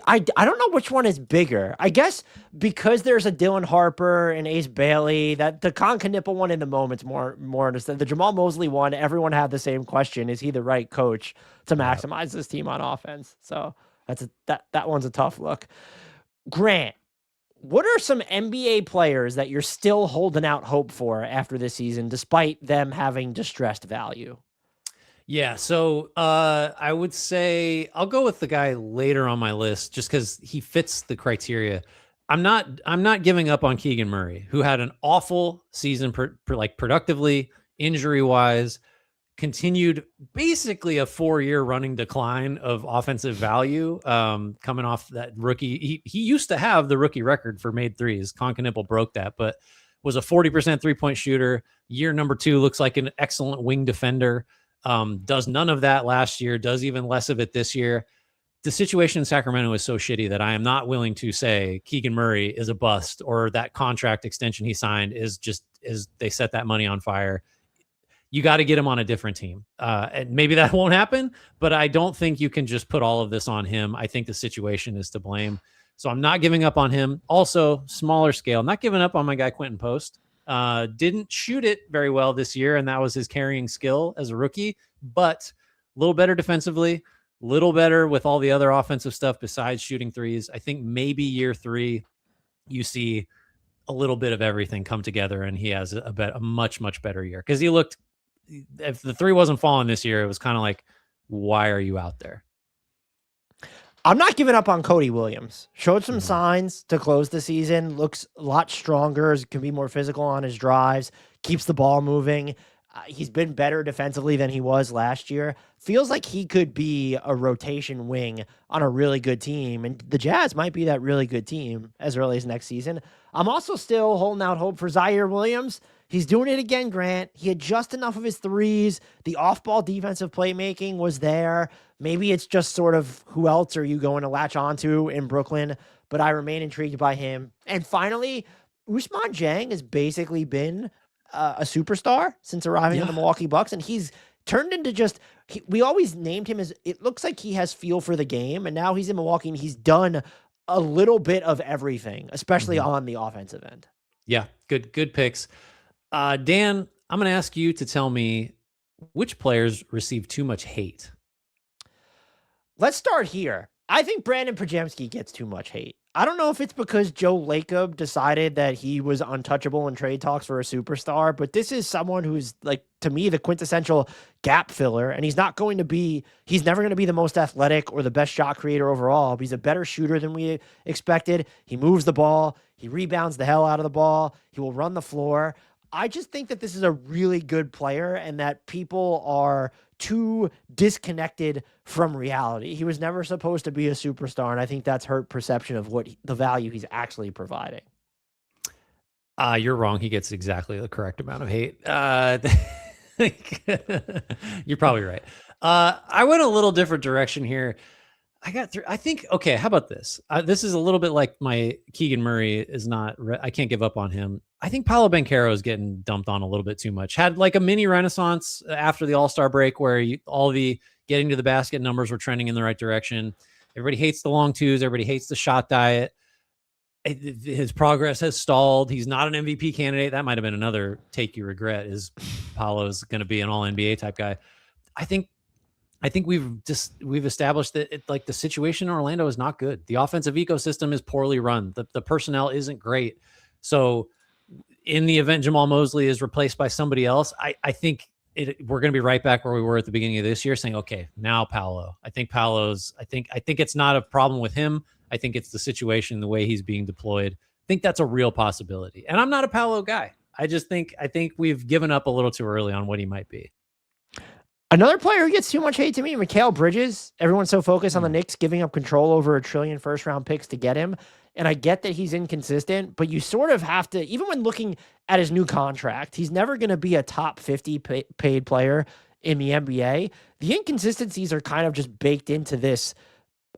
I don't know which one is bigger. I guess because there's a Dylan Harper and Ace Bailey, that the Con Knipple one in the moment's more understood. The Jamal Mosley one, everyone had the same question: is he the right coach to maximize this team on offense? So that one's a tough look. Grant, what are some NBA players that you're still holding out hope for after this season, despite them having distressed value? Yeah, so I would say I'll go with the guy later on my list just because he fits the criteria. I'm not giving up on Keegan Murray, who had an awful season, productively, injury wise, continued basically a 4-year running decline of offensive value. Coming off that rookie, he used to have the rookie record for made threes. Con Knipple broke that, but was a 40% 3-point shooter. Year number 2 looks like an excellent wing defender. Does none of that last year, does even less of it this year. The situation in Sacramento is so shitty that I am not willing to say Keegan Murray is a bust or that contract extension he signed is they set that money on fire. You got to get him on a different team. And maybe that won't happen, but I don't think you can just put all of this on him. I think the situation is to blame. So I'm not giving up on him. Also, smaller scale, not giving up on my guy Quentin Post. Didn't shoot it very well this year, and that was his carrying skill as a rookie, but a little better defensively, a little better with all the other offensive stuff besides shooting threes. I think maybe year 3, you see a little bit of everything come together, and he has a much, much better year. Because he looked, if the 3 wasn't falling this year, it was kind of like, why are you out there? I'm not giving up on Cody Williams. Showed some signs to close the season. Looks a lot stronger. Can be more physical on his drives. Keeps the ball moving. He's been better defensively than he was last year. Feels like he could be a rotation wing on a really good team. And the Jazz might be that really good team as early as next season. I'm also still holding out hope for Zaire Williams. He's doing it again, Grant. He had just enough of his threes. The off-ball defensive playmaking was there. Maybe it's just sort of who else are you going to latch onto in Brooklyn, but I remain intrigued by him. And finally, Ousmane Dieng has basically been a superstar since arriving in the Milwaukee Bucks, and he's turned into we always named him as, it looks like he has feel for the game, and now he's in Milwaukee and he's done a little bit of everything, especially on the offensive end. Yeah, good picks. Dan, I'm going to ask you to tell me which players receive too much hate. Let's start here. I think Brandon Podziemski gets too much hate. I don't know if it's because Joe Lacob decided that he was untouchable in trade talks for a superstar, but this is someone who's, like, to me, the quintessential gap filler, and he's never going to be the most athletic or the best shot creator overall, but he's a better shooter than we expected. He moves the ball. He rebounds the hell out of the ball. He will run the floor. I just think that this is a really good player and that people are too disconnected from reality. He was never supposed to be a superstar, and I think that's hurt perception of what the value he's actually providing. You're wrong. He gets exactly the correct amount of hate. You're probably right. I went a little different direction here. I think, okay, how about this? This is a little bit like my Keegan Murray is not, I can't give up on him. I think Paolo Banchero is getting dumped on a little bit too much. Had like a mini renaissance after the All-Star break where all the getting to the basket numbers were trending in the right direction. Everybody hates the long twos. Everybody hates the shot diet. His progress has stalled. He's not an MVP candidate. That might have been another take you regret, is Paolo's going to be an all-NBA type guy. I think we've established that like the situation in Orlando is not good. The offensive ecosystem is poorly run. The personnel isn't great. So in the event Jamal Mosley is replaced by somebody else, I think we're going to be right back where we were at the beginning of this year, saying, okay, now Paolo. I think it's not a problem with him. I think it's the situation, the way he's being deployed. I think that's a real possibility. And I'm not a Paolo guy. I think we've given up a little too early on what he might be. Another player who gets too much hate to me, Mikal Bridges. Everyone's so focused on the Knicks giving up control over $1 trillion first-round picks to get him. And I get that he's inconsistent, but you sort of have to, even when looking at his new contract, he's never going to be a top 50 paid player in the NBA. The inconsistencies are kind of just baked into this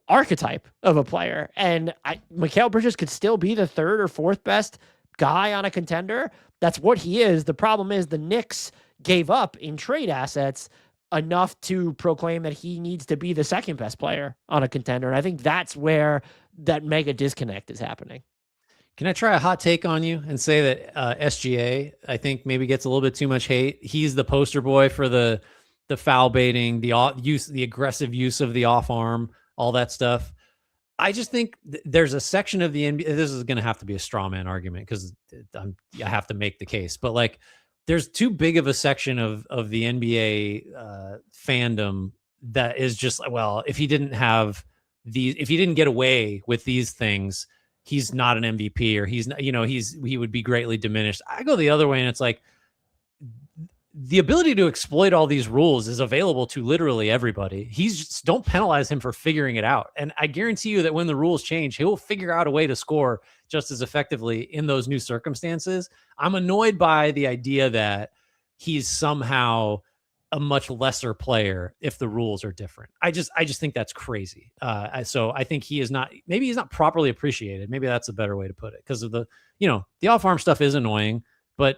archetype of a player. And Mikal Bridges could still be the third or fourth best guy on a contender. That's what he is. The problem is the Knicks gave up in trade assets enough to proclaim that he needs to be the second best player on a contender. And I think that's where that mega disconnect is happening. Can I try a hot take on you and say that SGA, I think maybe gets a little bit too much hate. He's the poster boy for the foul baiting, the aggressive use of the off arm, all that stuff. I just think there's a section of the NBA. This is going to have to be a straw man argument because I have to make the case, but like, there's too big of a section of the NBA fandom that is just, well, if he didn't get away with these things, he's not an MVP, or he's not, he would be greatly diminished. I go the other way, and it's like the ability to exploit all these rules is available to literally everybody. Don't penalize him for figuring it out. And I guarantee you that when the rules change, he'll figure out a way to score just as effectively in those new circumstances. I'm annoyed by the idea that he's somehow a much lesser player if the rules are different. I just think that's crazy. So I think maybe he's not properly appreciated. Maybe that's a better way to put it, because of the off-arm stuff is annoying, but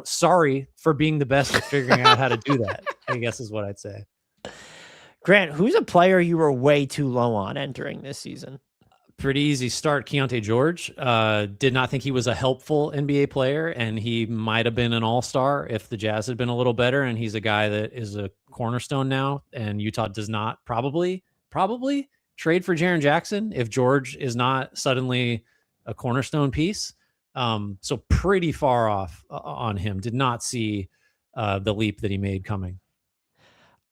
sorry for being the best at figuring out how to do that, I guess is what I'd say. Grant, who's a player you were way too low on entering this season? Pretty easy start. Keontae George. Did not think he was a helpful NBA player, and he might have been an all-star if the Jazz had been a little better. And he's a guy that is a cornerstone now, and Utah does not probably trade for Jaren Jackson if George is not suddenly a cornerstone piece. So pretty far off on him. Did not see the leap that he made coming.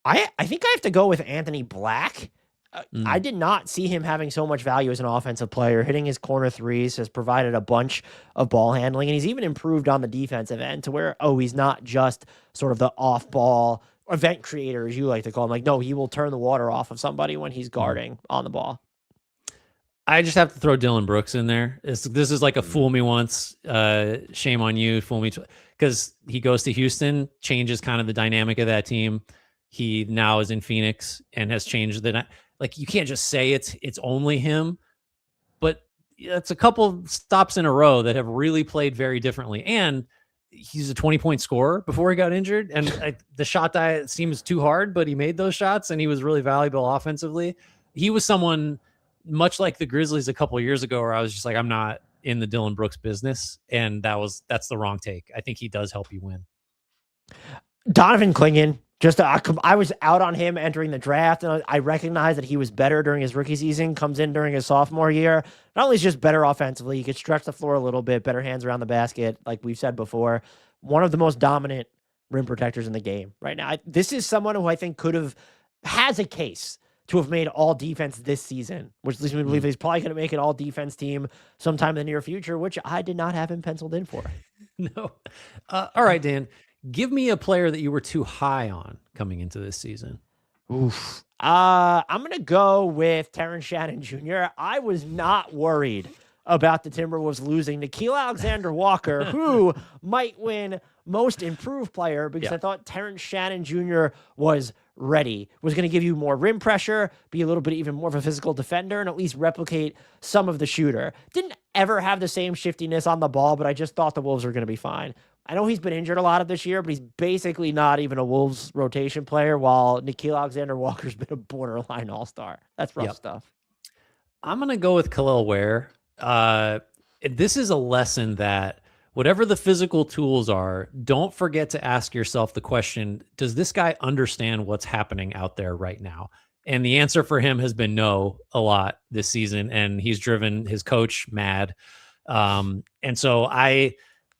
I think I have to go with Anthony Black. I did not see him having so much value as an offensive player. Hitting his corner threes has provided a bunch of ball handling, and he's even improved on the defensive end to where, he's not just sort of the off-ball event creator, as you like to call him. Like, no, he will turn the water off of somebody when he's guarding on the ball. I just have to throw Dylan Brooks in there. This is like a fool me once, shame on you, fool me, because he goes to Houston, changes kind of the dynamic of that team. He now is in Phoenix and has changed like, you can't just say it's only him, but it's a couple stops in a row that have really played very differently. And he's a 20-point scorer before he got injured. And the shot diet seems too hard, but he made those shots and he was really valuable offensively. He was someone much like the Grizzlies a couple of years ago, where I was just like, I'm not in the Dylan Brooks business. And that's the wrong take. I think he does help you win. Donovan Clingan. I was out on him entering the draft, and I recognized that he was better during his rookie season, comes in during his sophomore year. Not only is he just better offensively, he could stretch the floor a little bit, better hands around the basket, like we've said before. One of the most dominant rim protectors in the game right now. This is someone who I think has a case to have made all defense this season, which leads me to believe he's probably going to make an all defense team sometime in the near future, which I did not have him penciled in for. No. All right, Dan. Give me a player that you were too high on coming into this season. Oof. I'm going to go with Terrence Shannon Jr. I was not worried about the Timberwolves losing Nickeil Alexander-Walker, who might win most improved player, because I thought Terrence Shannon Jr. was ready, was going to give you more rim pressure, be a little bit even more of a physical defender, and at least replicate some of the shooter. Didn't ever have the same shiftiness on the ball, but I just thought the Wolves were going to be fine. I know he's been injured a lot of this year, but he's basically not even a Wolves rotation player, while Nickeil Alexander-Walker's been a borderline all-star. That's rough stuff. I'm going to go with Khalil Ware. This is a lesson that whatever the physical tools are, don't forget to ask yourself the question, does this guy understand what's happening out there right now? And the answer for him has been no a lot this season, and he's driven his coach mad. And so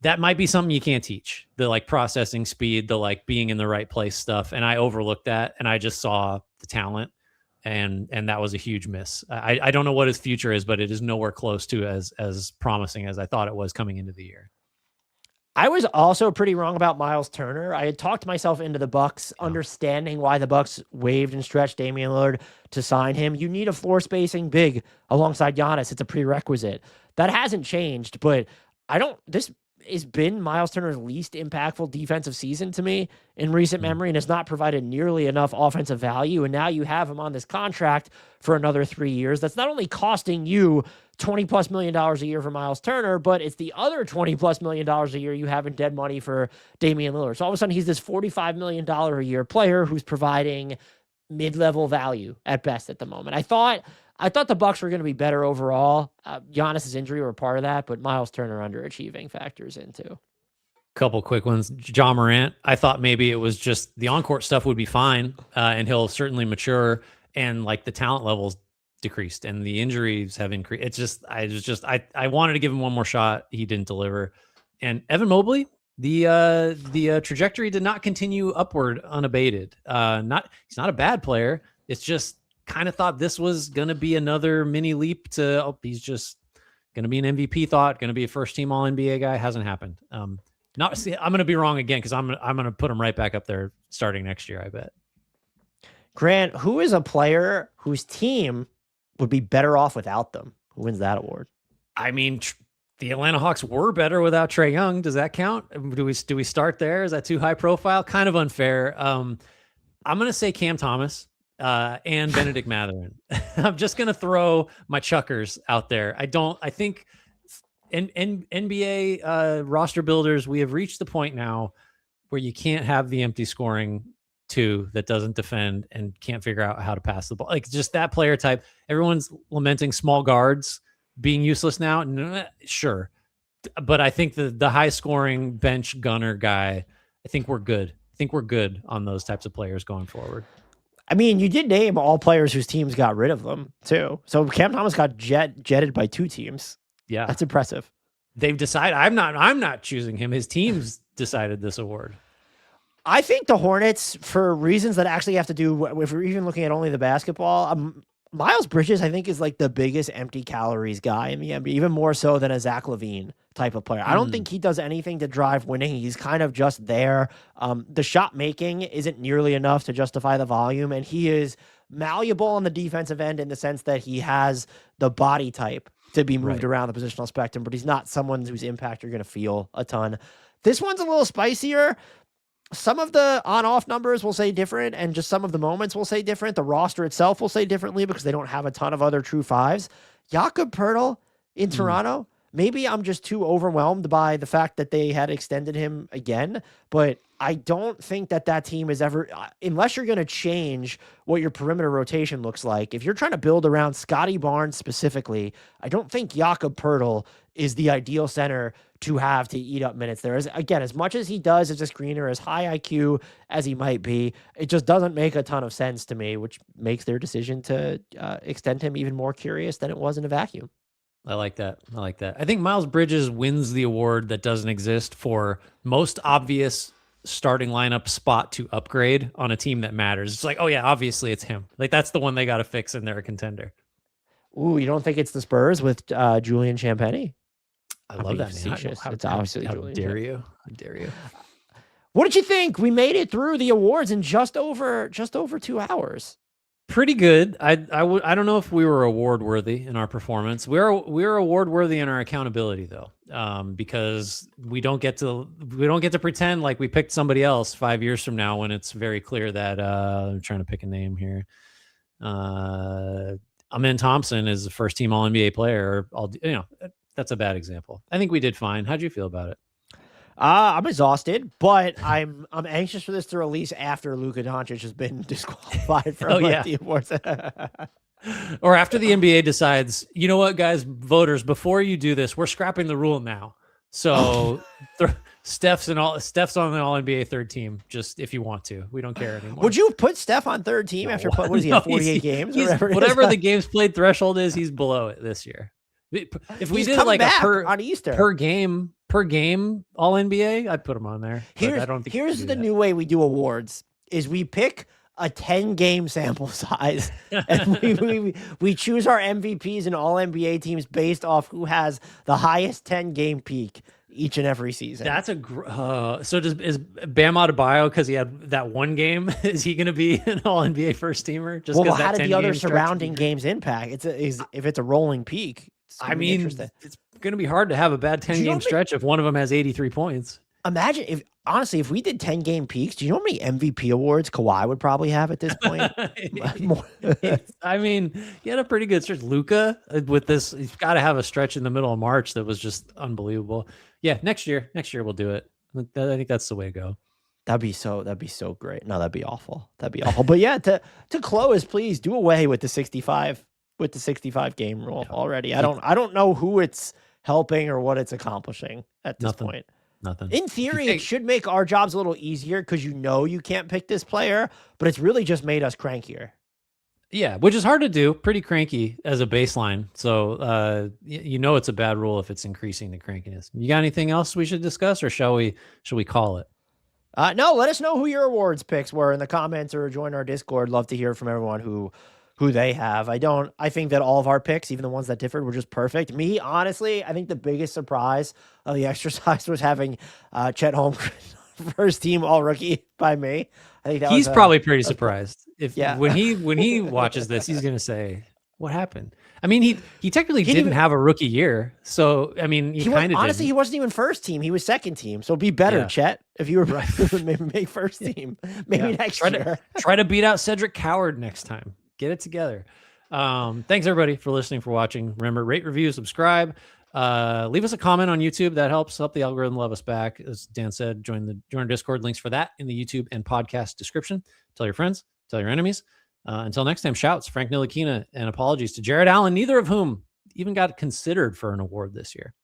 that might be something you can't teach, the like processing speed, the like being in the right place stuff. And I overlooked that, and I just saw the talent, and that was a huge miss. I don't know what his future is, but it is nowhere close to as promising as I thought it was coming into the year. I was also pretty wrong about Miles Turner. I had talked myself into the Bucks, understanding why the Bucks waived and stretched Damian Lillard to sign him. You need a floor spacing big alongside Giannis. It's a prerequisite. That hasn't changed, but this has been Miles Turner's least impactful defensive season to me in recent memory, and has not provided nearly enough offensive value. And now you have him on this contract for another 3 years. That's not only costing you $20+ million a year for Miles Turner, but it's the other $20+ million a year you have in dead money for Damian Lillard. So all of a sudden he's this $45 million a year player who's providing mid-level value at best at the moment. I thought the Bucks were going to be better overall. Giannis's injury were part of that, but Miles Turner underachieving factors into. Couple quick ones. Ja Morant, I thought maybe it was just the on-court stuff would be fine, and he'll certainly mature, and like the talent levels decreased and the injuries have increased. It's just, I wanted to give him one more shot. He didn't deliver. And Evan Mobley, the trajectory did not continue upward unabated. He's not a bad player. It's just kind of thought this was going to be another mini leap to, he's just going to be an MVP thought, going to be a first team all NBA guy. Hasn't happened. I'm going to be wrong again, because I'm going to put him right back up there starting next year, I bet. Grant, who is a player whose team would be better off without them? Who wins that award? I mean, the Atlanta Hawks were better without Trae Young. Does that count? Do we start there? Is that too high profile? Kind of unfair. I'm going to say Cam Thomas and Benedict Mathurin. I'm just going to throw my chuckers out there. I think NBA roster builders, we have reached the point now where you can't have the empty scoring two that doesn't defend and can't figure out how to pass the ball. Like, just that player type. Everyone's lamenting small guards being useless now. Sure. But I think the high scoring bench gunner guy, I think we're good. I think we're good on those types of players going forward. I mean, you did name all players whose teams got rid of them too. So Cam Thomas got jetted by 2 teams. Yeah. That's impressive. They've decided, I'm not choosing him. His team's decided this award. I think the Hornets, for reasons that actually have to do, if we're even looking at only the basketball, Miles Bridges, I think, is like the biggest empty calories guy in the NBA, even more so than a Zach LaVine type of player. I don't think he does anything to drive winning. He's kind of just there. The shot making isn't nearly enough to justify the volume, and he is malleable on the defensive end in the sense that he has the body type to be moved around the positional spectrum, but he's not someone whose impact you're going to feel a ton. This one's a little spicier. Some of the on-off numbers will say different, and just some of the moments will say different. The roster itself will say differently because they don't have a ton of other true fives. Jakob Poeltl in Toronto, maybe I'm just too overwhelmed by the fact that they had extended him again, but I don't think that team is ever, unless you're going to change what your perimeter rotation looks like, if you're trying to build around Scotty Barnes specifically, I don't think Jakob Poeltl is the ideal center to have to eat up minutes there. Again, as much as he does as a screener, as high IQ as he might be, it just doesn't make a ton of sense to me, which makes their decision to extend him even more curious than it was in a vacuum. I like that. I think Miles Bridges wins the award that doesn't exist for most obvious starting lineup spot to upgrade on a team that matters. It's like, oh yeah, obviously it's him. Like, that's the one they got to fix and they're a contender. Ooh, you don't think it's the Spurs with Julian Champagny? I love that name. It's obviously how dare you? How dare you? What did you think? We made it through the awards in just over 2 hours. Pretty good. I don't know if we were award worthy in our performance. We're award worthy in our accountability though, because we don't get to pretend like we picked somebody else 5 years from now when it's very clear that I'm trying to pick a name here. Amen Thompson is a first team All NBA player. That's a bad example. I think we did fine. How'd you feel about it? I'm exhausted, but I'm anxious for this to release after Luka Doncic has been disqualified from the awards. Or after the NBA decides, you know what, guys, voters, before you do this, we're scrapping the rule now. So Steph's on the All NBA third team. Just if you want to, we don't care anymore. Would you put Steph on third team after what is he at 48 games? Or whatever the games played threshold is, he's below it this year. If we did like on Easter per game per game All NBA, I'd put him on there. But I don't think Here's the new way we do awards: is we pick a 10-game sample size, and we choose our MVPs and All NBA teams based off who has the highest 10-game peak each and every season. That's so is Bam Adebayo, because he had that one game, is he going to be an All NBA first teamer? Just well, how did the other surrounding games impact? If it's a rolling peak. I mean, it's going to be hard to have a bad 10-game stretch if one of them has 83 points. Imagine if we did 10-game peaks. Do you know how many MVP awards Kawhi would probably have at this point? I mean, he had a pretty good stretch. Luka with this, he's got to have a stretch in the middle of March that was just unbelievable. Yeah, next year we'll do it. I think that's the way to go. That'd be so great. No, that'd be awful. But yeah, to close, please do away with the 65 game rule already. I don't know who it's helping or what it's accomplishing at this point. Nothing. In theory, it should make our jobs a little easier because you can't pick this player, but it's really just made us crankier. Yeah, which is hard to do. Pretty cranky as a baseline. So it's a bad rule if it's increasing the crankiness. You got anything else we should discuss, or shall we call it? No, let us know who your awards picks were in the comments or join our Discord. Love to hear from everyone who they have. I think that all of our picks, even the ones that differed, were just perfect. Me, honestly, I think the biggest surprise of the exercise was having Chet Holmgren first team all rookie by me. I think he's probably pretty surprised. When he watches this, he's gonna say, "What happened?" I mean, he technically didn't have a rookie year, so I mean, he kind of honestly he wasn't even first team; he was second team. So it'd be better, Chet, if you were maybe make first team, maybe next year. Try to beat out Cedric Coward next time. Get it together. Thanks everybody for listening, for watching. Remember, rate, review, subscribe. Leave us a comment on YouTube. That helps the algorithm love us back. As Dan said, join our Discord. Links for that in the YouTube and podcast description. Tell your friends, tell your enemies. Until next time, shouts, Frank Ntilikina, and apologies to Jared Allen, neither of whom even got considered for an award this year.